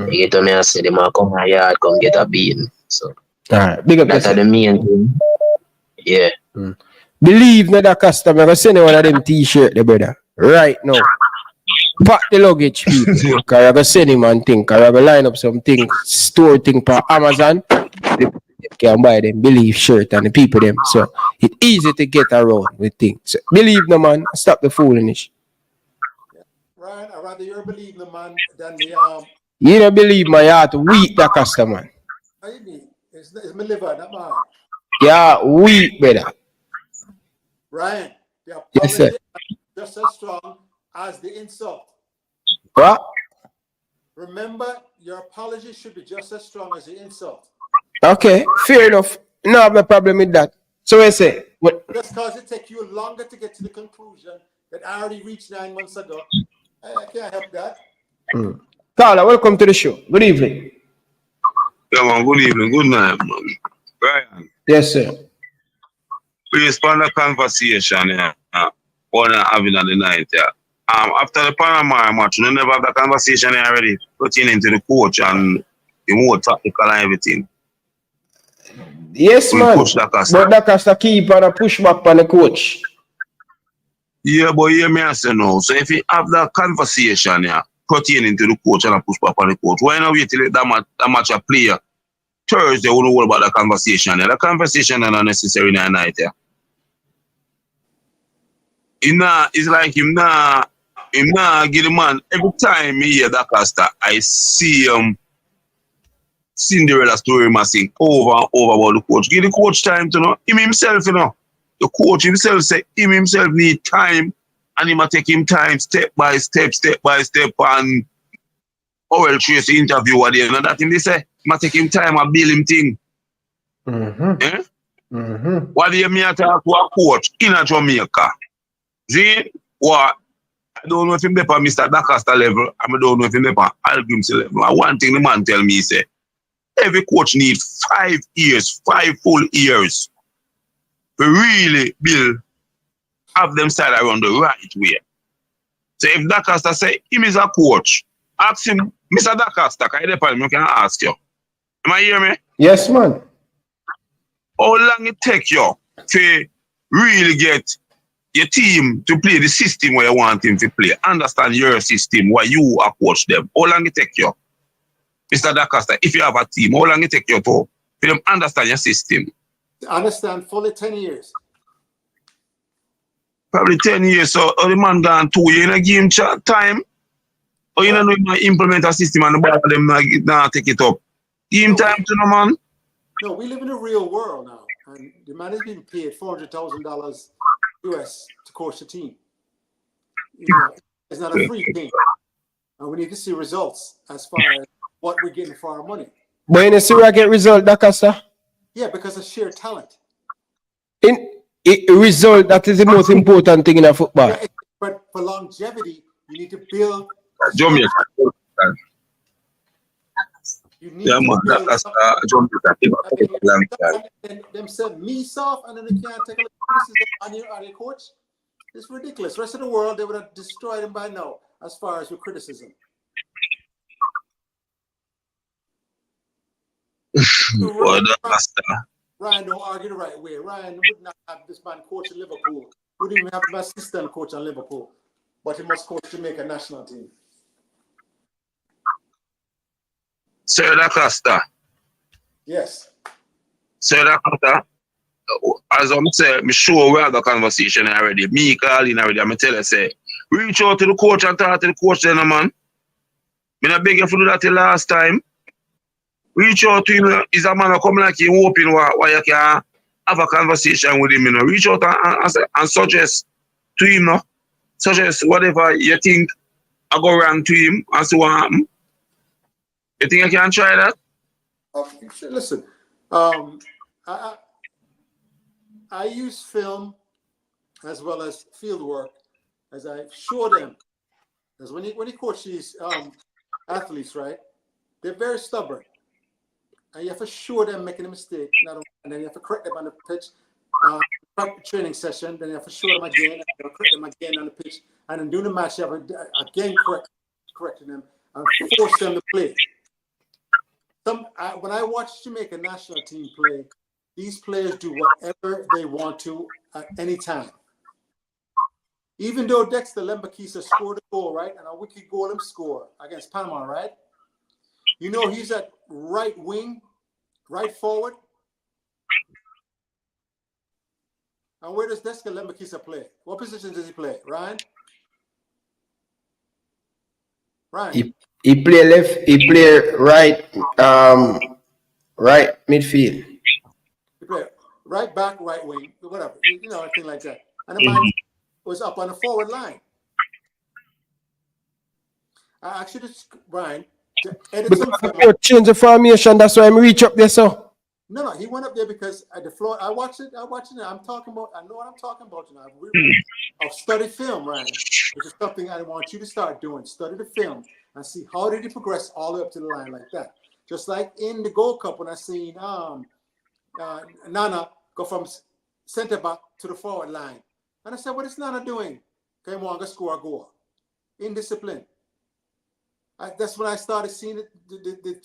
You get what I say? They might come my yard, come get a beating. So alright, big up that's the main thing. Yeah. Believe me, that customer, I send you one of them t-shirt, the brother. Right now. Pack the luggage, people. Because I go send him and think. Because I go line up some things, store things for Amazon. They can buy them, believe shirt and the people them. So it's easy to get around with things. So, believe no man, stop the foolishness. Ryan, I'd rather you believe the man than the You don't believe my heart weak, that customer. How you mean? It's my liver, not mine. Yeah, weak, brother. Ryan, the apology Yes, sir. is just as strong as the insult. What? Remember, your apology should be just as strong as the insult. Okay, fair enough. No have no problem with that. So I say, what? Just because it takes you longer to get to the conclusion that I already reached 9 months ago. I can't help that. Carla, welcome to the show. Good evening. Yeah, man, good evening, good night, man. Brian. Yes, sir. We respond to conversation, yeah. One having on the night, yeah. After the Panama match, you never have that conversation already pertaining to the coach and the more tactical and everything. Yes, we man. But Dasta keep on a push back on the coach. Yeah, but hear me I say no. So if you have that conversation, yeah, pertaining to the coach and a push back on the coach, why not wait till that match a player Thursday? We don't worry about that conversation. Yeah, the conversation is not necessary in the night. Yeah, it's like him give the man every time me hear that Dasta, I see Cinderella story massing over and over about the coach. Give the coach time to know him himself, you know. The coach himself say him himself need time, and he must take him time step by step, and Orel Tracy interview at the end of that thing they say, he must take him time and build him thing. What do you mean talk to a coach in a Jamaica? See, what? I don't know if him there on Mr. Dasta level, I don't know if him there on Al Grimsey level. And one thing the man tell me, he say, every coach needs 5 years, 5 full years to really have them start around the right way. So if Dasta say him is a coach, ask him, Mr. Dasta, I can ask you. Am I hear me? Yes, man. How long it take you to really get your team to play the system where you want him to play? Understand your system, where you are coach them. How long it take you? Mr. Dasta, if you have a team, how long it take you for them understand your system? Understand fully 10 years. probably 10 years. So the man gone 2 years in a game time. Or you know, implement a system and the ball them now take it up. Game time to no man. No, we live in a real world now. And the man is being paid $400,000 US to coach the team. You know, it's not a free thing. And we need to see results as far as what we're getting for our money. But in a Syria get result, Dasta? Yeah, because of sheer talent. In result, that is the most important thing in a football. Yeah, but for longevity, you need to build. Jamaica. You need Yeah, to man. build That's Jamaica. Them said me soft, and then they can't take a look at criticism on your coach. It's ridiculous. The rest of the world, they would have destroyed him by now, as far as your criticism. Ryan don't argue the right way. Ryan would not have this man coach in Liverpool. Wouldn't even have my assistant coach on Liverpool. But he must coach Jamaica national team. Sir Dasta. Yes. Sir Dasta, as I'm saying, I'm sure we had a conversation already. Me calling already, I'm tell you, say, reach out to the coach and talk to the coach then, man. I not beg you to do that the last time. Reach out to him. Is a man who come like him hoping why you can have a conversation with him, you know. Reach out and suggest to him, no? Suggest whatever you think I go wrong to him and see what happen. You think I can try that? Listen, I use film as well as field work as I show them. Because when you coach these athletes, right, they're very stubborn. And you have to show them making a mistake, and then you have to correct them on the pitch, training session, then you have to show them again, and you have to correct them again on the pitch, and then during the match, you have to again correcting them and force them to play. When I watch Jamaica national team play, these players do whatever they want to at any time. Even though Dexter Lembakisa scored a goal, right, and a wicked goal him score against Panama, right? You know he's at right wing, right forward. And where does Dexter Lembakisa play? What position does he play, Ryan? Ryan. He play left. He play right. Right midfield. He play right back, right wing, whatever. You know, anything like that. And the man was up on the forward line. I actually, Brian. Because change the formation, that's why I'm reach up there, so. No, he went up there because at the floor. I watched it. I'm talking about. I know what I'm talking about tonight. I've studied film, Ryan, which is something I want you to start doing. Study the film and see how did he progress all the way up to the line like that. Just like in the Gold Cup when I seen Nana go from center back to the forward line, and I said, "What is Nana doing? Came on, go score a goal. Indiscipline." That's when I started seeing the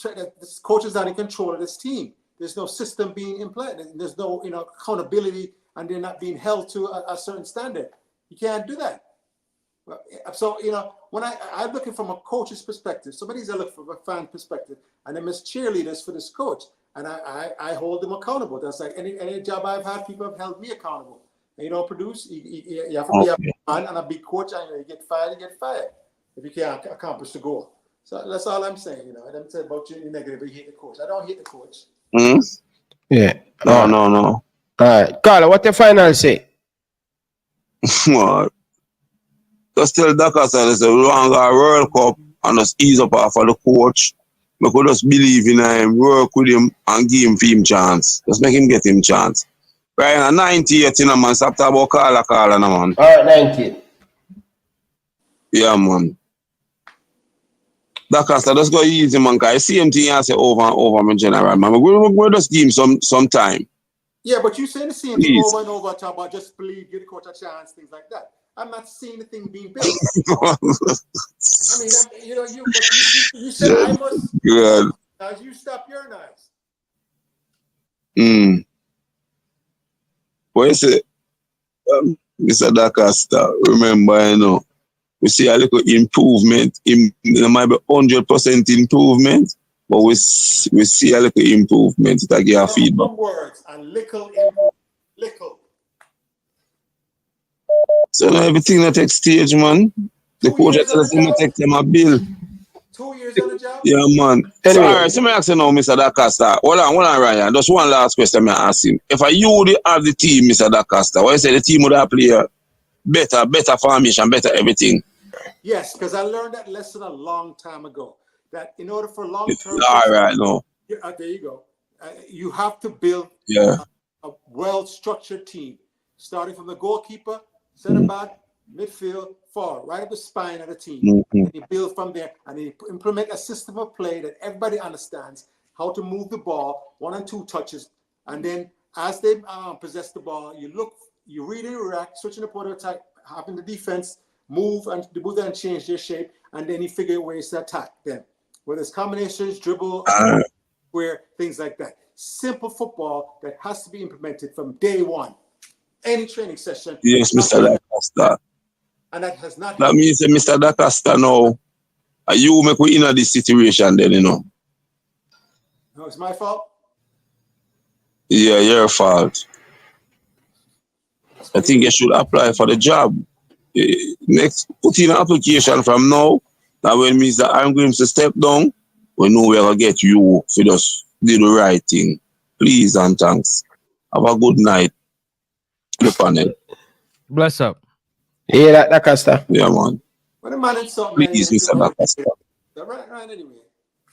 coaches are in control of this team. There's no system being implemented. There's no accountability, and they're not being held to a certain standard. You can't do that. So when I'm looking from a coach's perspective, somebody's looking from a fan perspective, and them as cheerleaders for this coach, and I hold them accountable. That's like any job I've had, people have held me accountable. And you don't produce, you have to be a fan and a big coach, and you get fired, if you can't accomplish the goal. So that's all I'm saying. I don't say about you negative, but you hate the coach. I don't hate the coach. Mm-hmm. Yeah. No. All right. Carla, what the final say? Just tell Dasta it's a longer World Cup and just ease up off of the coach. We could just believe in him, work with him, and give him chance. Just make him get him chance. Right now, 98 in a man. Stop talking about Carla, no man. All right, 90. Yeah, man. Dasta, just go easy, man. Cause same thing I say over and over, my general, man. We'll just give him some time. Yeah, but you saying the same thing over and over, talk about just believe, give the coach a chance, things like that. I'm not seeing the thing being built. I mean, you said I must. Yeah. As you stop your knives. What you say, Mr. Dasta, remember, we see a little improvement. It might be 100% improvement, but we see a little improvement. That give feedback. Words and little improvement. Little. So now everything that takes stage, man. The coach that tells him to take them a bill. 2 years on the job? Yeah, man. Anyway. So, all right, so me ask you now, Mr. Dasta. Hold on, Ryan. Just one last question I ask him. If you would have the team, Mr. Dasta, why you say the team would have played better formation, better everything? Yes, because I learned that lesson a long time ago. That in order for long-term... All right, no. There you go. You have to build a well-structured team, starting from the goalkeeper, center back, midfield, forward, right at the spine of the team. And you build from there, and you implement a system of play that everybody understands how to move the ball, 1 and 2 touches, and then as they possess the ball, you read and react, switching the point of attack, having the defense move and change their shape, and then you figure ways to attack them. Whether it's combinations, dribble, square, things like that. Simple football that has to be implemented from day one. Any training session. Yes, Mr. Dasta. And that has not... That means, Mr. Dasta, now, you make we in this situation then, you know. No, it's my fault? Yeah, your fault. I think you should apply for the job. Next, put in an application from now. That will mean that I'm going to step down. We know we're going to get you for just do the right thing. Please and thanks. Have a good night. The panel. Bless up. Yeah, that Dasta. Yeah, man. What a man insult, man. Please, Mr. Dasta. Right, anyway.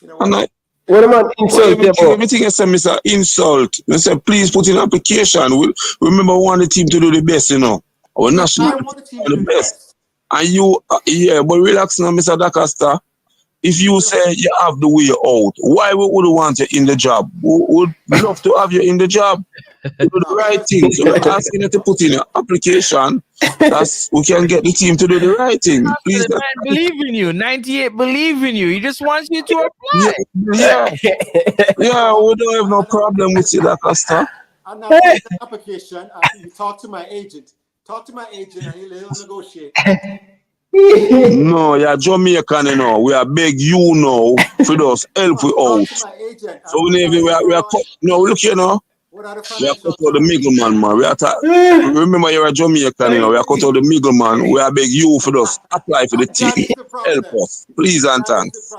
You know what? What a man insult you about? Everything is Mr. Insult. They say, please put in an application. Remember, we want the team to do the best, you know. Our national team to do the best. And you, but relax now, Mr. Dasta. If you say you have the way out, why we would want you in the job? We would love to have you in the job. Do the right thing. So we're asking you to put in an application. We can get the team to do the right thing. Please. The man believe in you. 98 believe in you. He just wants you to apply. Yeah, we don't have no problem with you, Dasta. I'm not putting the application. You talk to my agent. Talk to my agent and he'll negotiate. No, you're Jamaican, you know. We are beg you now for us help we out. So look here now. We are cut out the middleman, man. Remember you're a Jamaican, you know. We are cut out the middleman. We are beg you for us apply for the team. Help us, please and thanks.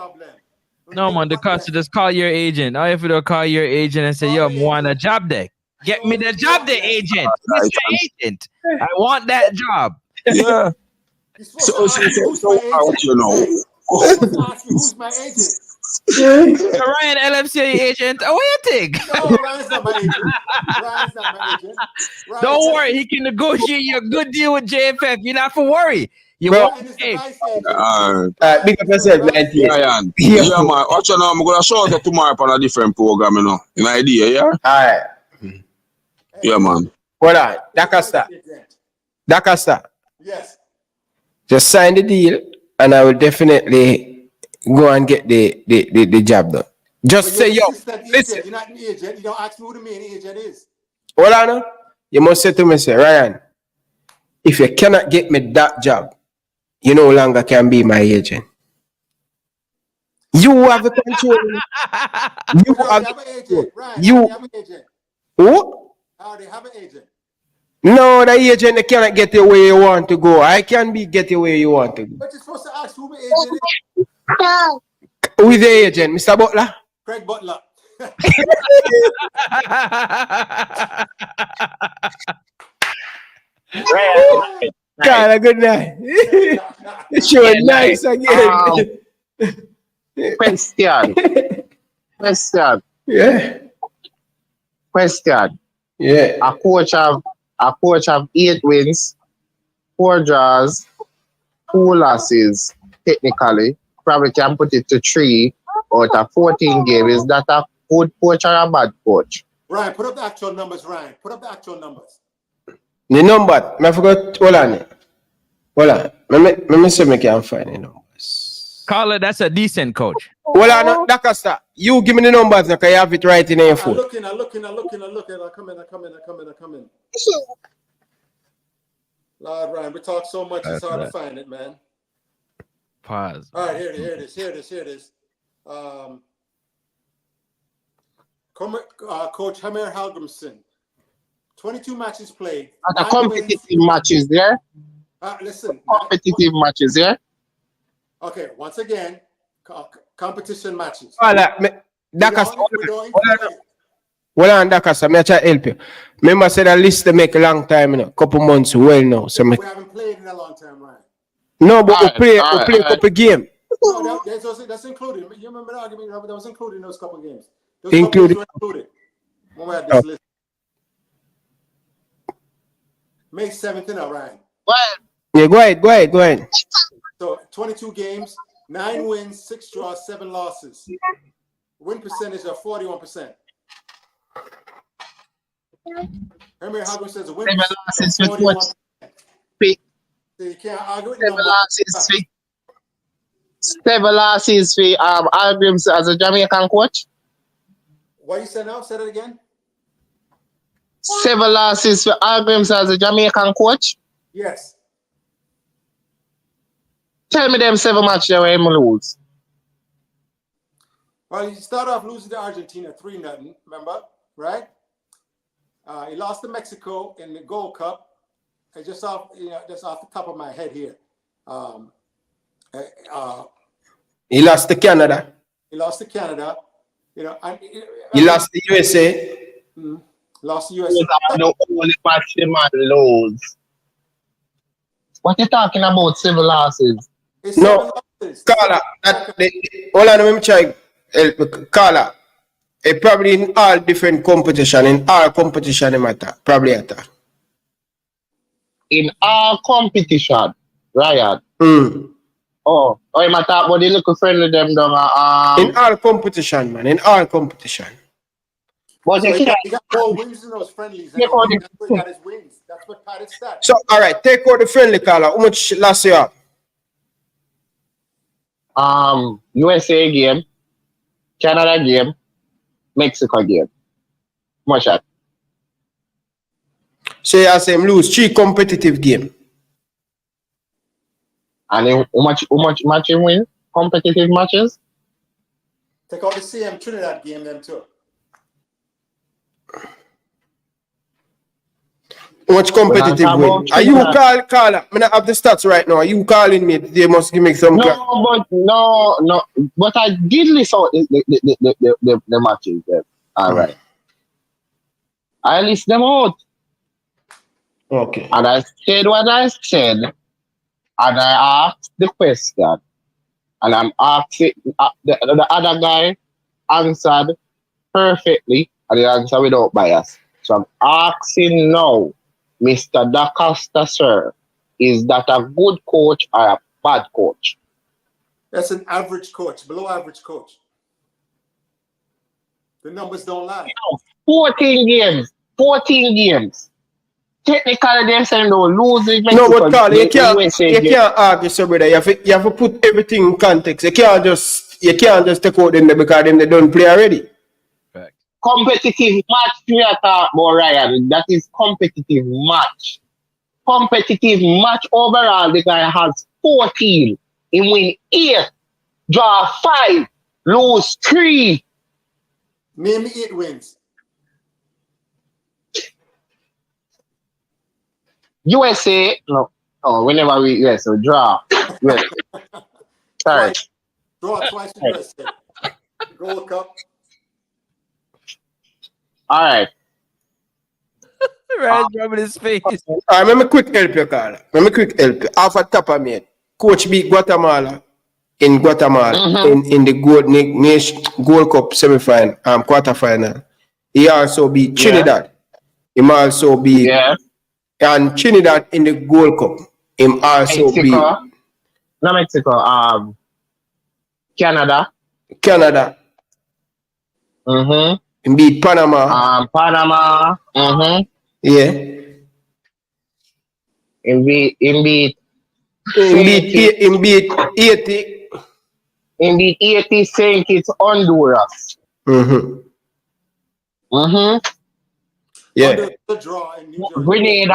No man, the customer just call your agent. All you have to do call your agent and say, yo, I want a job there. Get me the job there, agent. Mr. Agent. I want that job. Yeah. So you know. Who's my agent? Ryan LFC agent. Oh, what you think? No, Ryan's not my agent. Ryan's not my agent. Don't worry, he can negotiate you a good deal with JFF. You're not for worry. You Bro, won't big up yourself, 98. Ryan. Yeah, man. Watch you now. I'm going to show you tomorrow on a different program, you know. An idea, yeah? All right. Yeah, man. Hold on. Dasta. Yes. Just sign the deal, and I will definitely go and get the job done. Just say, yo, listen. You're not an agent. You don't ask me who the main agent is. Hold on. You must say to me, say, Ryan, if you cannot get me that job, you no longer can be my agent. You have the control. You have the control. You have an agent. Who? I already have an agent. No, the agent they cannot get you where you want to go. I can get you where you want to go. But you're supposed to ask who my agent is. Who is the agent, Mr. Butler? Craig Butler. God, a good night. It's sure nice again. Question. Yeah. Question. Yeah. A coach have 8 wins, 4 draws, 2 losses. Technically, probably can put it to 3 out of 14 games. Is that a good coach or a bad coach? Ryan, put up the actual numbers, Ryan. Put up the actual numbers. The number, I forgot. Hold on. Let me see if I can find the numbers. Carla, that's a decent coach. Hold on, Dasta. You give me the numbers, because you have it right in your phone. I'm looking. I come in. Lord, Ryan, we talk so much, it's hard to find it, man. Pause. All right, here it is. Coach Hammer Halgrimson. 22 matches played. And the competitive matches there. Listen. Competitive matches there. Okay, once again, competition matches. Dasta, hold on, Dasta, me try help you. Remember, said the list to make a long time, couple months well now. So we haven't played in a long time, right? No, but we play a couple games. No, that's included. You remember the argument that was included in those couple games. Those Included. couple games were included when we had this list. May 7th, Ryan. Yeah, go ahead. So 22 games, 9 wins, 6 draws, 7 losses. Win percentage of 41%. Henry Hagler says a win percentage of 41%. So you can't argue with numbers. 7 losses for Algrims as a Jamaican coach. What you said now? Say that again. 7 losses for Algrims as a Jamaican coach. Yes. Tell me them 7 matches where him lose. Well, he started off losing to Argentina 3-0, remember? Right? He lost to Mexico in the Gold Cup. Just off the top of my head here. He lost to Canada. He lost to Canada. He lost to USA. Lost to USA. The only match the man lose. What you talking about? 7 losses? No, Carla. Hold on, let me try. Carla. Probably in all different competition, in all competition, probably attack. In all competition, Ryan. Oh, I'm talking about the little friendly them down. In all competition, man. In all competition. But so he got more wins in those friendlies. That's what got his wins. That's what padded stats. So, all right, take out the friendly, Carla. How much last year? USA game, Canada game, Mexico game. Much that. So you say him lose 3 competitive games. And then how much match you win? Competitive matches? Take out the CM Trinidad game then too. How much competitive win? Are you calling? I mean, I have the stats right now. Are you calling me? They must give me some. No. But I did list out the matches there. All right. I list them out. Okay. And I said what I said. And I asked the question. And I'm asking the other guy answered perfectly. And he answered without bias. So I'm asking now, Mr. Dasta, sir, is that a good coach or a bad coach? That's an average coach, below average coach. The numbers don't lie. 14 games. Technically, they're saying they'll lose it. No, but Carl, you can't argue, so brother. You have to put everything in context. You can't just take out them because they don't play already. Competitive match we are talking about, Ryan. That is competitive match. Competitive match overall, the guy has 14. He win 8, draw 5, lose 3. Name me 8 wins. USA, no. Oh, whenever we USA draw. USA. Sorry. Draw twice in USA. Gold Cup. All right. Ryan's rubbing his face. All right, let me quick help you, Carla. Half a top of me. Coach beat Guatemala in the Gold Cup semi-final, quarter-final. He also beat Trinidad. He also beat and Trinidad in the Gold Cup. Him also beat not Mexico. Canada. He beat Panama. Panama. Yeah. He beat 80. In the 80 St. Kitts, Honduras. Yeah. The draw in New Jersey.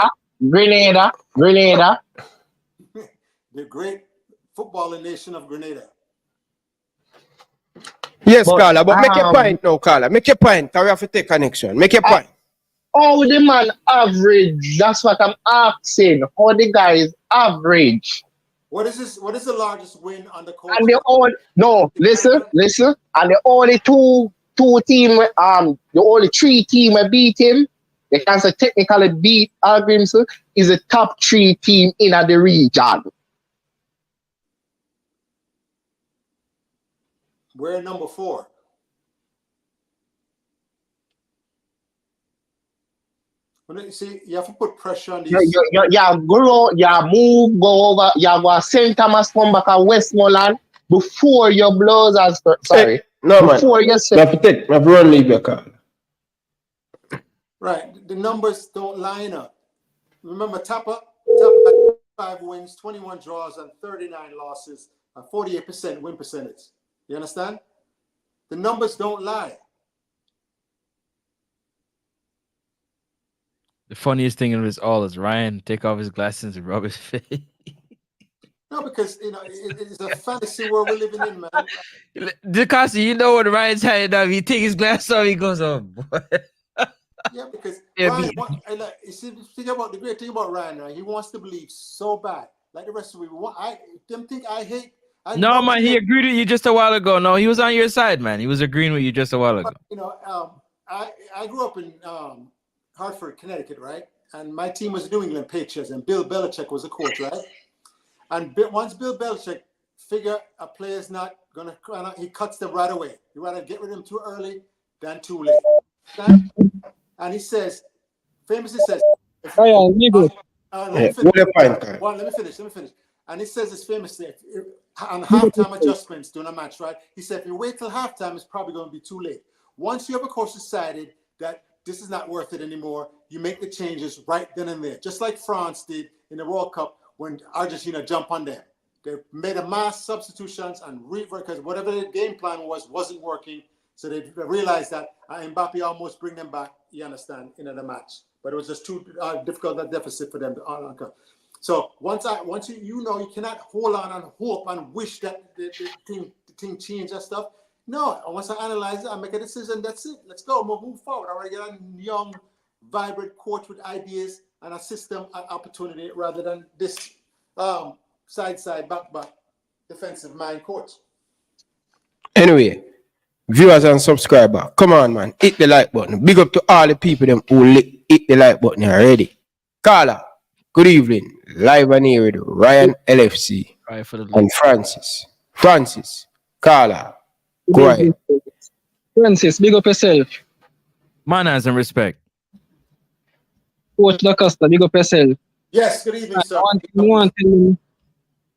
Grenada. The great footballing nation of Grenada. Yes, Carla, but make your point now, Carla. Make your point, because we have to take connection. Make your point. How the man average? That's what I'm asking. How the guys average? What is this? What is the largest win on the coach? And the only listen. And the only two team the only three team that beat him, they can say technically beat Algrims is the top 3 team in the region. We're number 4. When you see, you have to put pressure on these. Move, go over, you go St. Thomas, come back at Westmoreland before your blows as sorry. No, before man. you I have to run me back on. Right. The numbers don't line up. Remember, Tapa had 5 wins, 21 draws, and 39 losses, and 48% win percentage. You understand? The numbers don't lie. The funniest thing of this all is Ryan take off his glasses and rub his face. No, because it's a fantasy world we're living in, man. Dicassi, you know what Ryan's hiding up. He take his glasses off, he goes, oh boy. Yeah, because Yeah, Ryan, you see, the great thing about Ryan, right? He wants to believe so bad, like the rest of people. Them think I hate. No, man, he agreed with you just a while ago. No, he was on your side, man. He was agreeing with you just a while ago. You know, I grew up in Hartford, Connecticut, right? And my team was New England Patriots, and Bill Belichick was the coach, right? And once Bill Belichick figure a player's not gonna, he cuts them right away. You rather get rid of them too early than too late. And he says, famously says, let me finish. And he says this famously, on halftime adjustments during a match, right? He said, if you wait till halftime, it's probably going to be too late. Once you have, of course, decided that this is not worth it anymore, you make the changes right then and there. Just like France did in the World Cup when Argentina jumped on them. They made a mass substitutions and because whatever the game plan wasn't working. So they realized that Mbappe almost bring them back, you understand, in the match. But it was just too difficult a deficit for them to So once you cannot hold on and hope and wish that the thing change and stuff. No, once I analyze it, I make a decision, that's it. Let's go, move forward. I want to get a young, vibrant coach with ideas and a system and opportunity rather than this side, back, defensive mind coach. Anyway, viewers and subscribers, come on, man. Hit the like button. Big up to all the people them who hit the like button already. Carla, good evening. Live and here with Ryan LFC and Francis, Carla, go ahead. Francis, big up yourself. Manners and respect. Coach Dasta, big up yourself. Yes, good evening, sir.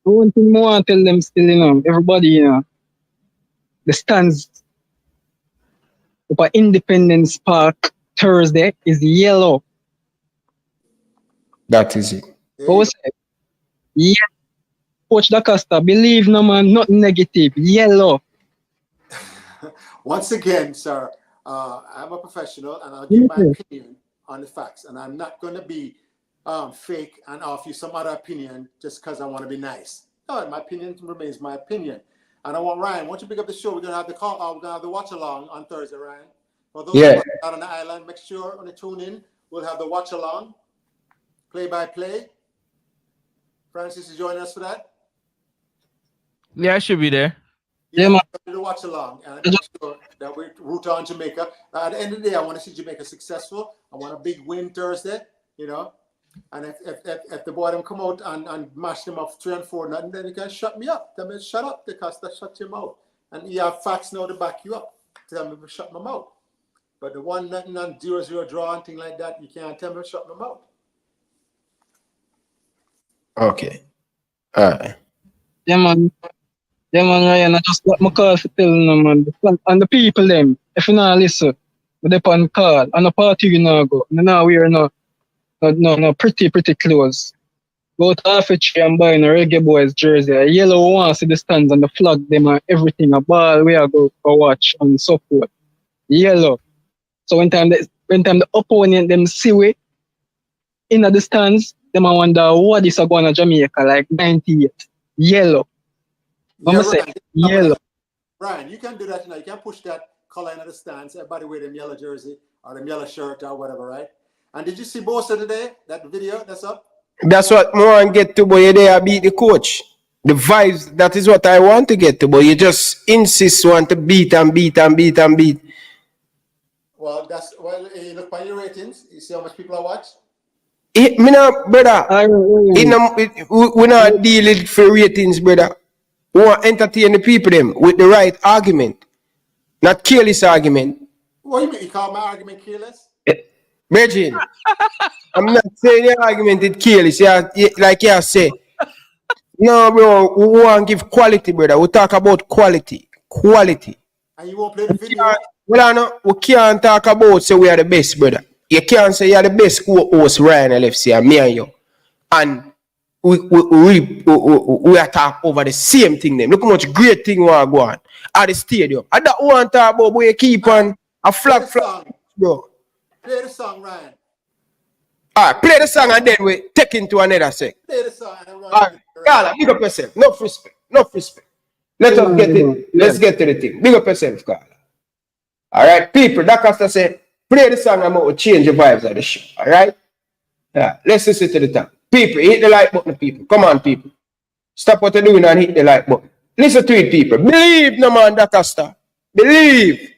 One thing more I tell them still, you know, everybody, you know, the stands for Independence Park Thursday is yellow. That is it. Yeah. Coach Dasta, believe no man, not negative. Yellow. Once again, sir, I'm a professional and I'll give my opinion on the facts. And I'm not going to be fake and offer you some other opinion just because I want to be nice. No, my opinion remains my opinion. And I want Ryan, once you pick up the show, we're going to have the call. We're going to have the watch along on Thursday, Ryan. For those who are out on the island, make sure when they tune in, we'll have the watch along, play by play. Francis is joining us for that. Yeah, I should be there. Yeah, man. To watch along and make sure that we root on Jamaica. At the end of the day, I want to see Jamaica successful. I want a big win Thursday, you know. And if the boy them come out and mash them up 3-4, nothing, then they can shut me up. Tell me shut up, because they shut your mouth. And you have facts now to back you up. Tell me to shut my mouth. But the 1-0 and 0-0 draw and thing like that, you can't tell me to shut my mouth. Okay. All right. Yeah, man, Ryan, I just got my call for telling them, man. And the people, them, if you not listen, but they on call, and the party you now go. And now we are no, pretty close. Go to half a tree and buy a Reggae Boyz jersey. A yellow one, see the stands and the flag, them and everything. A ball, we are go watch and support. Yellow. So when time the opponent, them see we in the stands, them I wonder what is going to Jamaica, like 98. Yellow. Yeah, yellow. Ryan, you can do that, you know, you can push that color in the stands, everybody wear them yellow jersey or them yellow shirt or whatever, right? And did you see Bosa today? That video that's up? That's what I want to get to, but you there beat the coach. The vibes, that is what I want to get to, but you just insist want to beat and beat and beat and beat. Well, you look by your ratings, you see how much people are watching? Brother, we're not dealing for ratings, brother. We want to entertain the people them with the right argument, not careless argument. What do you mean? You call my argument careless? Virgin, I'm not saying the argument is careless. Like you say. No, bro, we want to give quality, brother. We talk about quality. Quality. And you won't play the video? Well, no, we can't talk about say we are the best, brother. You can't say you're the best co-host, Ryan LFC, and me and you. And we are talking over the same thing then. Look how much great thing we are going at the stadium. I don't want to talk about where you keep on a flag, bro. Play the song, Ryan. All right, play the song and then we take into another sec. Play the song. All right, Carla, big up yourself. Enough respect. Enough respect. Let us get it. Let's get to the thing. Big up yourself, Carla. All right, people, Dasta say, play the song and we'll change the vibes of the show. All right? Yeah, let's listen to the time. People, hit the like button, people. Come on, people. Stop what you're doing and hit the like button. Listen to it, people. Believe, no man, Dasta. Believe.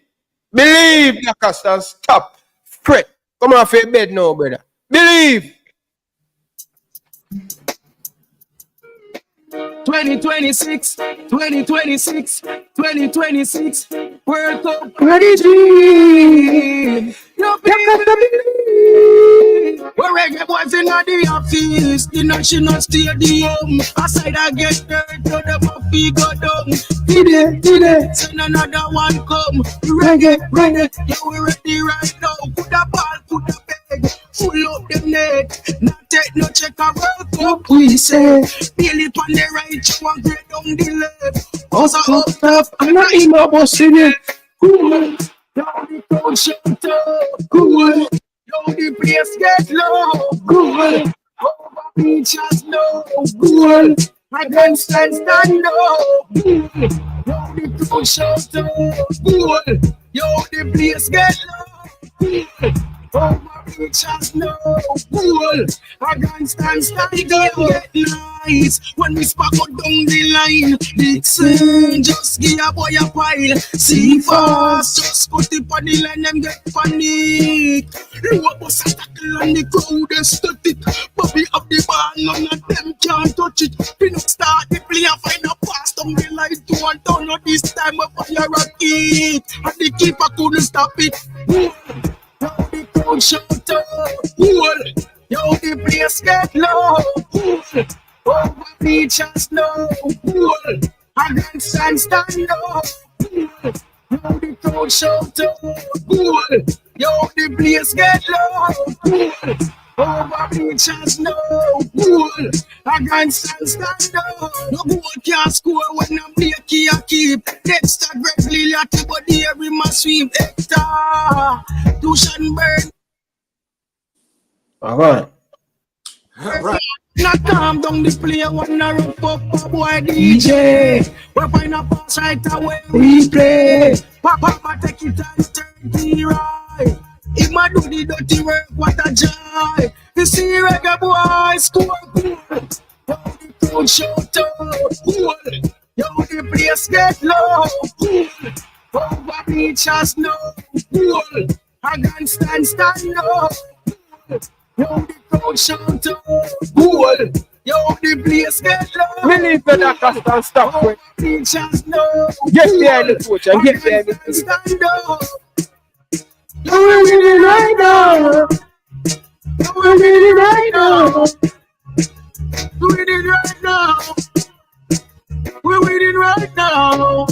Believe, Dasta, and stop. Fret. Come off your bed now, brother. Believe. 2026, 2026, World Cup. Ready, G. No believe. We're Reggae Boyz in the office, the national stadium. Aside I get dirt, to the Buffy go down. Today, send another one come. Reggae, yeah, we're ready right now. Put a ball, put a bag, full up the net. Not take no check a World Cup, we say. Feel it on the right, you want great down the left. Also up top, I'm not in my boss in it. Cool, down the crowd shut up. Cool, down the place get low. Cool, over beaches no. Cool, I can't stand no. Cool, down the crowd shut up. Cool, yo the place get low. Cool, over beaches no. Cool, I can't stand the game get nice. When we spark out down the line, Dixon, just give a boy a pile. See fast, just cut it on the line, them get panic. Low bus a tackle and the crowd is static. Bobby up the ball, none of them can't touch it. Pin up start the play and find a pass down the line to one turn up this time a fire rocket. And the keeper couldn't stop it. Now the crowd shout out, yo the place get low. Over beaches no. I can't stand no. Now the crowd shout out, yo the place get low. Over beaches no. I can't stand no. No goal can't score when I'm play key a keep. Dexter Greg Lily at the body every man sweep. Hector Tushan burn. All right. Not calm down the play, wanna rock up a boy DJ. We find a pass right away, we play. Papa take it and turn the right. If I do the dirty work, what a joy. You see Reggae Boyz score goal. Yo the crowd shout out, goal. Yo the place get low, goal. Over beaches no, goal. I can't stand no. Yo, the crowd shout out, goal. Yo, the place get low. Believe in that Dasta, stop with. Get behind the coach and get behind the coach. Yo, we're winning right now. Yo, we're winning right now. We're winning right now. We're winning right now.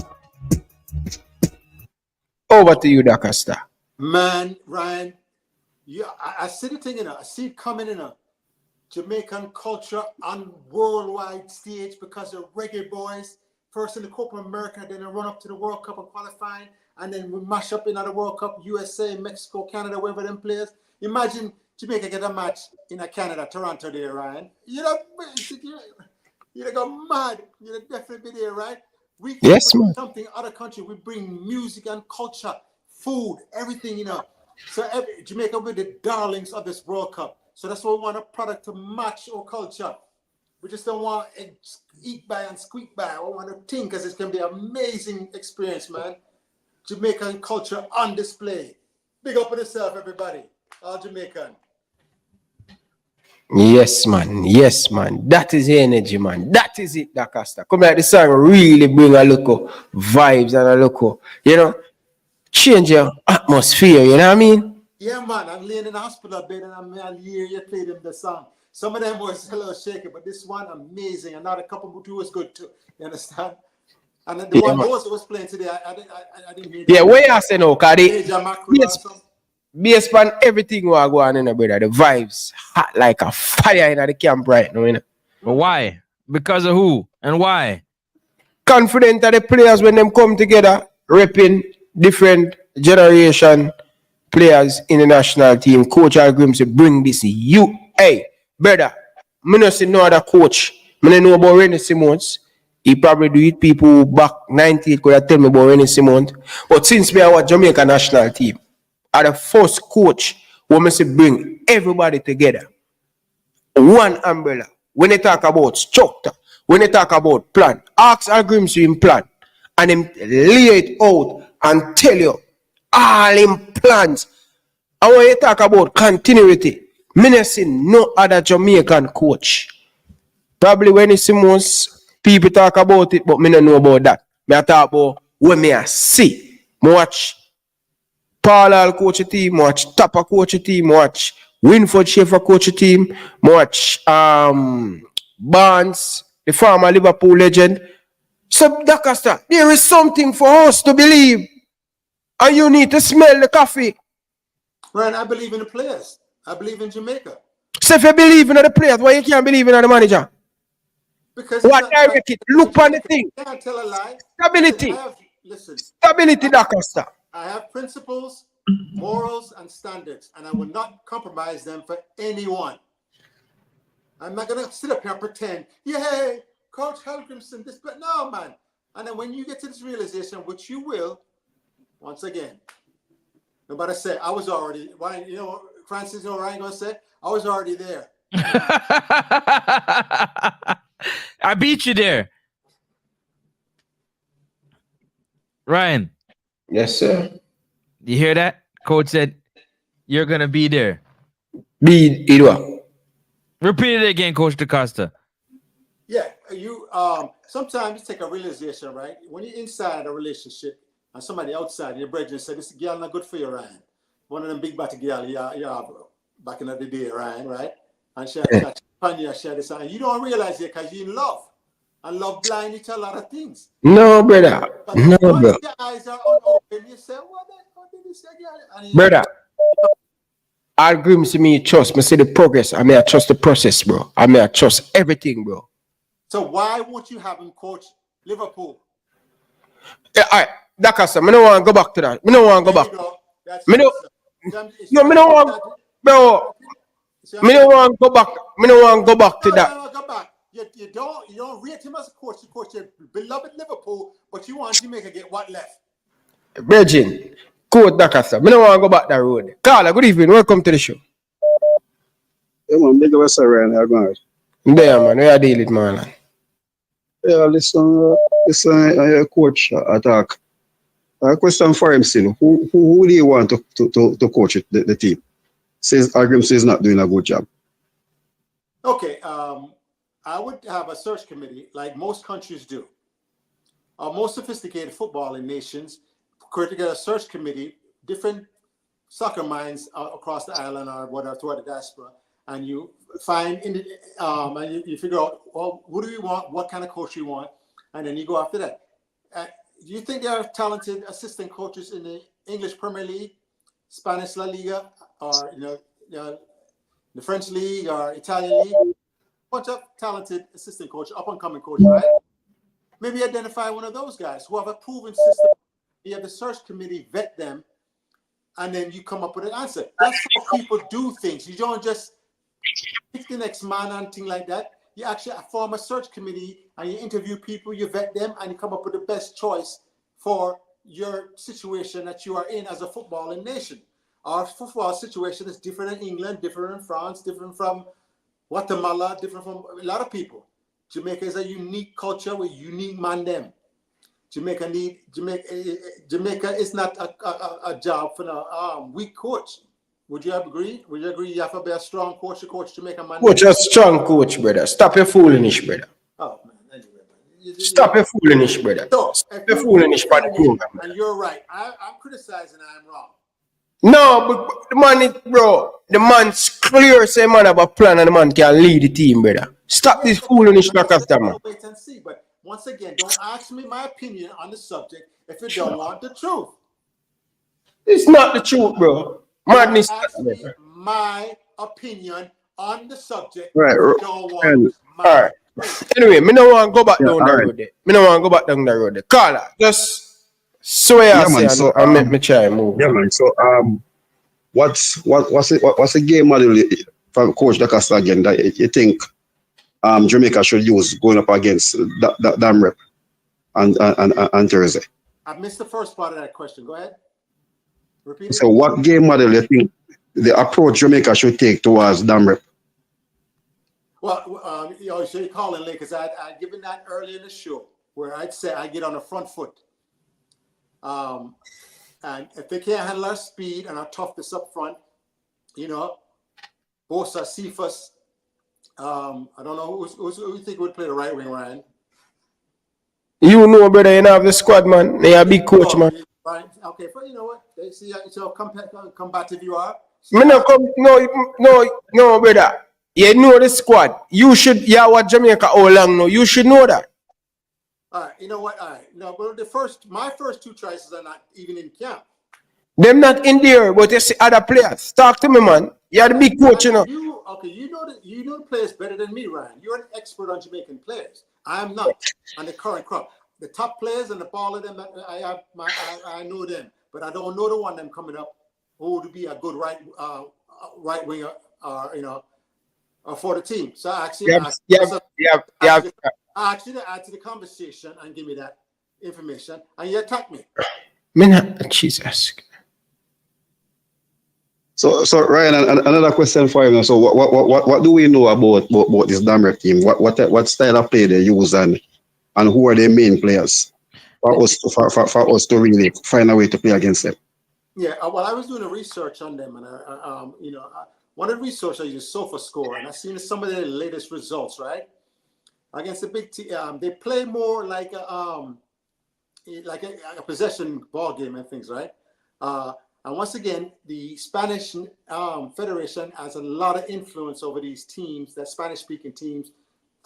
Over to you, Dasta. Man, Ryan. Yeah, I see the thing, I see it coming in a Jamaican culture on worldwide stage because of Reggae Boyz. First in the Copa America, then they run up to the World Cup and qualifying, and then we mash up in the World Cup, USA, Mexico, Canada, wherever them players. Imagine Jamaica get a match in a Canada, Toronto there, Ryan. You'd go mad. You'd definitely be there, right? We can yes, man. something other country. We bring music and culture, food, everything, So Jamaica will be the darlings of this World Cup. So that's why we want a product to match our culture. We just don't want to eat by and squeak by. We want to think because it's going to be an amazing experience, man. Jamaican culture on display. Big up on yourself, everybody. All Jamaican. Yes, man. Yes, man. That is the energy, man. That is it, Dasta. Come like the song really bring a look of vibes and a look of, you know, change your atmosphere, you know what I mean? Yeah, man. I'm laying in the hospital bed and I'll hear you play them the song. Some of them was a little shaky, but this one amazing. And not a couple of two was good too. You understand? And the one Bosa was playing today, I didn't hear that. Yeah, where you say no, because based on everything we are going on, brother, the vibes hot like a fire in the camp right now, you know. But why? Because of who and why? Confident that the players when them come together, repping different generation players in the national team. Coach agrees to bring this you. Hey, brother, I don't see no other coach. I don't know about Rennie Simons. He probably do it people back 98 could have tell me about Rennie Simons. But since we are our Jamaica national team, are the first coach who must bring everybody together. One umbrella. When they talk about structure, when they talk about plan, ask agreements to him plan. And him lay it out and tell you all him plans. And when you talk about continuity, I don't see no other Jamaican coach. Probably when it's Simons, people talk about it, but I don't know about that. I talk about when I see. I watch Paul coach a team, watch Tapa coach a team, watch Winford Schaefer coach a team, watch Barnes, the former Liverpool legend. So, Dasta, there is something for us to believe. And you need to smell the coffee. Right, I believe in the players. I believe in Jamaica. So if you believe in the players, why you can't believe in the manager? Because what direct it? Look on the thing. I can't tell a lie. Stability. Listen. Stability, Dasta. I have principles, morals, and standards, and I will not compromise them for anyone. I'm not going to sit up here and pretend, yeah, Coach Helgrimson, this, but no, man. And then when you get to this realization, which you will, once again, nobody say, I was already, why, you know, Francis, you know what I'm going to say? I was already there. I beat you there. Ryan. Yes, sir. You hear that? Coach said, you're going to be there. Be it. Repeat it again, Coach DaCosta. Yeah, you sometimes take a realization, right? When you're inside a relationship and somebody outside, your brethren say, this girl not good for you, Ryan. One of them big batty girl, yeah, back in the day, Ryan, right? And she share this, and you don't realize it because you're in love. And love blind you to a lot of things. No, brother. But no, once bro. your eyes are unopened, you say, what did this girl? Brother. I agree with me, trust. I see the progress. I trust the process, bro. I trust everything, bro. So why won't you have him coach Liverpool? Yeah, all right, that's I don't want to go back to that. I don't want to go back. I don't want to go back. I don't want to go back to that. Go back. You don't rate him as a coach. You coach your beloved Liverpool, but you want Jamaica get what left? Virgin, Coach Dasta. I don't want to go back that road. Carla, good evening. Welcome to the show. Yeah, man. Big up yourself, Ryan. How are you? There, man. How are you dealing, man? Yeah, listen, coach attack. A question for him still. Who do you want to coach the team? Says Agrim is not doing a good job. Okay, I would have a search committee like most countries do. Most sophisticated footballing nations create together a search committee, different soccer minds across the island or whatever, toward the diaspora, and you find and you figure out, well, who do you want, what kind of coach you want, and then you go after that. Do you think there are talented assistant coaches in the English Premier League, Spanish La Liga, or the French League or Italian League? A bunch of talented assistant coaches, up-and-coming coaches, right? Maybe identify one of those guys who have a proven system. You have the search committee vet them, and then you come up with an answer. That's how people do things. You don't just pick the next man and thing like that. You actually form a search committee and you interview people, you vet them, and you come up with the best choice for your situation that you are in as a footballing nation. Our football situation is different in England, different in France, different from Guatemala, different from a lot of people. Jamaica is a unique culture with unique man them. Jamaica is not a job for a weak coach. Would you agree? Would you agree you have to be a strong coach to coach Jamaica man? Coach a strong coach, brother. Stop your foolishness, brother. Oh man, anyway, man. Stop your foolishness, brother. So, Stop your foolishness for the program. And you're right. I'm criticizing I'm wrong. No, but the man is, bro, the man's clear, say man have a plan and the man can lead the team, brother. Stop this foolishness, Lancaster, man. Wait and see. But once again, don't ask me my opinion on the subject if you don't want the truth. It's not the truth, bro. Madness. Ask me my opinion on the subject. Right. Don't want All right. Anyway, me no want to go back down the road there. Me no want to go back down the road there. Carla, just swear I say so, and make me try and move. Yeah, man. So, what's the game model from Coach Dasta again that you think Jamaica should use going up against Dom.Rep and Thursday? I missed the first part of that question. Go ahead. Repeat it. So, what game model you think the approach Jamaica should take towards Dom.Rep? Well, so you're calling late because I'd given that earlier in the show where I'd say I get on the front foot. And if they can't handle our speed and our toughness up front, Bosa, Cephas, I don't know who you think would play the right wing, Ryan. You know, brother, you have the squad, man. They are a big coach, man. Right. Okay, but you know what? They see how combative you are. Me no come, no, brother. You know the squad. You should, what Jamaica all along know. You should know that. All right, you know what? All right. No, but my first two choices are not even in camp. Them not in there, but you see other players. Talk to me, man. You're the big coach, you know. You know the players better than me, Ryan. You're an expert on Jamaican players. I am not on the current crop. The top players and the ball of them, I know them, but I don't know the one them coming up who would be a good right winger, for the team. So I actually add to the conversation and give me that information, and you attack me. Jesus. So Ryan, another question for you. So what do we know about this Dom.Rep team? What style of play they use and who are their main players for us to really find a way to play against them? Yeah, well, I was doing a research on them, and one of the research I used SofaScore, and I've seen some of their latest results. Right against the big team, they play more like a possession ball game and things, right? And once again, the Spanish Federation has a lot of influence over these teams, that Spanish-speaking teams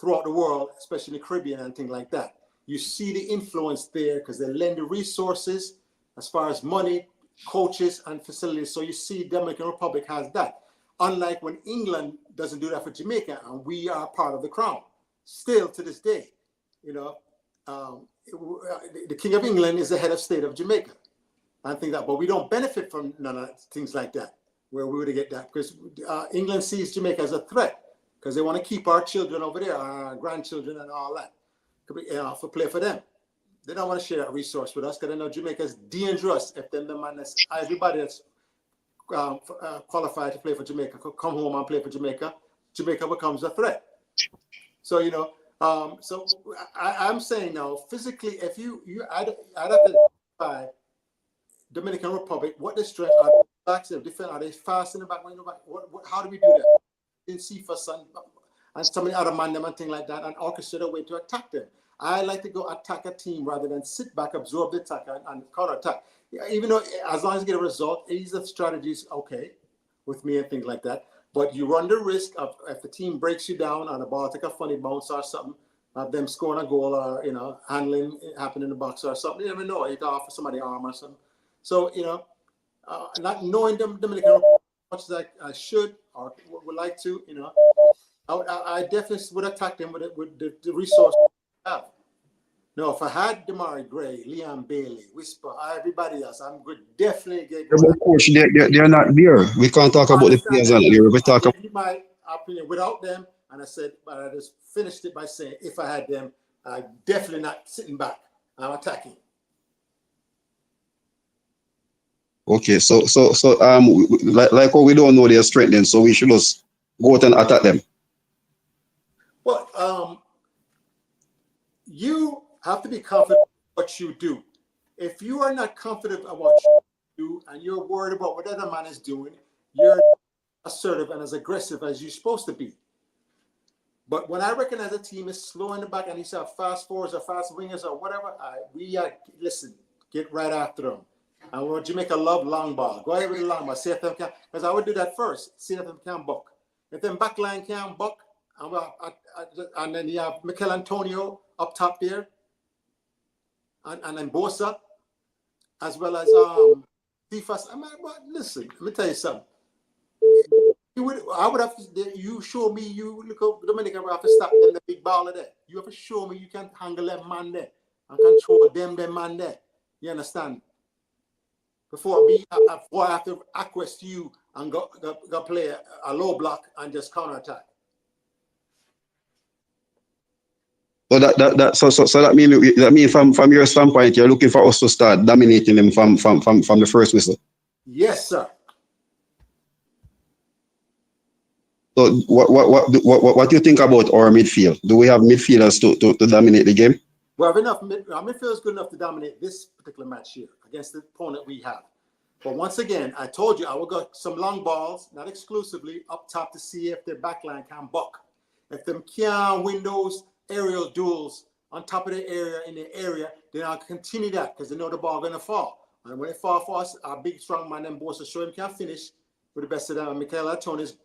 throughout the world, especially in the Caribbean and things like that. You see the influence there because they lend the resources as far as money, coaches, and facilities. So you see Dominican Republic has that. Unlike when England doesn't do that for Jamaica, and we are part of the crown. Still to this day, the King of England is the head of state of Jamaica. I think that, but we don't benefit from none of things like that, where we would get that, because England sees Jamaica as a threat, because they want to keep our children over there, our grandchildren and all that, for play for them. They don't want to share that resource with us, because they know Jamaica is dangerous. If everybody that's qualified to play for Jamaica could come home and play for Jamaica, Jamaica becomes a threat. So, so I'm saying now, physically, if I'd have to identify Dominican Republic, what the strength are they backs, are they fast in the back? How do we do that? In Cephas and some of the other man them and things like that, and orchestrate a way to attack them. I like to go attack a team rather than sit back, absorb the attack, and counter attack. Even though as long as you get a result, ease of strategies okay with me and things like that. But you run the risk of, if the team breaks you down on a ball, take a funny bounce or something, of them scoring a goal or handling happen in the box or something. You never know. You can offer somebody arm or something. So, not knowing them Dominican Republic as much as I should or would like to, I definitely would attack them with the resources I have. No, if I had Damari Gray, Liam Bailey, Whisper, everybody else, I'm good. Definitely get. Of course, they're not there. We can't talk about the players out there. We talk about my opinion without them, and I said, but I just finished it by saying, if I had them, I'm definitely not sitting back. I'm attacking. Okay, like how we don't know their strength then, so we should just go out and attack them. Well, you have to be confident in what you do. If you are not confident about what you do and you're worried about what other man is doing, you're assertive and as aggressive as you're supposed to be. But when I recognize a team is slow in the back and you see fast forwards or fast wingers or whatever, listen, get right after them. And when Jamaica love long ball, go ahead with the long ball. See if them can, because I would do that first. See if them can buck. If them backline can buck, and then you have Mikel Antonio up top there, and then Bosa, as well as Tifas. Listen, let me tell you something. I would have to. You show me. You look up Dominican. We have to stop them the big ball of there. You have to show me you can handle them man there and control them man there. You understand? Before I have to acquiesce to you and go play a low block and just counter attack. So that means from your standpoint, you're looking for us to start dominating them from the first whistle. Yes, sir. So what do you think about our midfield? Do we have midfielders to dominate the game? We have enough. Our midfield is good enough to dominate this particular match here against the opponent we have. But once again, I told you I will go some long balls, not exclusively, up top to see if their backline can buck. If them can win those aerial duels on top of the area in the area, then I'll continue that because they know the ball gonna fall. And when it fall for us, our big strong man then Bosa show him can finish with the best of them. And Mikel Antonio is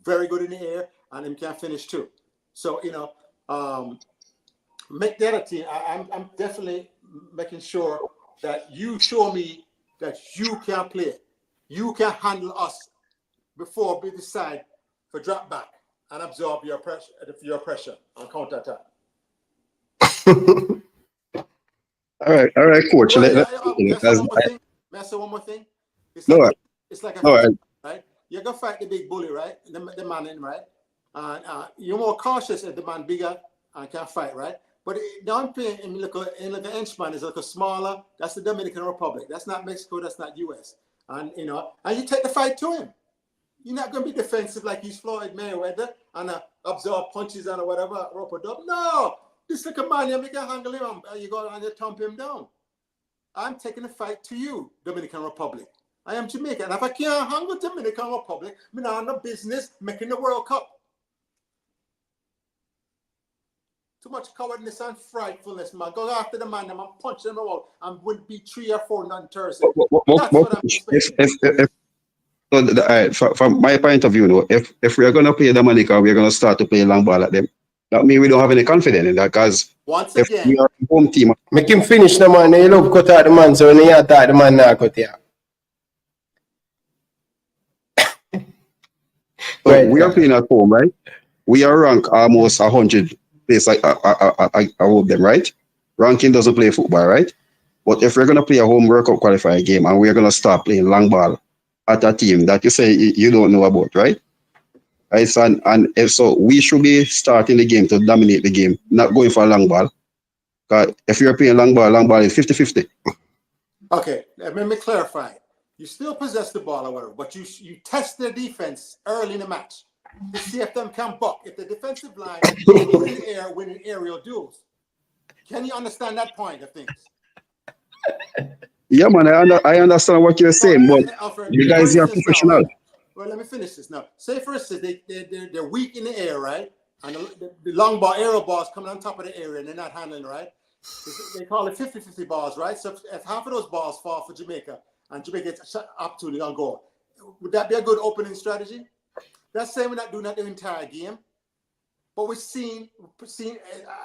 very good in the air and him can finish too. So make the other team. I'm definitely making sure that you show me that you can play. You can handle us before we decide for drop back and absorb your pressure on counter attack. All right, coach. May I say one more thing? It's like a fight, right? You're gonna fight the big bully, right? The man in, right? And you're more cautious if the man bigger and can fight, right? But don't pay him like an henchman is like a smaller. That's the Dominican Republic. That's not Mexico. That's not US. And and you take the fight to him. You're not gonna be defensive like he's Floyd Mayweather and absorb punches and whatever rope a dub. No, this like a man you can handle him. You go and you thump him down. I'm taking the fight to you, Dominican Republic. I am Jamaican. And if I can't handle Dominican Republic, I'm not in the business making the World Cup. Too much cowardness and frightfulness, man. Go after the man, and punch them all, and would be 3 or 4 on Thursday. That's what I'm expecting. From my point of view, if we are going to play Dominica, we are going to start to play long ball at them. That means we don't have any confidence in that because once again, we are a home team. Make him finish the man. He love cut out the man, so when he attack the man, now cut here. So we are playing at home, right? We are ranked almost 100 place above them, right? Ranking doesn't play football, right? But if we're going to play a home World Cup qualifying game and we're going to start playing long ball at a team that you say you don't know about, right? Right, and if so, we should be starting the game to dominate the game, not going for a long ball. Because if you're playing long ball is 50-50. Okay, let me clarify. You still possess the ball or whatever, but you test their defense early in the match to see if them can buck. If the defensive line is in the air winning aerial duels. Can you understand that point of things? Yeah, man, I understand what you're saying, but Alfred, you guys are professional. Well, let me finish this now. Say, for instance, they're weak in the air, right? And the long ball, aerial balls coming on top of the area and they're not handling, right? They call it 50-50 balls, right? So if half of those balls fall for Jamaica and Jamaica gets an opportunity on goal, would that be a good opening strategy? That's saying we're not doing that the entire game. But we're seen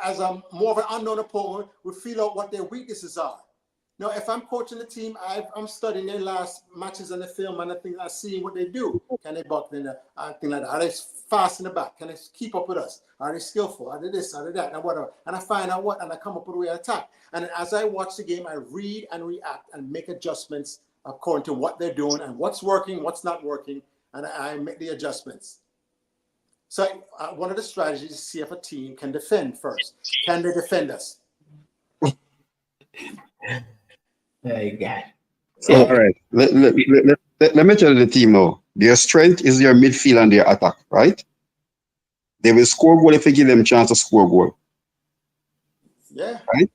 as a more of an unknown opponent, we feel out what their weaknesses are. Now, if I'm coaching the team, I'm studying their last matches on the film and I think I'm seeing what they do. Can they buck in the thing like that? Are they fast in the back? Can they keep up with us? Are they skillful? Are they this? Are they that? And whatever. And I find out and I come up with a way to attack. And as I watch the game, I read and react and make adjustments according to what they're doing and what's working, what's not working, and I make the adjustments. So one of the strategies is to see if a team can defend first. Can they defend us? There you go. So, all right. Let me tell you the team now. Their strength is their midfield and their attack, right? They will score goal if you give them a chance to score goal. Yeah. Right?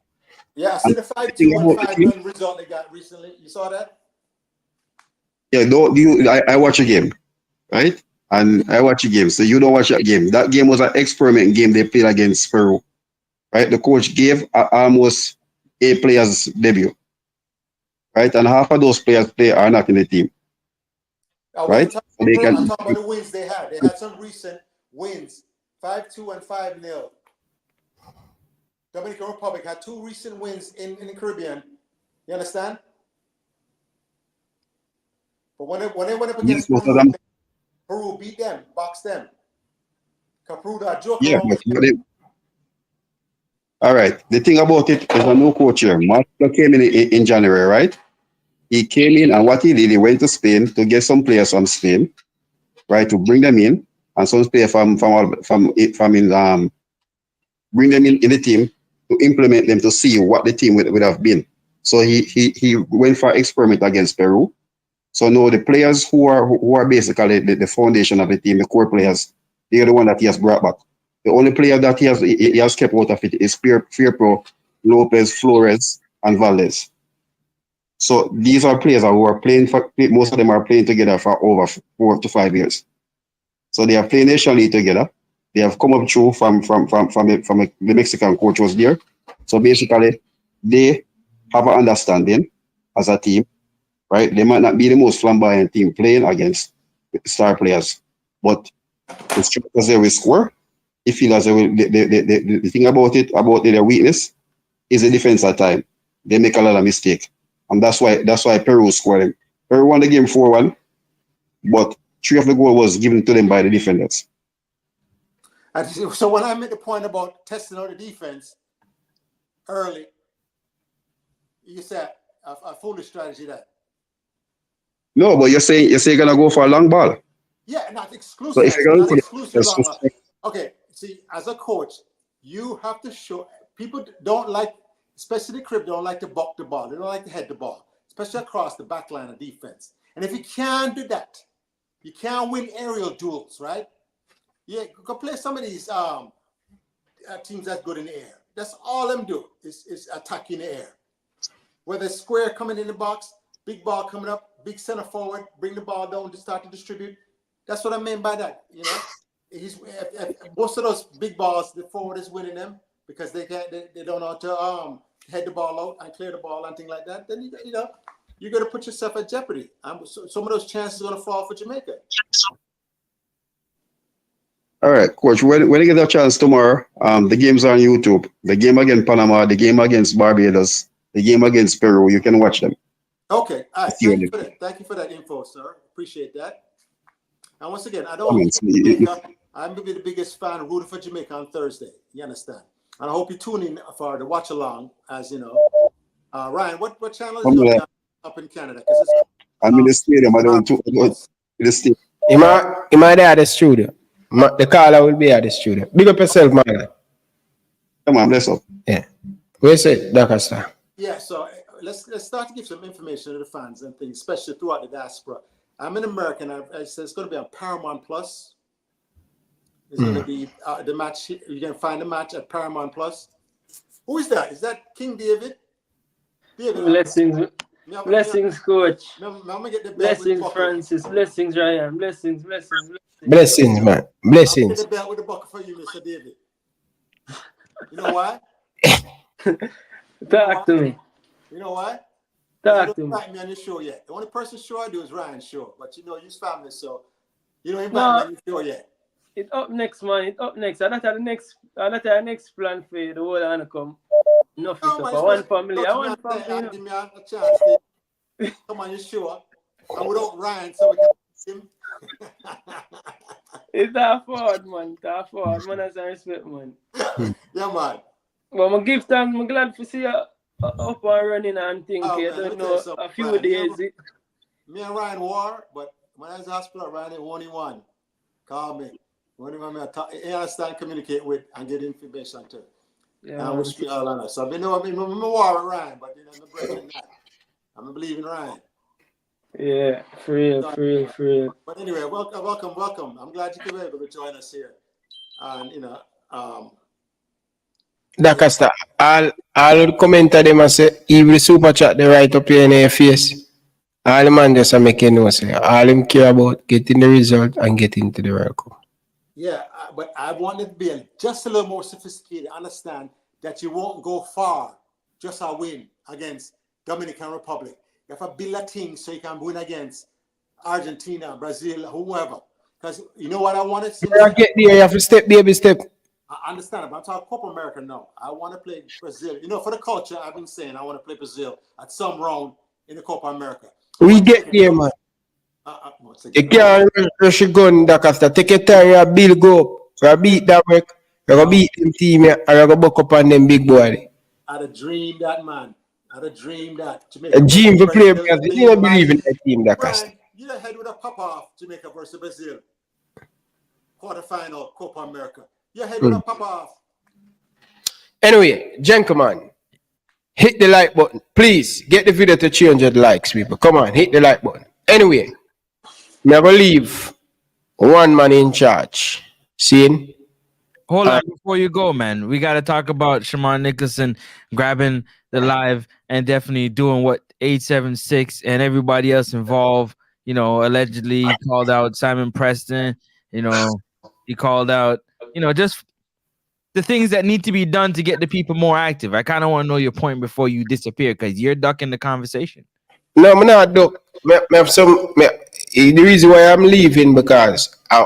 Yeah, I see the 5-2 and 5-1 result they got recently. You saw that? Yeah, I watch a game, right? And I watch a game. So you don't watch that game. That game was an experiment game they played against Peru. Right? The coach gave almost 8 players debut. Right? And half of those players are not in the team. Right? So I'm talking about the wins they had. They had some recent wins. 5-2 and 5-0. Dominican Republic had 2 recent wins in the Caribbean. You understand? But when they went up against Peru, Peru beat them, boxed them. Peru that joke around with all right. The thing about it is a new coach here. Marcelo came in January, right? He came in and what he did, he went to Spain to get some players from Spain, right, to bring them in, and some players from bring them in the team to implement them to see what the team would have been. So he went for experiment against Peru. So now the players who are basically the foundation of the team, the core players, they are the one that he has brought back. The only player that he has kept out of it is Firpo, Lopez, Flores, and Valdez. So these are players who are playing most of them are playing together for over 4 to 5 years. So they are playing nationally together. They have come up through from the Mexican coach was there. So basically, they have an understanding as a team, right? They might not be the most flamboyant team playing against star players, but the strikers they will score. He feels as the thing about it, about their weakness, is the defense at time. They make a lot of mistake, and that's why Peru scored them. Peru won the game 4-1, but 3 of the goal was given to them by the defenders. So when I made the point about testing out the defense early, you said a foolish strategy that. No, but you're saying you're gonna go for a long ball. Yeah, not exclusive. So if you're not going exclusive long ball. Okay, see, as a coach, you have to show people don't like, especially the crib, don't like to buck the ball. They don't like to head the ball, especially across the back line of defense. And if you can't do that, you can't win aerial duels, right? Yeah, you can play some of these teams that's good in the air. That's all them do is attack in the air. Whether it's square coming in the box, big ball coming up, big center forward, bring the ball down to start to distribute. That's what I mean by that. You know, most of those big balls, the forward is winning them because they don't know how to head the ball out and clear the ball and things like that. Then you're going to put yourself at jeopardy. So some of those chances are going to fall for Jamaica. All right, coach. When you get a chance tomorrow, the games are on YouTube. The game against Panama, the game against Barbados, the game against Peru. You can watch them. Okay. All right. Thank you for that. Thank you for that info, sir. Appreciate that. And once again, I don't Jamaica. I'm going to be the biggest fan rooting for Jamaica on Thursday. You understand? And I hope you tune in for the watch along, as you know. Ryan, what channel is you up in Canada? I'm in the stadium. I don't in the stadium. Am I there at the studio? The caller will be at the studio. Big up yourself, man. Come on, bless up. Yeah. Where's it, Dasta? Yeah, so let's start to give some information to the fans and things, especially throughout the diaspora. I'm an American. I said it's going to be on Paramount Plus. It's going to be the match. You can find the match at Paramount Plus. Who is that? Is that King David? Blessings, coach. Blessings, Francis. Blessings, Ryan. Blessings. Blessings, man. Blessings. I'll get the belt with the bucket for you, Mr. David. You know why? Talk to me. You know why? Talk to me. You don't invite me on your show yet. The only person's show I do is Ryan's show. But you know, you're family, so you don't invite me on your show yet. It's up next, man. It's up next. And that's the next plan for you. The whole want to come. Enough is up. One family. I want family. Give me a chance to come on your show. And without Ryan, so we can see him. It's that forward, man. That forward. Man has respect, man. Yeah, man. Well, I'm give thanks. I'm glad to see you up and running and things. I don't know, a few days. Me and Ryan war, but when I was in the hospital, Ryan only one. Call me. Only one I understand, communicate with, and get information too. Yeah, I wish you all on us. So I know I'm war with Ryan, but I'm breaking that. I'm believing Ryan. Yeah, free. But anyway, welcome. I'm glad you were able to join us here. And Dasta, all comment them and say, he will super chat the right up here in your face. All the man just make you know, say, all him care about getting the result and getting to the World Cup. yeah, but I want it to be just a little more sophisticated. Understand that you won't go far just a win against Dominican Republic. You have to build a team so you can win against Argentina, Brazil, whoever. Because you know what I wanted to get there, you have to step, baby step. I understand, but I'm talking Copa America now. I want to play Brazil. You know, for the culture, I've been saying I want to play Brazil at some round in the Copa America. We get there, man. You can't rush your gun, Dasta. Take your time, you build go up. You beat that work. You go beat them team, and you go buck up on them big boy. I'd have dreamed that, man. I'd have dreamed that. A dream to play because you don't believe in that team, Dasta. You're ahead with a pop-off, Jamaica versus Brazil. Quarterfinal, Copa America. You're ahead with a pop-off. Anyway, gentlemen, hit the like button. Please, get the video to 300 likes, people. Come on, hit the like button. Anyway, I'm going to leave one man in charge. See? Hold on, before you go, man. We got to talk about Shaman Nicholson grabbing the live and definitely doing what 876 and everybody else involved, you know, allegedly called out Simon Preston, you know, he called out, you know, just the things that need to be done to get the people more active. I kind of want to know your point before you disappear because you're ducking the conversation. No, I'm not duck. The reason why I'm leaving because I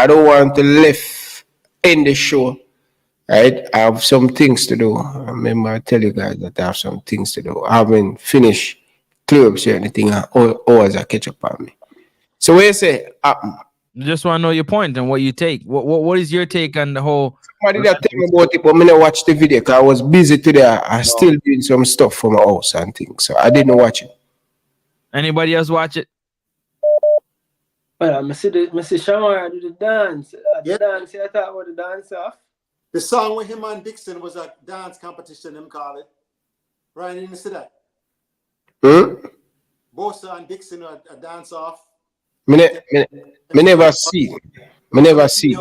don't want to leave in the show. Right? I have some things to do. I remember I tell you guys that I have some things to do. I haven't finished clear up certain things always I catch up on me. So what you say? Just want to know your point and what you take. What is your take on the whole? Somebody that tell me about it, but I didn't watch the video because I was busy today. I still doing some stuff for my house and things, so I didn't watch it. Anybody else watch it? Well, I see Shamar do the dance. The dance, I thought about the dance off. The song with him and Dixon was a dance competition, them call it. Ryan, you didn't see that? Bosa and Dixon are a dance off. Me never see. Me never seen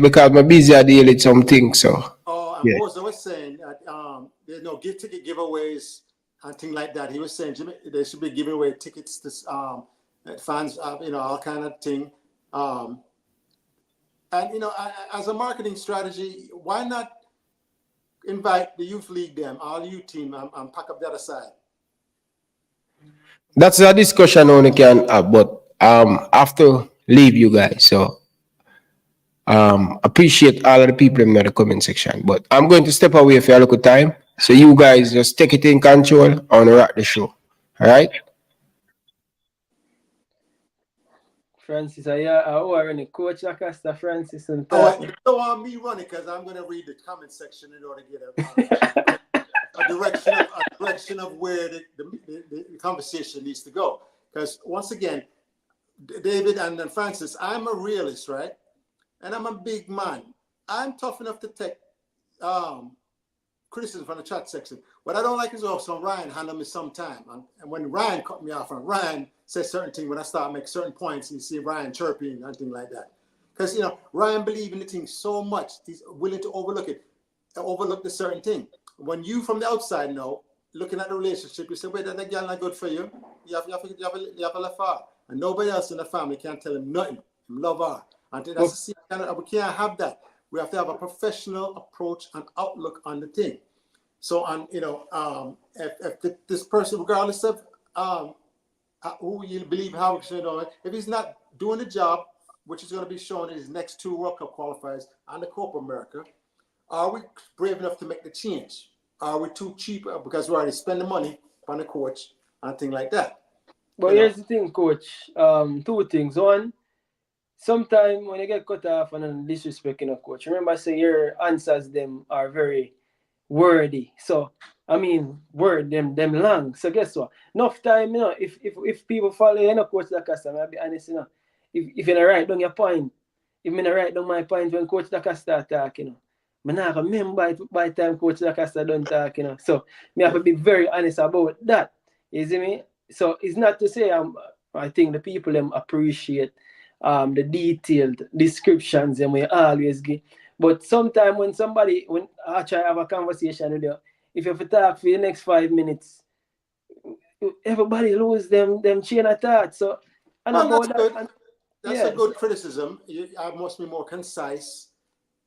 because I'm busy at dealing with something. So. And Bosa was saying that there's no ticket giveaways and things like that. He was saying they should be giving away tickets to fans, you know, all kind of thing. And you know, as a marketing strategy, why not invite the youth league, all youth team, and pack up the other side? That's a discussion only can have, but I have to leave you guys. So appreciate all of the people in the comment section. But I'm going to step away for a little time. So you guys just take it in control and rock the show. All right? Francis, I run Coach Acosta, Francis, and you don't want me running because I'm going to read the comment section in order to get a direction of where the conversation needs to go. Because once again, David and Francis, I'm a realist, right? And I'm a big man. I'm tough enough to take criticism from the chat section. What I don't like is also Ryan handle me sometime. And when Ryan cut me off and Ryan says certain things, when I start making certain points, and you see Ryan chirping and things like that. Because, you know, Ryan believes in the thing so much, he's willing to overlook the certain thing. When you from the outside know, looking at the relationship, you say, wait, that girl not good for you. You have to left her. And nobody else in the family can tell him nothing. Him love her. And that's we can't have that. We have to have a professional approach and outlook on the thing. So, you know, if this person, regardless of who you believe, how you know, if he's not doing the job, which is going to be shown in his next 2 World Cup qualifiers and the Copa America, are we brave enough to make the change? Are we too cheap because we already spend the money on the coach and things like that? But here's the thing, Coach. 2 things. One, sometimes when you get cut off and disrespecting a coach, remember, say your answers them are very wordy. So I mean, word them long. So guess what? Enough time, you know, if people follow you, Coach Dasta, I'll be honest, you know. If you write down your point, if I write down my point when Coach Dasta start talking, you know, I not remember it by the time Coach Dasta done talk, you know. So me have to be very honest about that. You see me? So it's not to say I think the people them appreciate the detailed descriptions and we always give. But sometimes when I try to have a conversation with you, if you have to talk for the next 5 minutes, everybody lose them chain of thought. So and Well, about that's good. that, That's yeah, a good criticism. I must be more concise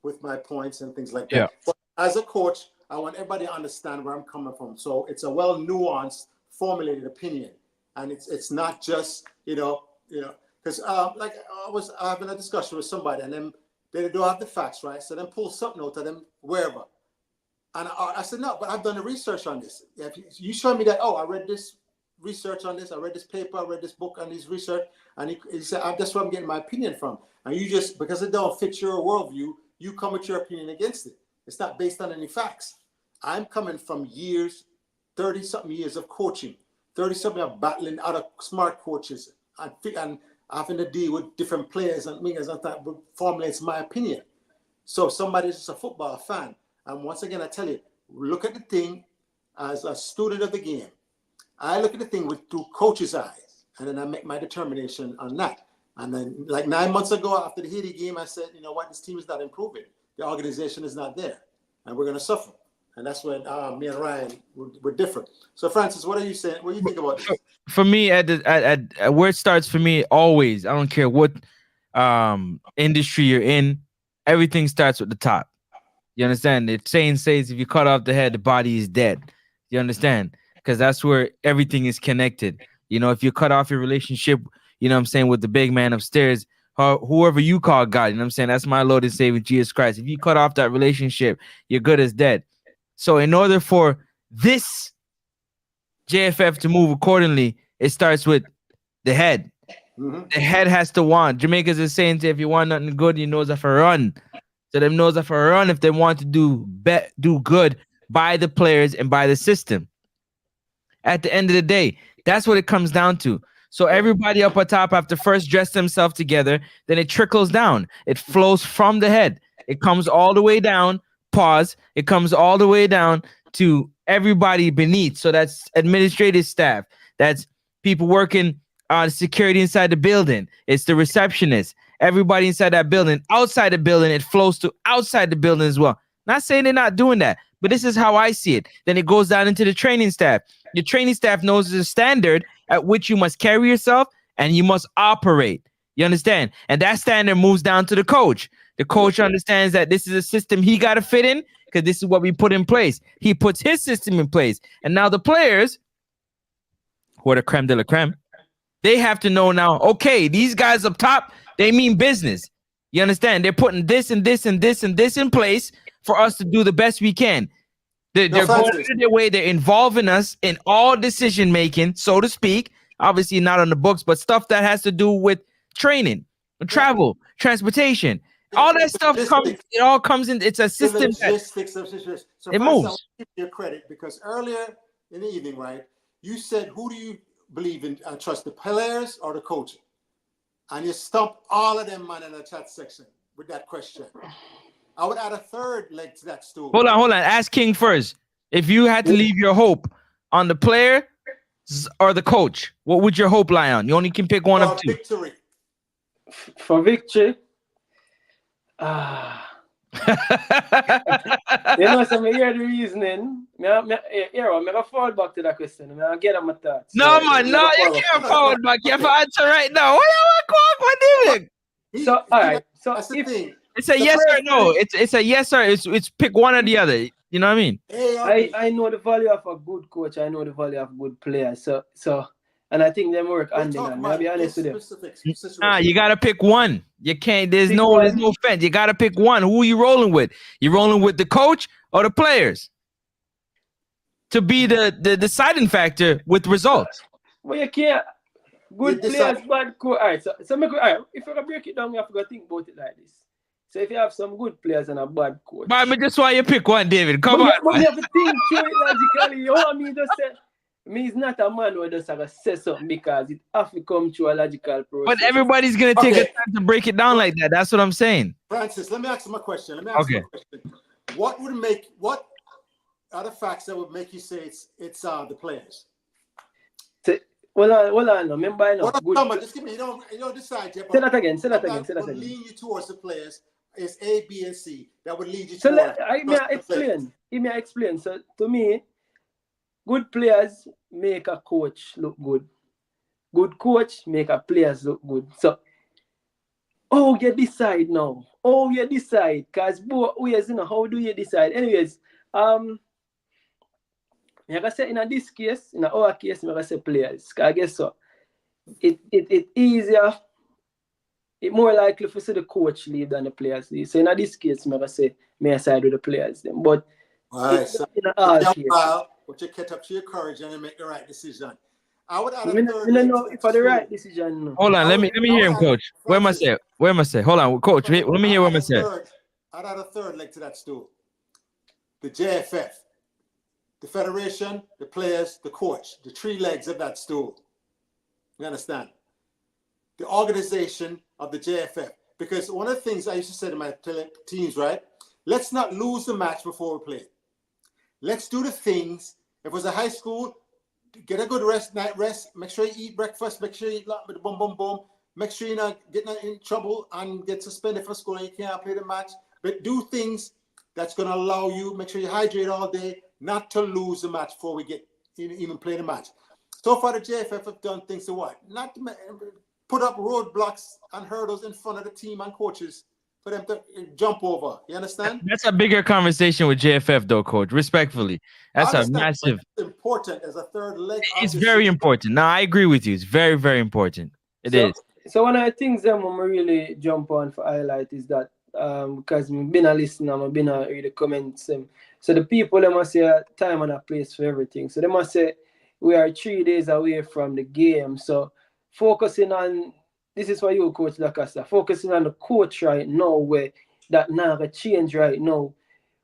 with my points and things like that. Yeah. But as a coach, I want everybody to understand where I'm coming from. So it's a well nuanced, formulated opinion, and it's not just because like I was having a discussion with somebody, and then they don't have the facts, right? So then pull something out of them wherever, and I said no, but I've done the research on this. If you show me that, oh, I read this research on this, I read this paper, I read this book on this research, and he said that's where I'm getting my opinion from. And you just, because it don't fit your worldview, you come with your opinion against it. It's not based on any facts. I'm coming from years, 30-something years of coaching, 30-something of battling other smart coaches and having to deal with different players and wingers and that formulates my opinion. So if somebody's just a football fan, and once again, I tell you, look at the thing as a student of the game. I look at the thing through coach's eyes, and then I make my determination on that. And then, like 9 months ago, after the Haiti game, I said, you know what, this team is not improving. The organization is not there, and we're going to suffer. And that's when me and Ryan were different. So, Francis, what are you saying? What do you think about this? For me, at where it starts for me, always, I don't care what industry you're in, everything starts with the top. You understand? The saying says if you cut off the head, the body is dead. You understand? Because that's where everything is connected. You know, if you cut off your relationship, you know what I'm saying, with the big man upstairs, whoever you call God, you know what I'm saying? That's my Lord and Savior, Jesus Christ. If you cut off that relationship, you're good as dead. So in order for this JFF to move accordingly, it starts with the head. Mm-hmm. The head has to want. Jamaica's is saying, if you want nothing good, you knows if I run. So them knows if I run if they want to do good by the players and by the system. At the end of the day, that's what it comes down to. So everybody up on top have to first dress themselves together. Then it trickles down. It flows from the head. It comes all the way down. Pause. It comes all the way down to everybody beneath. So that's administrative staff. That's people working on security inside the building. It's the receptionist. Everybody inside that building. Outside the building, it flows to outside the building as well. Not saying they're not doing that, but this is how I see it. Then it goes down into the training staff. The training staff knows the standard at which you must carry yourself and you must operate. You understand? And that standard moves down to the coach. The coach understands that this is a system he got to fit in because this is what we put in place. He puts his system in place. And now the players, who are the creme de la creme, they have to know now, okay, these guys up top, they mean business. You understand? They're putting this and this and this and this in place for us to do the best we can. They're going out of their way. They're involving us in all decision making, so to speak. Obviously not on the books, but stuff that has to do with training, travel, transportation. All that stuff comes. It all comes in. It's a system. So It moves. I'll give you credit because earlier in the evening, right, you said, "Who do you believe in and trust, the players or the coach?" And you stumped all of them, man, in the chat section with that question. I would add a third leg to that stool. Hold on. Ask King first. If you had to leave your hope on the player or the coach, what would your hope lie on? You only can pick one of two. Victory. For victory. You know, so I hear the reasoning. I fall back to that question. I get on my thoughts. No, man, no, you can't fall back. You have to answer right now. What do you mean? So, all right. So, that's the thing. It's a yes or no. It's a yes or it's pick one or the other. You know what I mean? I know the value of a good coach. I know the value of good players. So, and I think them work hand in hand. I'll be honest with you. You gotta pick one. You can't. There's no offense. You gotta pick one. Who are you rolling with? You rolling with the coach or the players to be the deciding factor with results? Well, you can't. Good players, bad coach. All right. So if you're gonna break it down, you have to go think about it like this. So if you have some good players and a bad coach, but just why you pick one, David? Come on. But you have to think through it logically. You know what I mean? Just say. Me is not a man who just have to say something because it has to come through a logical process. But everybody's gonna take a time to break it down like that. That's what I'm saying. Francis, let me ask him a question. what are the facts that would make you say it's the players? Well, I know. Remember, I know. What Good. Just give me. You don't decide yet. Say that again. Say that again. Would lean you towards the players is A, B, and C. That would lead you So towards. I may explain. So to me, good players make a coach look good. Good coach make a players look good. So, you decide now. You decide. Because both ways, how do you decide? Anyways, I can say in this case, in our case, I can say players. Because I guess so. It easier. It's more likely for see the coach leave than the players leave. So in this case, I can say I side with the players then. But So in all cases, but you get up to your courage and you make the right decision. I would add a I third don't leg know to if that for the stool. right decision. No. Hold on, let me hear him, coach. Where am I say? Hold on, coach. Let me hear what I say. I'd add a third leg to that stool. The JFF, the federation, the players, the coach, the 3 legs of that stool. You understand? The organization of the JFF. Because one of the things I used to say to my teams, right? Let's not lose the match before we play. Let's do the things. If it was a high school, get a good night rest. Make sure you eat breakfast. Make sure you eat with boom, boom, boom. Make sure you're not getting in trouble and get suspended for school and you can't play the match. But do things that's going to allow you, make sure you hydrate all day, not to lose the match before we get even play the match. So far, the JFF have done things to what? Not to put up roadblocks and hurdles in front of the team and coaches for them to jump over. You understand? That's a bigger conversation with JFF, though, coach. Respectfully, that's a massive. It's important as a third leg. It's very important. No, I agree with you. It's very, very important. It is. So one of the things that I'm really jump on for highlight is that because I've been a listener, I've been a read the comments. So the people, they must say a time and a place for everything. So they must say we are 3 days away from the game. So focusing on, this is for you, Coach Dasta, focusing on the coach right now where that now going to change right now.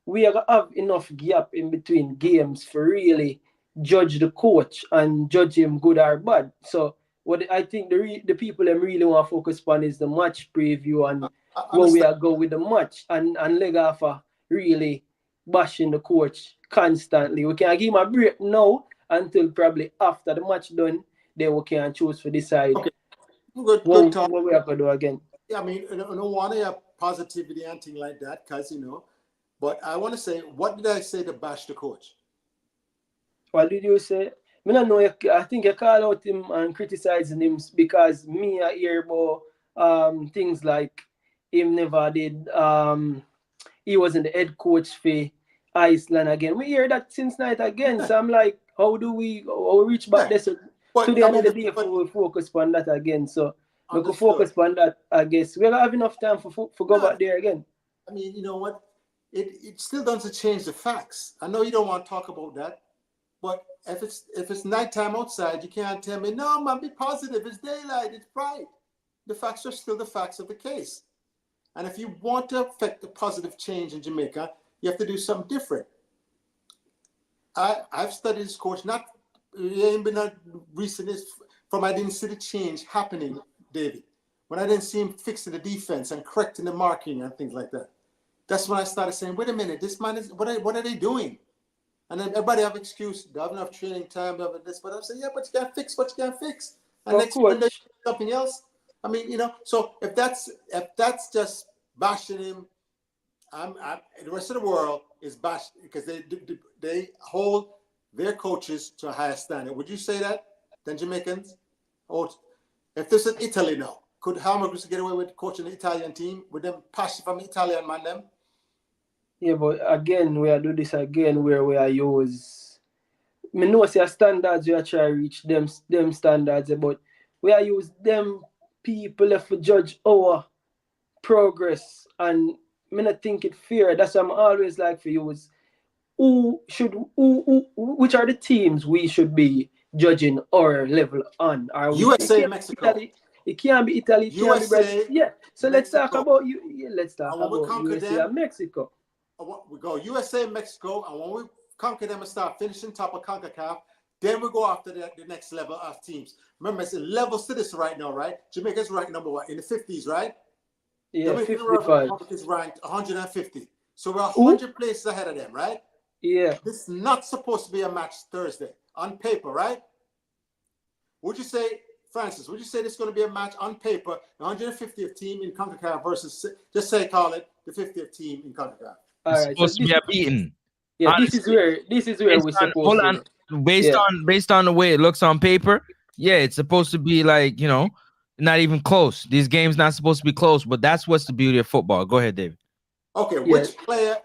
We are going to have enough gap in between games for really judge the coach and judge him good or bad. So what I think the people them really want to focus on is the match preview and where we are go with the match and leg off really bashing the coach constantly. We can give him a break now until probably after the match done, then we can choose to decide good talk. What we have to do again. Yeah, I mean, I don't want to have positivity and things like that because, but I want to say, what did I say to bash the coach? What did you say? I don't know. I think you call out him and criticizing him because me I hear about things like him never did. He wasn't the head coach for Iceland again. We hear that since night again. So I'm like, how we reach back there? So to the end of the day, we focus on that again. So we could focus on that. I guess we don't have enough time for go back there again. I mean, you know what? It still doesn't change the facts. I know you don't want to talk about that, but if it's nighttime outside, you can't tell me, no, man, be positive. It's daylight. It's bright. The facts are still the facts of the case. And if you want to affect the positive change in Jamaica, you have to do something different. I've studied this coach, it ain't been a recent, from I didn't see the change happening, David. When I didn't see him fixing the defense and correcting the marking and things like that. That's when I started saying, wait a minute, this man is, what are they doing? And then everybody have excuse, they have enough training time, they have this, but I'm saying, yeah, but you can't fix what you can't fix. And next one, they do something else. I mean, so if that's just bashing him, the rest of the world is bashed because they hold their coaches to a higher standard. Would you say that than Jamaicans? Or if this is Italy now, could Hammergris get away with coaching the Italian team with them passion from the Italian man them? Yeah, but again, we are do this again where we are use. I know say standards we are trying to reach them standards, but we are use them people to judge our progress, and I not think it fair. That's why I'm always like for use which are the teams we should be judging our level on? Are we USA, Mexico. Italy? It can't be Italy. It can't be Brazil. Yeah. So let's talk about you. Yeah, let's talk about USA and Mexico. We go USA, Mexico, and when we conquer them and start finishing top of CONCACAF, then we go after the next level of teams. Remember, it's levels to this right now, right? Jamaica's ranked number what in the 50s, right? Yeah, 55. Is ranked 150. So we're 100 places ahead of them, right? Yeah. This is not supposed to be a match Thursday on paper, right? Would you say, Francis, would you say this is going to be a match on paper, the 150th team in CONCACAF versus, just say, call it the 50th team in CONCACAF? All right. Supposed to be a beating. Yeah, Honestly. this is where we're supposed hold to. on. Based on the way it looks on paper, yeah, it's supposed to be like, not even close. These games not supposed to be close, but that's what's the beauty of football. Go ahead, David. Okay, which player,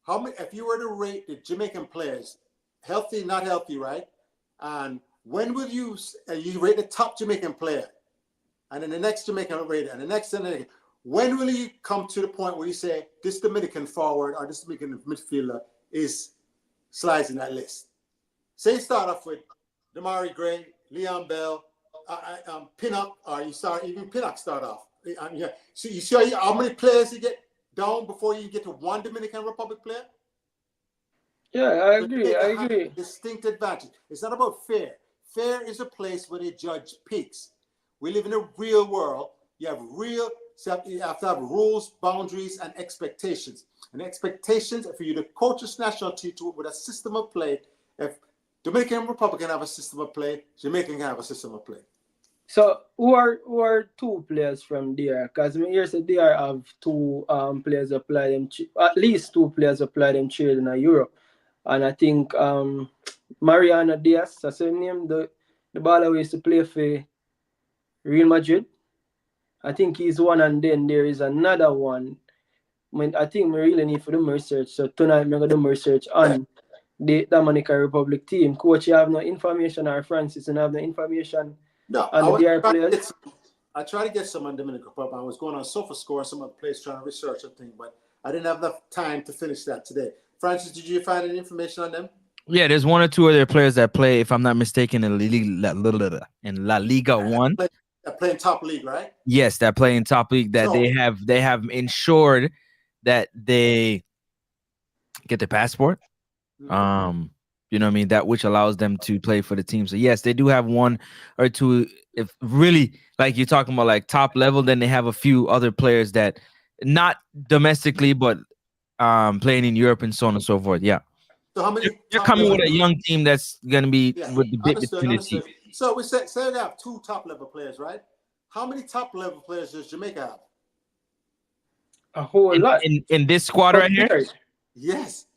how many, if you were to rate the Jamaican players, healthy, not healthy, right? And when will you rate the top Jamaican player? And then the next Jamaican rate, and the next, when will you come to the point where you say this Dominican forward or this Dominican midfielder slides in that list? Say you start off with Damari Gray, Leon Bell, Pinnock, or you start even Pinnock start off. So you see how many players you get down before you get to one Dominican Republic player? Yeah, I agree. Distinct advantage. It's not about fair. Fair is a place where they judge peaks. We live in a real world. You have to have rules, boundaries, and expectations. And expectations for you to coach a national team with a system of play. If Dominican Republic can have a system of play, Jamaica can have a system of play. So who are two players from DR? Because here's the DR have two players apply them, at least two players apply them trade in Europe. And I think Mariano Diaz, that's his name, the baller who used to play for Real Madrid. I think he's one, and then there is another one. I think we really need to do more research. So tonight we're going to do more research on the Dominican Republic team. Coach, you have no information, or Francis, and have no information on the DR players? I tried to get some on Dominican Republic. I was going on SofaScore, some other place trying to research a thing, but I didn't have enough time to finish that today. Francis, did you find any information on them? Yeah, there's one or two other players that play, if I'm not mistaken, in La Liga 1. They're playing top league, right? Yes, they're playing top league. That they have ensured that they get their passport. You know what I mean? That which allows them to play for the team. So yes, they do have one or two. If really, like you're talking about, like top level, then they have a few other players that not domestically, but playing in Europe and so on and so forth. Yeah. So how many? You're coming with a young team that's gonna be with the bit between the teeth. So we say they have two top level players, right? How many top level players does Jamaica have? A whole lot in this squad right here. Yes.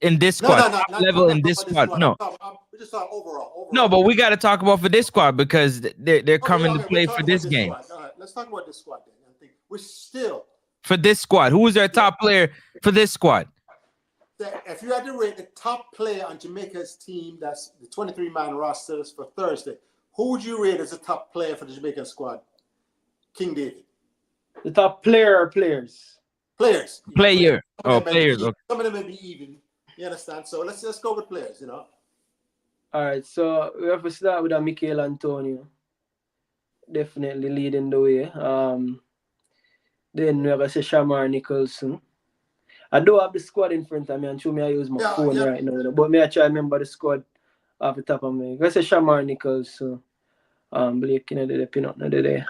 In this squad, top level in this squad. No, we just talk overall. No, but we got to talk about for this squad because they're coming to play for this game. All right, let's talk about this squad then. I think we're still for this squad. Who is their top player for this squad? If you had to rate the top player on Jamaica's team, that's the 23-man rosters for Thursday, who would you rate as the top player for the Jamaican squad? King David. The top player or players? Players. Player. Oh, players. Okay. Some of them may be even. You understand? So let's go with players, All right. So we have to start with Michael Antonio. Definitely leading the way. Then we have Shamar Nicholson. I do have the squad in front of me, and show me I use my phone right now. But me I try to remember the squad off the top of me. I say Shamar Nicholson. Blake Kennedy, the Pinot today.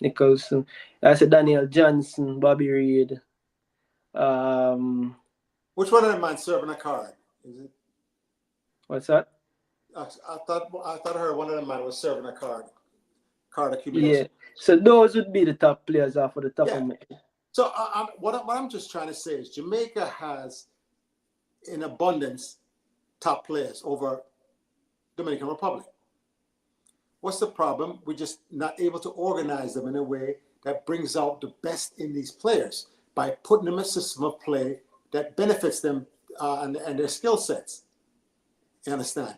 Nicholson. I said Daniel Johnson, Bobby Reid. Which one of them man serving a card? Is it? What's that? I thought I heard one of them man was serving a card accumulation. Yeah. So those would be the top players off of the top of me. So what I'm just trying to say is Jamaica has in abundance top players over Dominican Republic. What's the problem? We're just not able to organize them in a way that brings out the best in these players by putting them in a system of play that benefits them and their skill sets. You understand?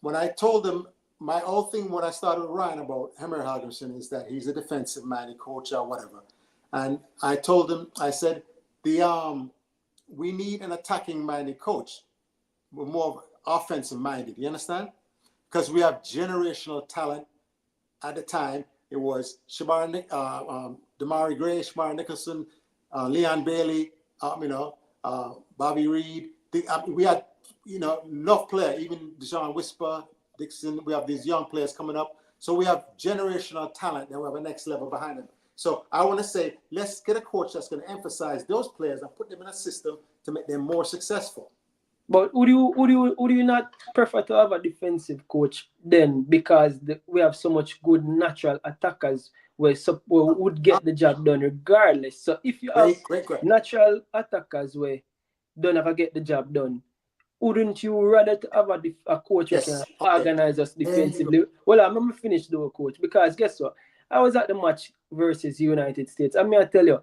When I told them, my whole thing when I started with Ryan about Hemmer Halgerson is that he's a defensive-minded coach or whatever. And I told him, I said, we need an attacking-minded coach. We're more offensive-minded. You understand? Because we have generational talent. At the time, it was Damari Gray, Shamar Nicholson, Leon Bailey, Bobby Reid. We had, enough players, even Deshaun Whisper, Dixon. We have these young players coming up. So we have generational talent, and we have a next level behind them. So I want to say, let's get a coach that's going to emphasize those players and put them in a system to make them more successful. But would you not prefer to have a defensive coach then, because we have so much good natural attackers where would get the job done regardless? So if you have natural attackers where don't ever get the job done, wouldn't you rather to have a coach who can organize us defensively? Well, I'm going to finish the coach, because guess what? I was at the match versus United States. I'm going to tell you,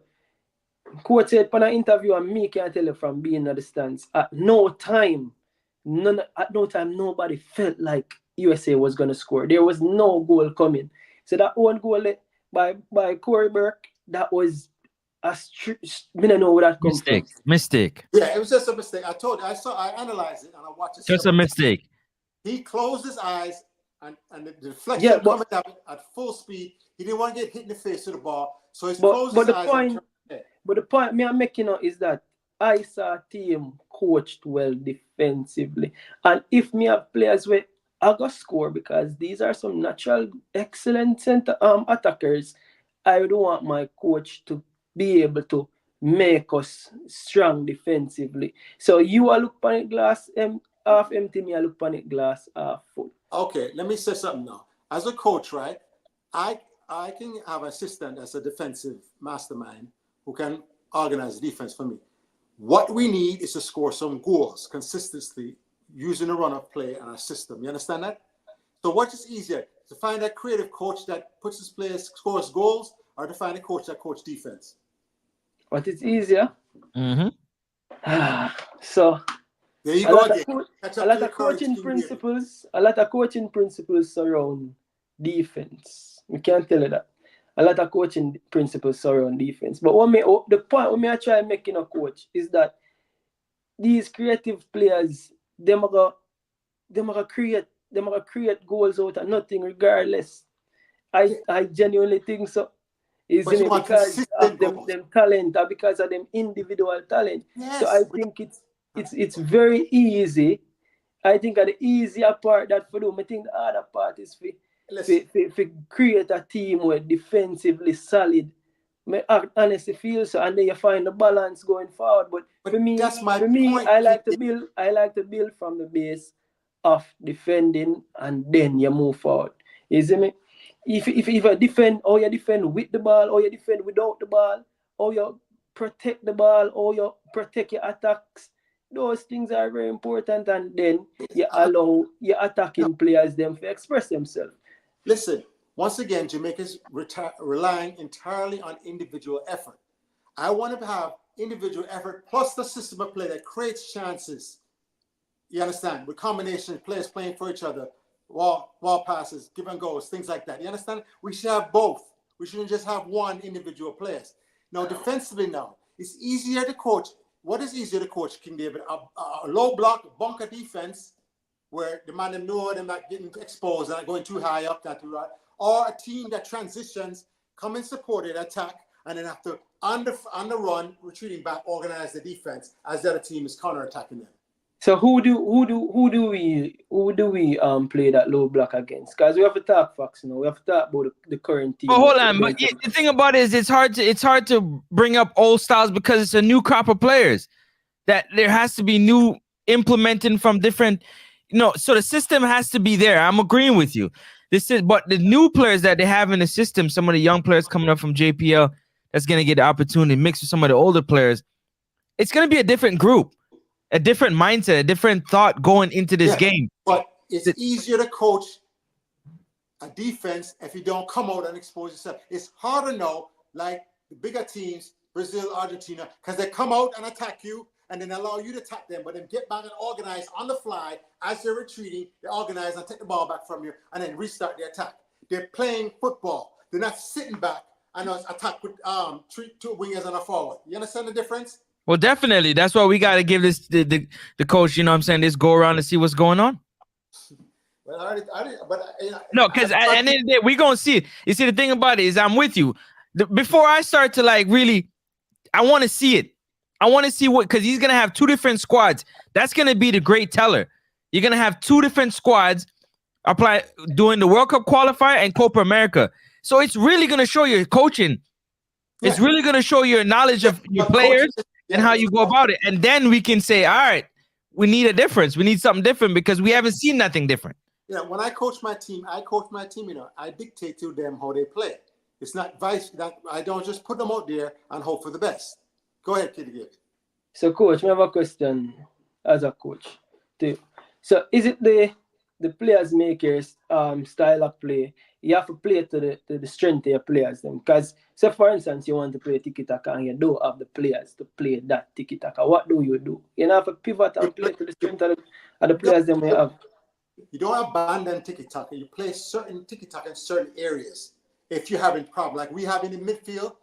coach said in an interview, and me can tell you from being at the stands, at no time nobody felt like USA was going to score. There was no goal coming. So that one goal by Corey Burke, that was I don't know where that comes from. Mistake. Yeah, it was just a mistake. I told you, I analyzed it and I watched it. Just a mistake. He closed his eyes and the deflection coming up at full speed. He didn't want to get hit in the face with the ball, so he closed his eyes. But the point me I'm making out is that I saw a team coached well defensively, and if me have players where I go score, because these are some natural excellent center attackers, I would want my coach to be able to make us strong defensively. So you are look on the glass half empty, me I look on the glass half full. Okay, let me say something now. As a coach, right, I can have an assistant as a defensive mastermind who can organize defense for me. What we need is to score some goals consistently using a run of play and our system. You understand that? So what is easier, to find that creative coach that puts his players, scores goals, or to find a coach that coaches defense? What is easier? Mm-hmm. So there you go again. A lot of coaching principles surround defense. We can't tell you that. A lot of coaching principles surround defense. But the point I try making a coach is that these creative players, they are create goals out of nothing regardless. I genuinely think so. Isn't it because of them talent or because of them individual talent? Yes. So I think it's very easy. I think the easier part that for them, I think the other part is for create a team where defensively solid. I honestly feel so, and then you find the balance going forward. But for me, I like to build from the base of defending, and then you move forward. Isn't it? If you defend, or you defend with the ball, or you defend without the ball, or you protect the ball, or you protect your attacks, those things are very important, and then you allow your attacking players them to express themselves. Listen, once again, Jamaica's relying entirely on individual effort. I want to have individual effort plus the system of play that creates chances. You understand? With combination of players playing for each other, wall passes, give and goes, things like that. You understand? We should have both. We shouldn't just have one individual players. Now, defensively now, it's easier to coach. What is easier to coach, King David? A low block, bunker defense, where the man them know they're not getting exposed, not going too high up, not too right. Or a team that transitions, come and support it, attack, and then after on the run, retreating back, organize the defense as the other team is counterattacking them. So who do we play that low block against? Because we have to talk facts, we have to talk about the current team. Oh, hold on, but the thing about it is it's hard to bring up old styles because it's a new crop of players that there has to be new implementing from different, so the system has to be there. I'm agreeing with you. But the new players that they have in the system, some of the young players coming up from JPL, that's going to get the opportunity mixed with some of the older players. It's going to be a different group. A different mindset, a different thought going into this game. But it's easier to coach a defense if you don't come out and expose yourself. It's harder now, like the bigger teams, Brazil, Argentina, because they come out and attack you and then allow you to attack them, but then get back and organize on the fly as they're retreating. They organize and take the ball back from you and then restart the attack. They're playing football. They're not sitting back and attack with two wingers and a forward. You understand the difference? Well, definitely. That's why we got to give this the coach, this go around and see what's going on. Well, no, because and then we're going to see it. You see, the thing about it is I'm with you. Before I start to really, I want to see it. I want to see because he's going to have two different squads. That's going to be the great teller. You're going to have two different squads doing the World Cup qualifier and Copa America. So it's really going to show you coaching It's really going to show your knowledge of your players and how you go about it. And then we can say, all right, we need a difference. We need something different because we haven't seen nothing different. Yeah, when I coach my team, I dictate to them how they play. It's not vice that I don't just put them out there and hope for the best. Go ahead, Kitty Gibbs. So, coach, I have a question as a coach. So, is it the players makers style of play? You have to play to the strength of your players. Because, say for instance, you want to play tiki-taka and you don't have the players to play that tiki-taka. What do? You have to pivot and play to the strength of the players that you have. You don't abandon tiki-taka. You play certain tiki-taka in certain areas. If you're having problem, like we have in the midfield,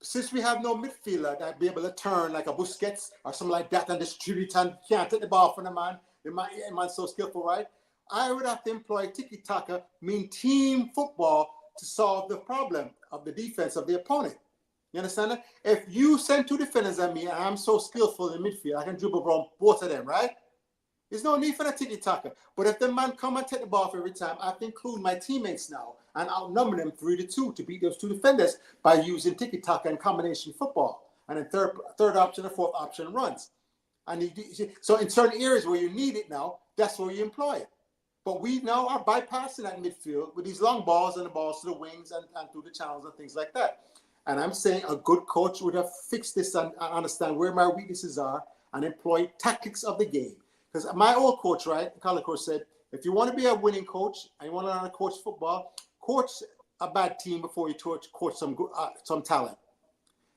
since we have no midfielder that be able to turn like a Busquets or something like that and distribute and can't take the ball from the man, the man's so skillful, right? I would have to employ tiki-taka, mean team football, to solve the problem of the defense of the opponent. You understand that? If you send two defenders at me and I'm so skillful in midfield, I can dribble around both of them, right? There's no need for the tiki-taka. But if the man come and take the ball for every time, I have to include my teammates now and outnumber them 3-2 to beat those two defenders by using tiki-taka and combination football. And then third option and fourth option runs. So in certain areas where you need it now, that's where you employ it. But we now are bypassing that midfield with these long balls and the balls to the wings and through the channels and things like that. And I'm saying a good coach would have fixed this and understand where my weaknesses are and employ tactics of the game. Because my old coach, right, college coach said, if you want to be a winning coach and you want to learn how to coach football, coach a bad team before you coach some talent.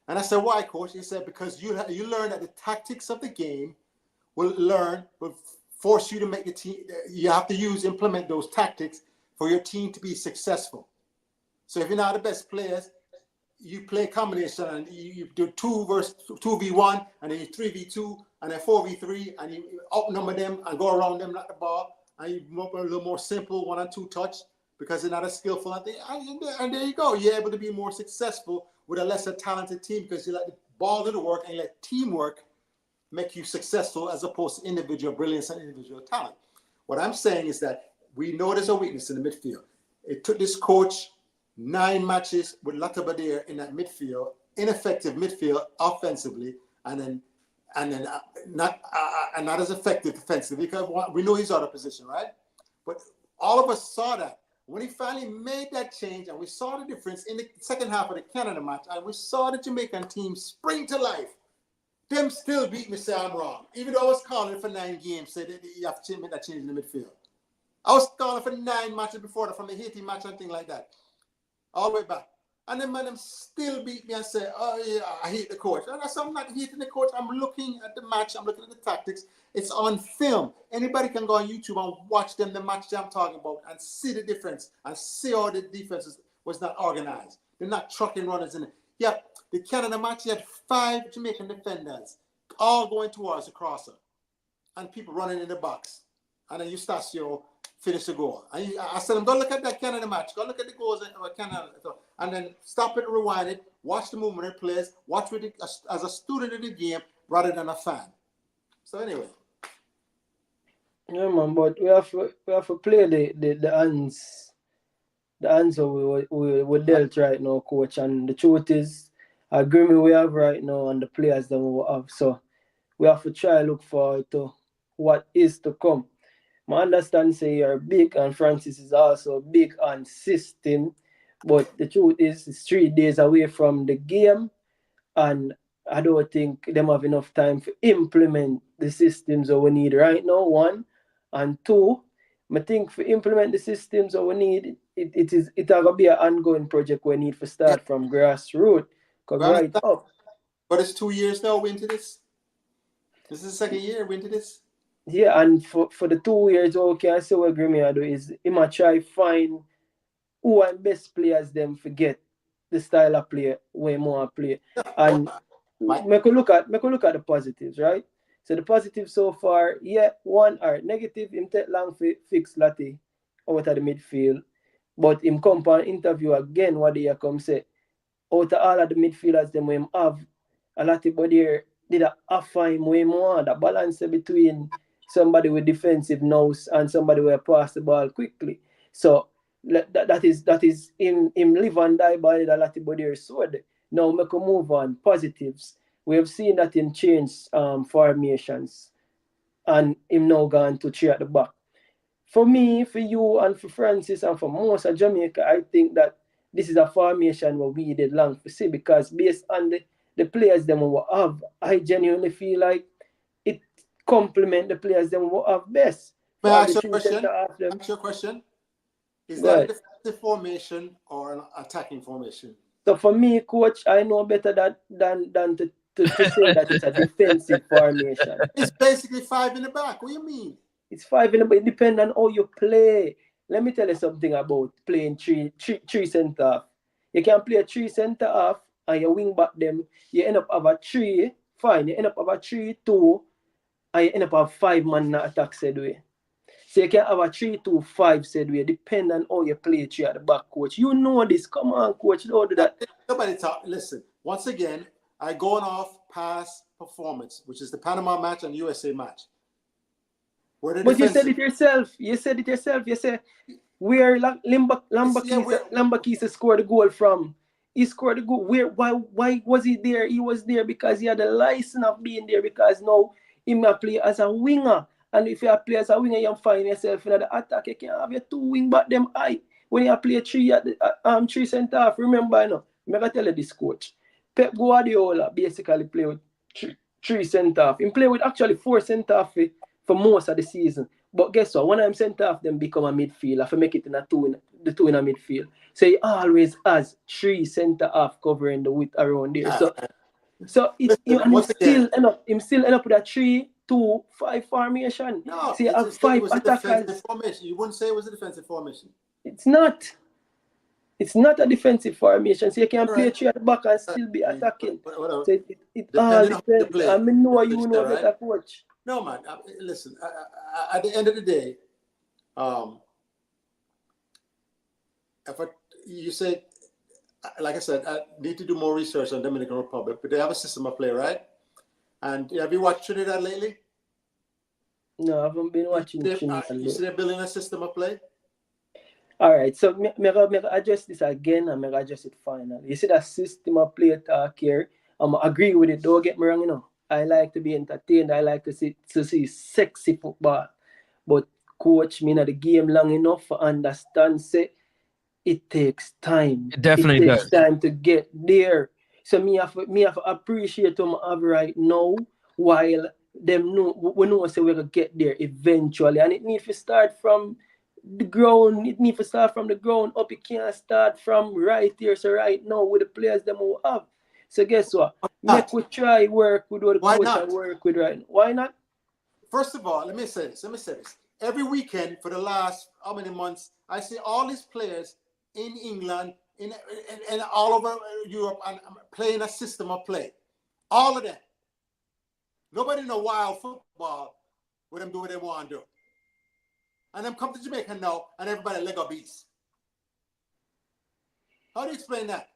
And I said, why, coach? He said, because you learn that the tactics of the game will force you to make the team. You have to implement those tactics for your team to be successful. So if you're not the best players, you play combination and you do 2v1 and then you 3v2 and then 4v3 and you outnumber them and go around them like the ball and you move a little more simple 1 and 2 touch because they're not as skillful and there you go. You're able to be more successful with a lesser talented team because you let the ball do the work and you let teamwork make you successful as opposed to individual brilliance and individual talent. What I'm saying is that we know there's a weakness in the midfield. It took this coach 9 matches with Latabadir in that midfield, ineffective midfield offensively, and not as effective defensively because we know he's out of position, right? But all of us saw that when he finally made that change, and we saw the difference in the second half of the Canada match, and we saw the Jamaican team spring to life. Them still beat me, say I'm wrong, even though I was calling for 9 games, said that you have to make that change in the midfield. I was calling for 9 matches before that, from the Haiti match and things like that. All the way back. And then, man, them still beat me and say, oh, yeah, I hate the coach. And I said, I'm not hating the coach. I'm looking at the match. I'm looking at the tactics. It's on film. Anybody can go on YouTube and watch the match that I'm talking about and see the difference and see how the defense was not organized. They're not trucking runners in it. Yeah, the Canada match, you had 5 Jamaican defenders all going towards the crosser and people running in the box. And then Eustacio finish the goal. And I said, go look at that Canada match. Go look at the goals in Canada. And then stop it, rewind it, watch the movement it plays, watch with it as a student of the game rather than a fan. So anyway. Yeah, man, but we have to play the hands we dealt right now, coach. And the truth is, agreement we have right now and the players that we have. So we have to try look forward to what is to come. I understand say you're big and Francis is also big on system, but the truth is it's 3 days away from the game and I don't think them have enough time to implement the systems that we need right now, 1. And 2, I think to implement the systems that we need, it has to be an ongoing project we need to start from grassroots. Right up. But it's 2 years now we into this. This is the 2nd year we into this. Yeah, and for the 2 years, okay, I see what Grimmy do is he might try find who are best players them forget the style of play, way more play. And make a look at the positives, right? So the positives so far, yeah, 1 are negative, him take long to fix Lati out of the midfield. But him come for an interview again, what they come say, out of all of the midfielders them him have, a Lati body did a offer him way more, the balance between somebody with defensive nose and somebody will pass the ball quickly. So that is him live and die by the Lati body sword. Now we can move on. Positives. We have seen that in change formations, and him now gone to 3 at the back. For me, for you, and for Francis, and for most of Jamaica, I think that this is a formation where we did long to see, because based on the players them we have, I genuinely feel like it complement the players them we have best. May For I all ask the you a three question? centre half them. Ask you a question. Is Go that a ahead. defensive formation or an attacking formation? So for me, coach, I know better than to say that it's a defensive formation. It's basically 5 in the back. What do you mean? It's 5 in the back. It depends on how you play. Let me tell you something about playing three centre half. You can play a 3 centre half and you wing back them. You end up have a 3, fine. You end up have a 3-2, and you end up have 5 man in attack said way. So you can have a 3-2-5 said way, depend on how you play 3 at the back, coach. You know this. Come on, coach. Don't do that. Nobody talk. Listen, once again, I going off past performance, which is the Panama match and USA match. But you said it yourself. You said where Lambakisa scored the goal from. He scored the goal. Why was he there? He was there because he had a license of being there, because now he may play as a winger. And if you play as a winger, you find yourself in the attack. You can't have your 2 wing back them high. When you play 3 at the 3 centre half, remember, I'm gonna tell you this, coach. Pep Guardiola basically play with 3 centre half. He play with actually 4 centre half for most of the season. But guess what? One of them centre half them become a midfielder for make it in a 2 in a midfield. So he always has 3 centre half covering the width around there. So him still end up with a 3-2-5 formation. No, so you have 5 attackers. Formation. You wouldn't say it was a defensive formation. It's not. It's not a defensive formation. So you can play 3 at the back and still be attacking. So it all depends. I mean, you know better, coach. No, man. Listen, at the end of the day, you say, like I said, I need to do more research on Dominican Republic, but they have a system of play, right? And have you watched Trinidad lately? No, I haven't been watching Trinidad. You see they're building a system of play? All right, so me address this again and me address it finally. You see that system of play talk here, I agree with it. Don't get me wrong, I like to be entertained. I like to see sexy football. But coach, me not the game long enough to understand, say, it takes time. It definitely does. It takes time to get there. So me have to appreciate what I have right now, while we know say we're going to get there eventually. And it needs to start from the ground. It needs to start from the ground up. It can't start from right here. So right now with the players them we have. So guess what? Make we try work with what the coach and work with right now. Why not? First of all, let me say this. Every weekend for the last how many months, I see all these players in England, in all over Europe, and playing a system of play. All of them. Nobody know wild football with them do what they want to do. And them come to Jamaica now, and everybody leg up beast. How do you explain that?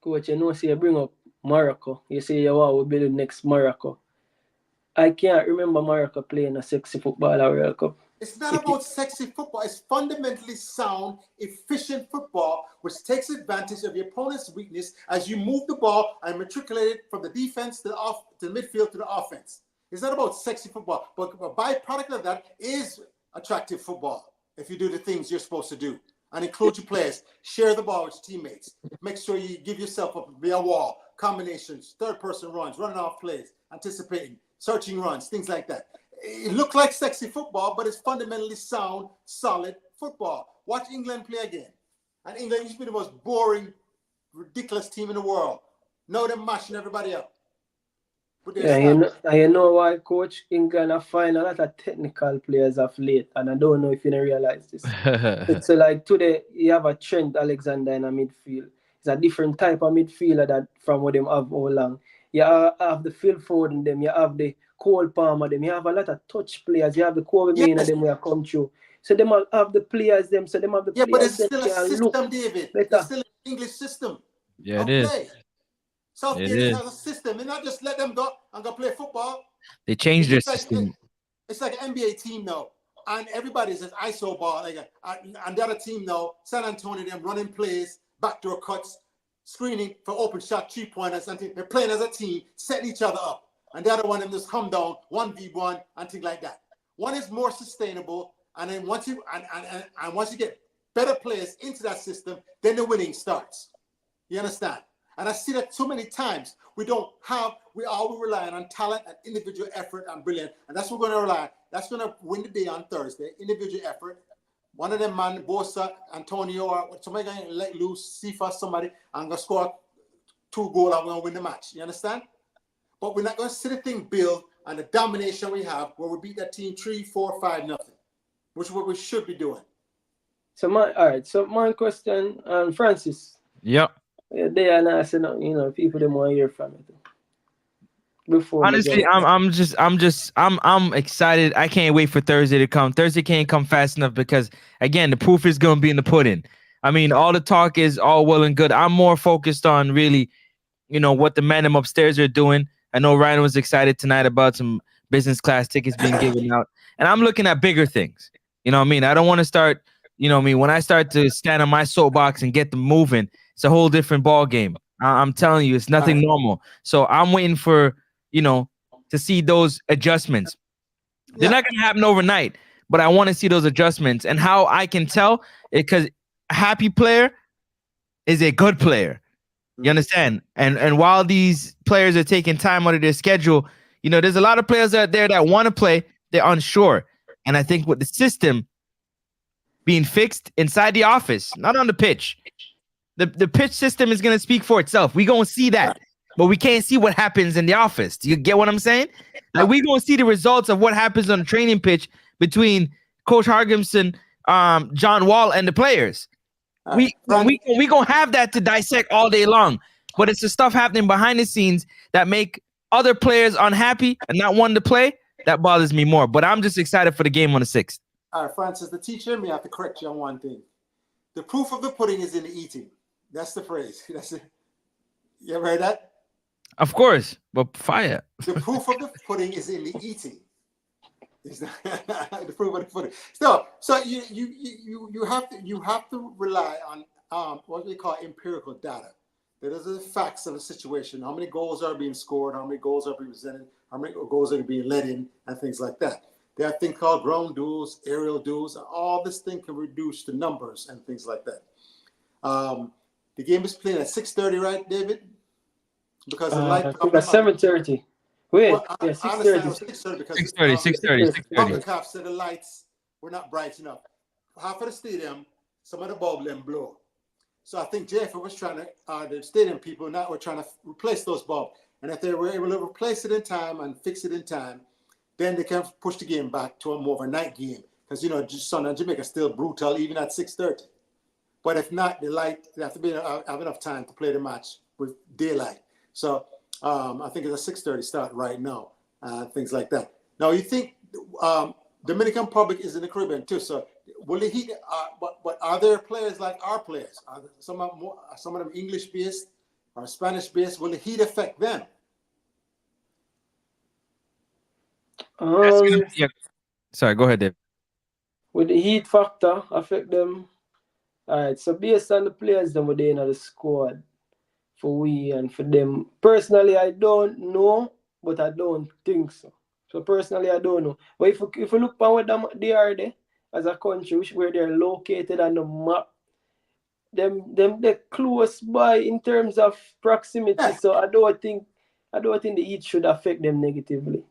Coach, say you bring up Morocco. You say you want to be the next Morocco. I can't remember Morocco playing a sexy football at World Cup. It's not about sexy football. It's fundamentally sound, efficient football, which takes advantage of your opponent's weakness as you move the ball and matriculate it from the defense to the midfield to the offense. It's not about sexy football, but a byproduct of that is attractive football if you do the things you're supposed to do. And include your players, share the ball with your teammates. Make sure you give yourself up via wall, combinations, third-person runs, running off plays, anticipating, searching runs, things like that. It looks like sexy football, but it's fundamentally sound, solid football. Watch England play again. And England used to be the most boring, ridiculous team in the world. Now they're mashing everybody up. You know why, Coach? England have find a lot of technical players of late, and I don't know if you realize this. It's like today you have a Trent Alexander in a midfield. It's a different type of midfielder that from what them have all along. You have the Phil Ford in them, you have the Cole Palmer them, you have a lot of touch players, you have the Kobe Main of them who come through. So them have the players them, so them have the players. But it's still a system, David. It's still an English system. Yeah, it is. Play. Southgate has a system. And not just let them go and go play football. They changed their system. It's like an NBA team now. And everybody's an ISO ball. And the other team now, San Antonio, them running plays, backdoor cuts, screening for open shot 3-pointers and things. They're playing as a team, setting each other up. And the other one them just come down 1v1 and things like that. One is more sustainable, and then once you get better players into that system, then the winning starts. You understand? And I see that so many times we all rely on talent and individual effort and brilliance. And that's what we're going to rely on. That's going to win the day on Thursday. Individual effort. One of them man, Bosa, Antonio, or somebody going to let loose, Sifa, somebody, and going to score 2 goals and we're going to win the match. You understand? But we're not going to see the thing build and the domination we have where we beat that team 3-4-5 nothing, which is what we should be doing. So my question, Francis. Yep. They are not saying, people they want to hear from it. Before honestly, I'm excited. I can't wait for Thursday to come. Thursday can't come fast enough because again, the proof is gonna be in the pudding. I mean, all the talk is all well and good. I'm more focused on really, what the men upstairs are doing. I know Ryan was excited tonight about some business class tickets being given out, and I'm looking at bigger things. You know what I mean? I don't want to start. When I start to stand on my soapbox and get them moving, it's a whole different ball game. I'm telling you, it's nothing normal. So I'm waiting for. To see those adjustments. They're not going to happen overnight, but I want to see those adjustments. And how I can tell, because a happy player is a good player. You understand? And while these players are taking time out of their schedule, there's a lot of players out there that want to play, they're unsure. And I think with the system being fixed inside the office, not on the pitch, the pitch system is going to speak for itself. We're going to see that. But we can't see what happens in the office. Do you get what I'm saying? Like we're gonna see the results of what happens on the training pitch between Coach Hargimson, John Wall, and the players. We gonna have that to dissect all day long. But it's the stuff happening behind the scenes that make other players unhappy and not wanting to play. That bothers me more. But I'm just excited for the game on the 6th. All right, Francis, the teacher may have to correct you on one thing. The proof of the pudding is in the eating. That's the phrase. That's it. You ever heard that? Of course, but fire. The proof of the pudding is in the eating. It's not the proof of the pudding. So you have to rely on what we call empirical data. That is the facts of the situation. How many goals are being scored? How many goals are being presented? How many goals are being let in? And things like that. There are things called ground duels, aerial duels. All this thing can reduce the numbers and things like that. The game is playing at 6:30, right, David? Because the light. 7:30. Wait, well, yeah, 6:30. 6:30. CONCACAF said the lights were not bright enough. Half of the stadium, some of the bulbs didn't blow. So I think JFA was trying to, the stadium people now were trying to replace those bulbs. And if they were able to replace it in time and fix it in time, then they can push the game back to a more of a night game. Because, Sun and Jamaica is still brutal even at 6:30. But if not, they have to have enough time to play the match with daylight. So I think it's a 6:30 start right now, things like that. Now you think Dominican Republic is in the Caribbean too. So will the Heat? But are there players like our players? Are some of them English based or Spanish based? Will the Heat affect them? Sorry, go ahead, Dave. With the heat factor affect them. All right. So based on the players that were there in the squad. For we and for them. Personally, I don't know, but I don't think so. So personally, I don't know. But if you look at what they are there as a country, where they're located on the map, they're close by in terms of proximity. Yeah. So I don't think the heat should affect them negatively.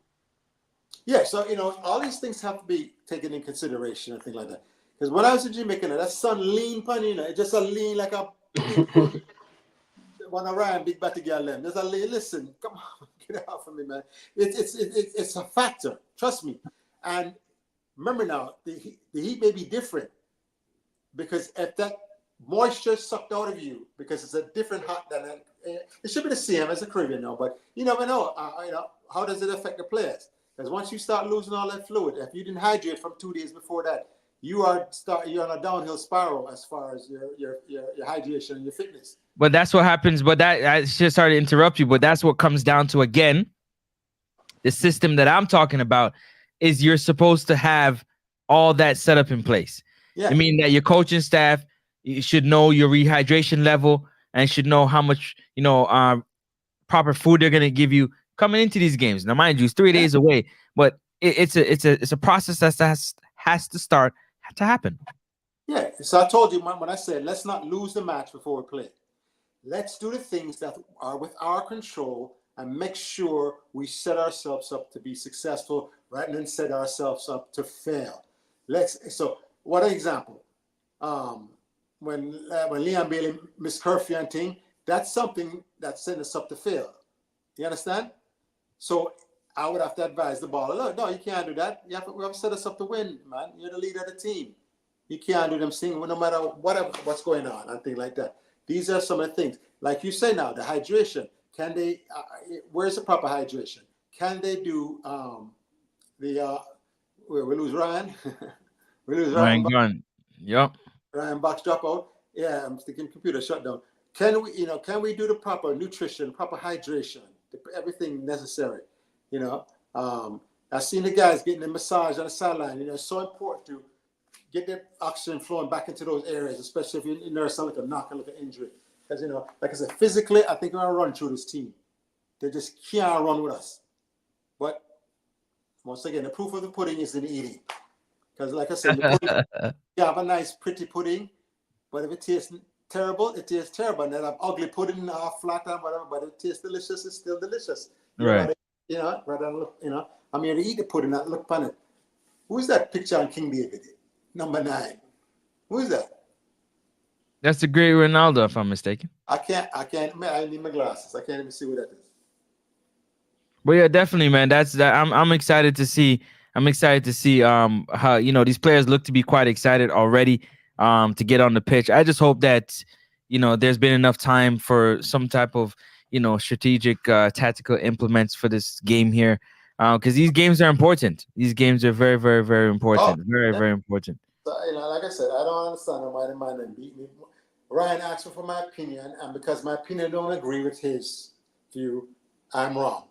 Yeah, so all these things have to be taken in consideration and things like that. Because when I was in Jamaica, that sun lean pan, it's just a lean like a one of Ryan big batty girl them. There's a listen, come on, get out from me, man. It's a factor, trust me. And remember now, the heat may be different because if that moisture sucked out of you, because it's a different hot than it should be the same as the Caribbean now, but you never know. How does it affect the players? Because once you start losing all that fluid, if you didn't hydrate from 2 days before that, you're on a downhill spiral as far as your hydration and your fitness. But that's what happens. But I just started to interrupt you. But that's what comes down to, again, the system that I'm talking about is you're supposed to have all that set up in place. Yeah. I mean that your coaching staff, you should know your rehydration level and should know how much, proper food they're gonna give you coming into these games. Now, mind you, it's 3 days away, but it's a process that has to start to happen. Yeah, so I told you when I said let's not lose the match before we play. Let's do the things that are with our control and make sure we set ourselves up to be successful rather than set ourselves up to fail. So what an example. When Leon Bailey missed curfew and thing, that's something that set us up to fail. You understand? So I would have to advise the baller, look, no, you can't do that. We have to set us up to win, man. You're the leader of the team. You can't do them things no matter what's going on and things like that. These are some of the things. Like you say now, the hydration. Can they, where's the proper hydration? Can they do we lose Ryan? We lose Ryan Gunn. Yep. Ryan Box dropout. Yeah, I'm thinking computer shutdown. Can we do the proper nutrition, proper hydration, everything necessary? I've seen the guys getting the massage on the sideline. It's so important to get the oxygen flowing back into those areas, especially if you nurse like a knock or like an injury. Because like I said, physically, I think we're gonna run through this team. They just can't run with us. But once again, the proof of the pudding is in the eating. Because like I said, the pudding, you have a nice, pretty pudding, but if it tastes terrible, it tastes terrible. And then have ugly pudding, flat and whatever, but it tastes delicious. It's still delicious. Right. Rather than look, I'm here to eat the pudding, not look upon it. Who's that picture on King David? Number 9. Who is that? That's the great Ronaldo, if I'm mistaken. I need my glasses. I can't even see what that is. But yeah, definitely, man. I'm excited to see. I'm excited to see how these players look to be quite excited already to get on the pitch. I just hope that there's been enough time for some type of strategic tactical implements for this game here, because these games are important. These games are very, very, very important. Very important. So, like I said, I don't understand why the man didn't beat me. Ryan asked me for my opinion, and because my opinion don't agree with his view, I'm wrong.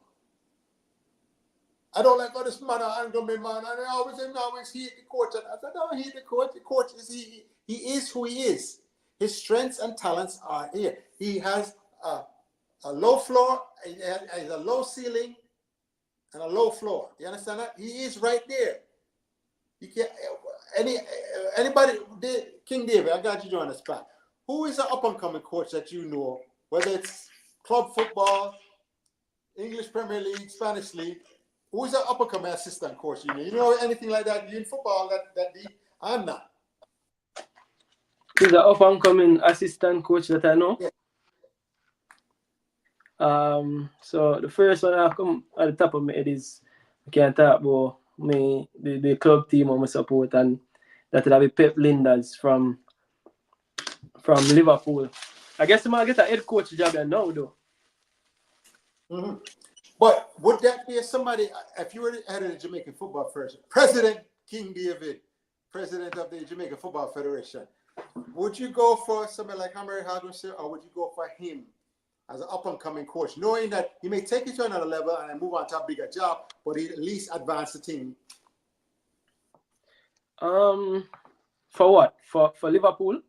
I don't like all this man and man, and I always hate the coach. I said, I don't hate the coach. The coach he is who he is. His strengths and talents are here. He has a low floor, a low ceiling, and a low floor. You understand that? He is right there. You can't anybody. King David, I got you on the spot. Who is an up and coming coach that you know, whether it's club football, English Premier League, Spanish League? Who is an up and coming assistant coach? You know anything like that? You in football that deep? I'm not. Who's an up and coming assistant coach that I know? Yeah. So the first one I come at the top of my head is I can't talk about the club team I support, and that will be Pep Linders from Liverpool. I guess I'm gonna get a head coach job now though. Mm-hmm. But would that be somebody, if you were the head of the Jamaican Football Federation, President King David, President of the Jamaican Football Federation, would you go for somebody like Hammer Haggerson, or would you go for him as an up-and-coming coach, knowing that he may take it to another level and then move on to a bigger job, but he at least advance the team? For what? For Liverpool?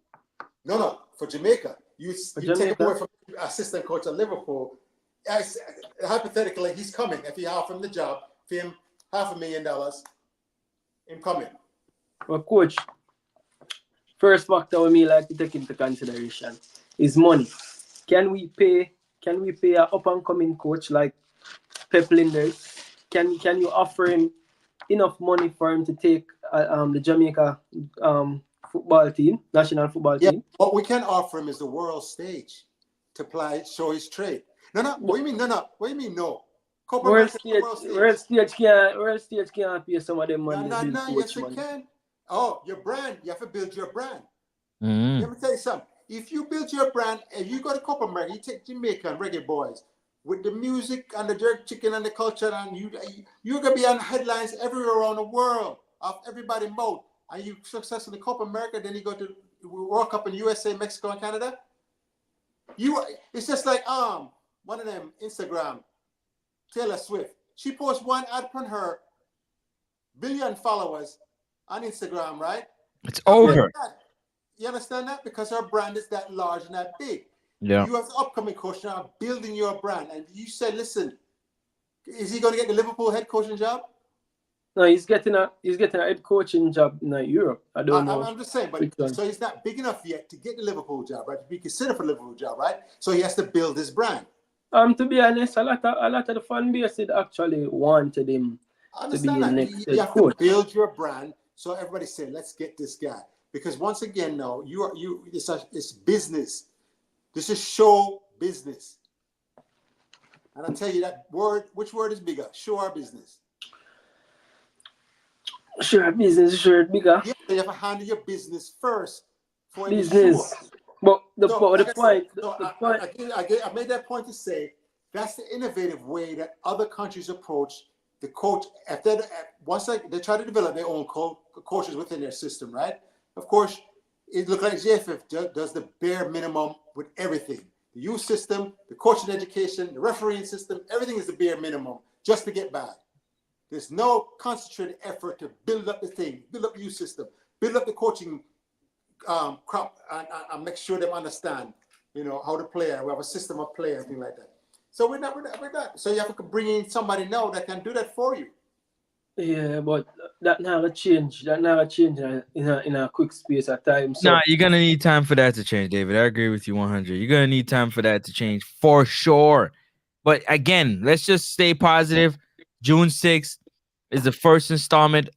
No, for Jamaica. You take away from assistant coach at Liverpool. Hypothetically, he's coming. If you offer him the job, for him $500,000, him coming. Well, coach, first factor we may like to take into consideration is money. Can we pay an up and coming coach like Pep Linders? Can you offer him enough money for him to take the Jamaica football team, national football team? What we can offer him is the world stage to show his trade. No. What do you mean? No. What do you mean? No. Copa World stage can't pay some of them money. No. Yes, it can. Oh, your brand. You have to build your brand. Mm-hmm. Let me tell you something. If you build your brand, if you go to Copa America, you take Jamaica and Reggae Boyz with the music and the jerk chicken and the culture, and you're gonna be on headlines everywhere around the world of everybody's mouth. And you successful in Copa America, then you go to World Cup in USA, Mexico, and Canada. It's just like one of them Instagram, Taylor Swift. She posts one ad on her billion followers on Instagram, right? It's over. You understand that? Because her brand is that large and that big. Yeah. You as the upcoming coach now building your brand, and you said, listen, is he going to get the Liverpool head coaching job? No, he's getting a head coaching job in Europe. I don't know. I'm just saying, but so he's not big enough yet to get the Liverpool job, right? To be considered for the Liverpool job, right? So he has to build his brand. To be honest, a lot of the fan base actually wanted him to be the next head you have coach. to build your brand, so everybody say, let's get this guy. Because once again, no, it's business. This is show business. And I tell you that word, which word is bigger? Show or business? Sure, business sure bigger. Yeah, you have to handle your business first for business. But the point. I made that point to say that's the innovative way that other countries approach the coach. Once they try to develop their own coaches within their system, right? Of course, it looks like JFF does the bare minimum with everything. The youth system, the coaching education, the refereeing system, everything is the bare minimum just to get by. There's no concentrated effort to build up the thing, build up the youth system, build up the coaching crop, and make sure they understand, how to play. We have a system of play and things like that. So we're not. So you have to bring in somebody now that can do that for you. Yeah, but that never change. That never change in a quick space of time. So. Nah, you're gonna need time for that to change, David. I agree with you 100. You're gonna need time for that to change for sure. But again, let's just stay positive. June 6th is the first installment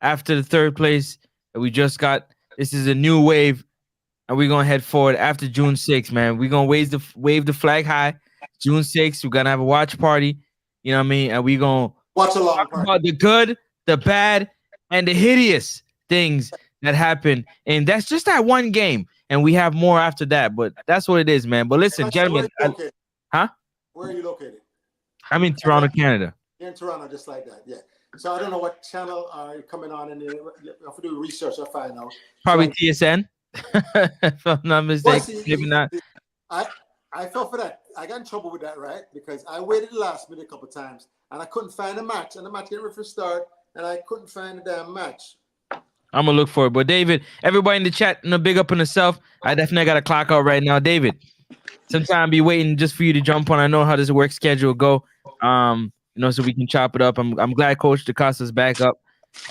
after the third place that we just got. This is a new wave, and we're gonna head forward after June 6th, man. We're gonna wave the flag high. June 6th, we're gonna have a watch party. You know what I mean? And we're gonna watch along talk about the good, the bad, and the hideous things that happen. And that's just that one game. And we have more after that. But that's what it is, man. But listen, gentlemen. Huh? Where are you located? I'm in Toronto, Canada. You're in Toronto, just like that, yeah. So I don't know what channel are you coming on, and you have to do research to find out. Probably TSN, if I'm not mistaken. Maybe not. I fell for that. I got in trouble with that, right? Because I waited the last minute a couple of times, and I couldn't find a match, and the match getting ready for start, and I couldn't find a damn match. I'm gonna look for it. But David, everybody in the chat, big up on yourself. I definitely got a clock out right now, David. Sometime be waiting just for you to jump on. I know how this work schedule go. So we can chop it up. I'm glad Coach DaCosta's back up.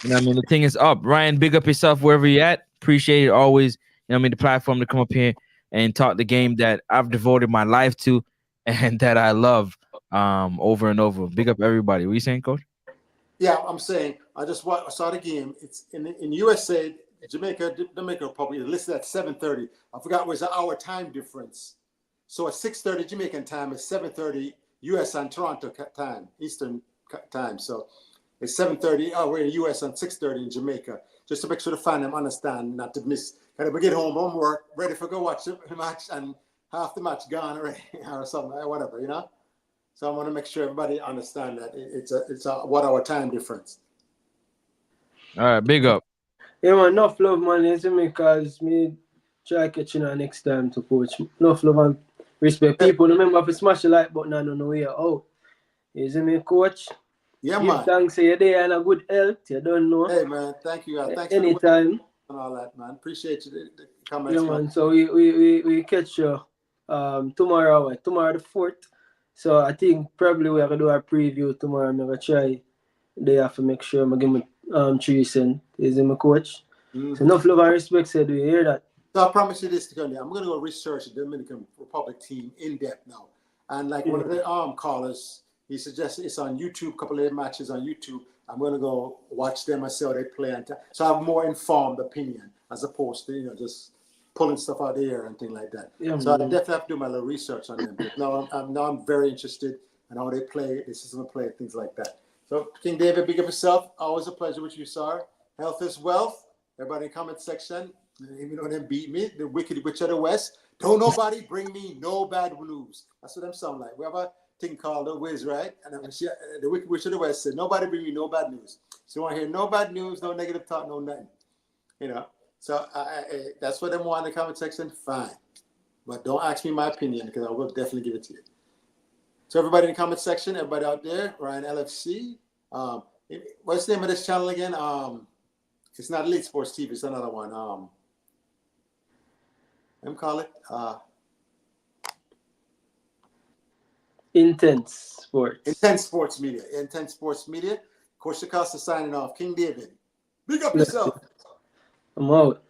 The thing is up. Ryan, big up yourself wherever you're at. Appreciate it always. The platform to come up here and talk the game that I've devoted my life to and that I love over and over. Big up everybody. What are you saying, Coach? Yeah, I'm saying I saw the game. It's in USA, Dominican Republic. It's listed at 7:30. I forgot where's the hour time difference. So at 6:30 Jamaican time, it's 7:30 US and Toronto time, Eastern time. So it's 7:30. We're in the US and 6:30 in Jamaica. Just to make sure the fan them understand, not to miss. Kind of get home from work, ready for go watch the match, and half the match gone already, or something, whatever, So I want to make sure everybody understand that it's a 1 hour time difference. All right, big up. Yeah, man, enough love, man. It's because me try catching her next time to coach. Enough love and respect. People remember if you smash the like button and know you're out. You see me, coach? Yeah, Give man. thanks you're there and a good health. You don't know. Hey, man, thank you. Thanks anytime. And all that, man. Appreciate you the comments. Yeah, man. So we catch you tomorrow the 4th. So I think probably we are gonna do our preview tomorrow. I'm gonna try they have to make sure I give me 3 cents. Is my coach? Mm-hmm. So enough love and respect, said we hear that. So I promise you this, I'm gonna go research the Dominican Republic team in depth now. And like one of the callers, he suggested it's on YouTube, a couple of their matches on YouTube. I'm gonna go watch them and see how they play, so I have a more informed opinion as opposed to just pulling stuff out of the air and things like that. Yeah, so I definitely have to do my little research on them. But now I'm very interested in how they play, the system of play, things like that. So King David, big up yourself. Always a pleasure with you, sir. Health is wealth. Everybody in the comment section, even though they beat me, the wicked witch of the West. Don't nobody bring me no bad news. That's what them sound like. We have a thing called the Wiz, right? And the wicked witch of the West said, nobody bring me no bad news. So you want to hear no bad news, no negative talk, no nothing. So that's what them want in the comment section, fine. But don't ask me my opinion because I will definitely give it to you. So everybody in the comment section, everybody out there, Ryan LFC. What's the name of this channel again? It's not Elite Sports TV, it's another one. Let me call it. Intense Sports. Intense Sports Media. Intense Sports Media. Coach Acosta signing off. King David. Big up yourself. I'm out.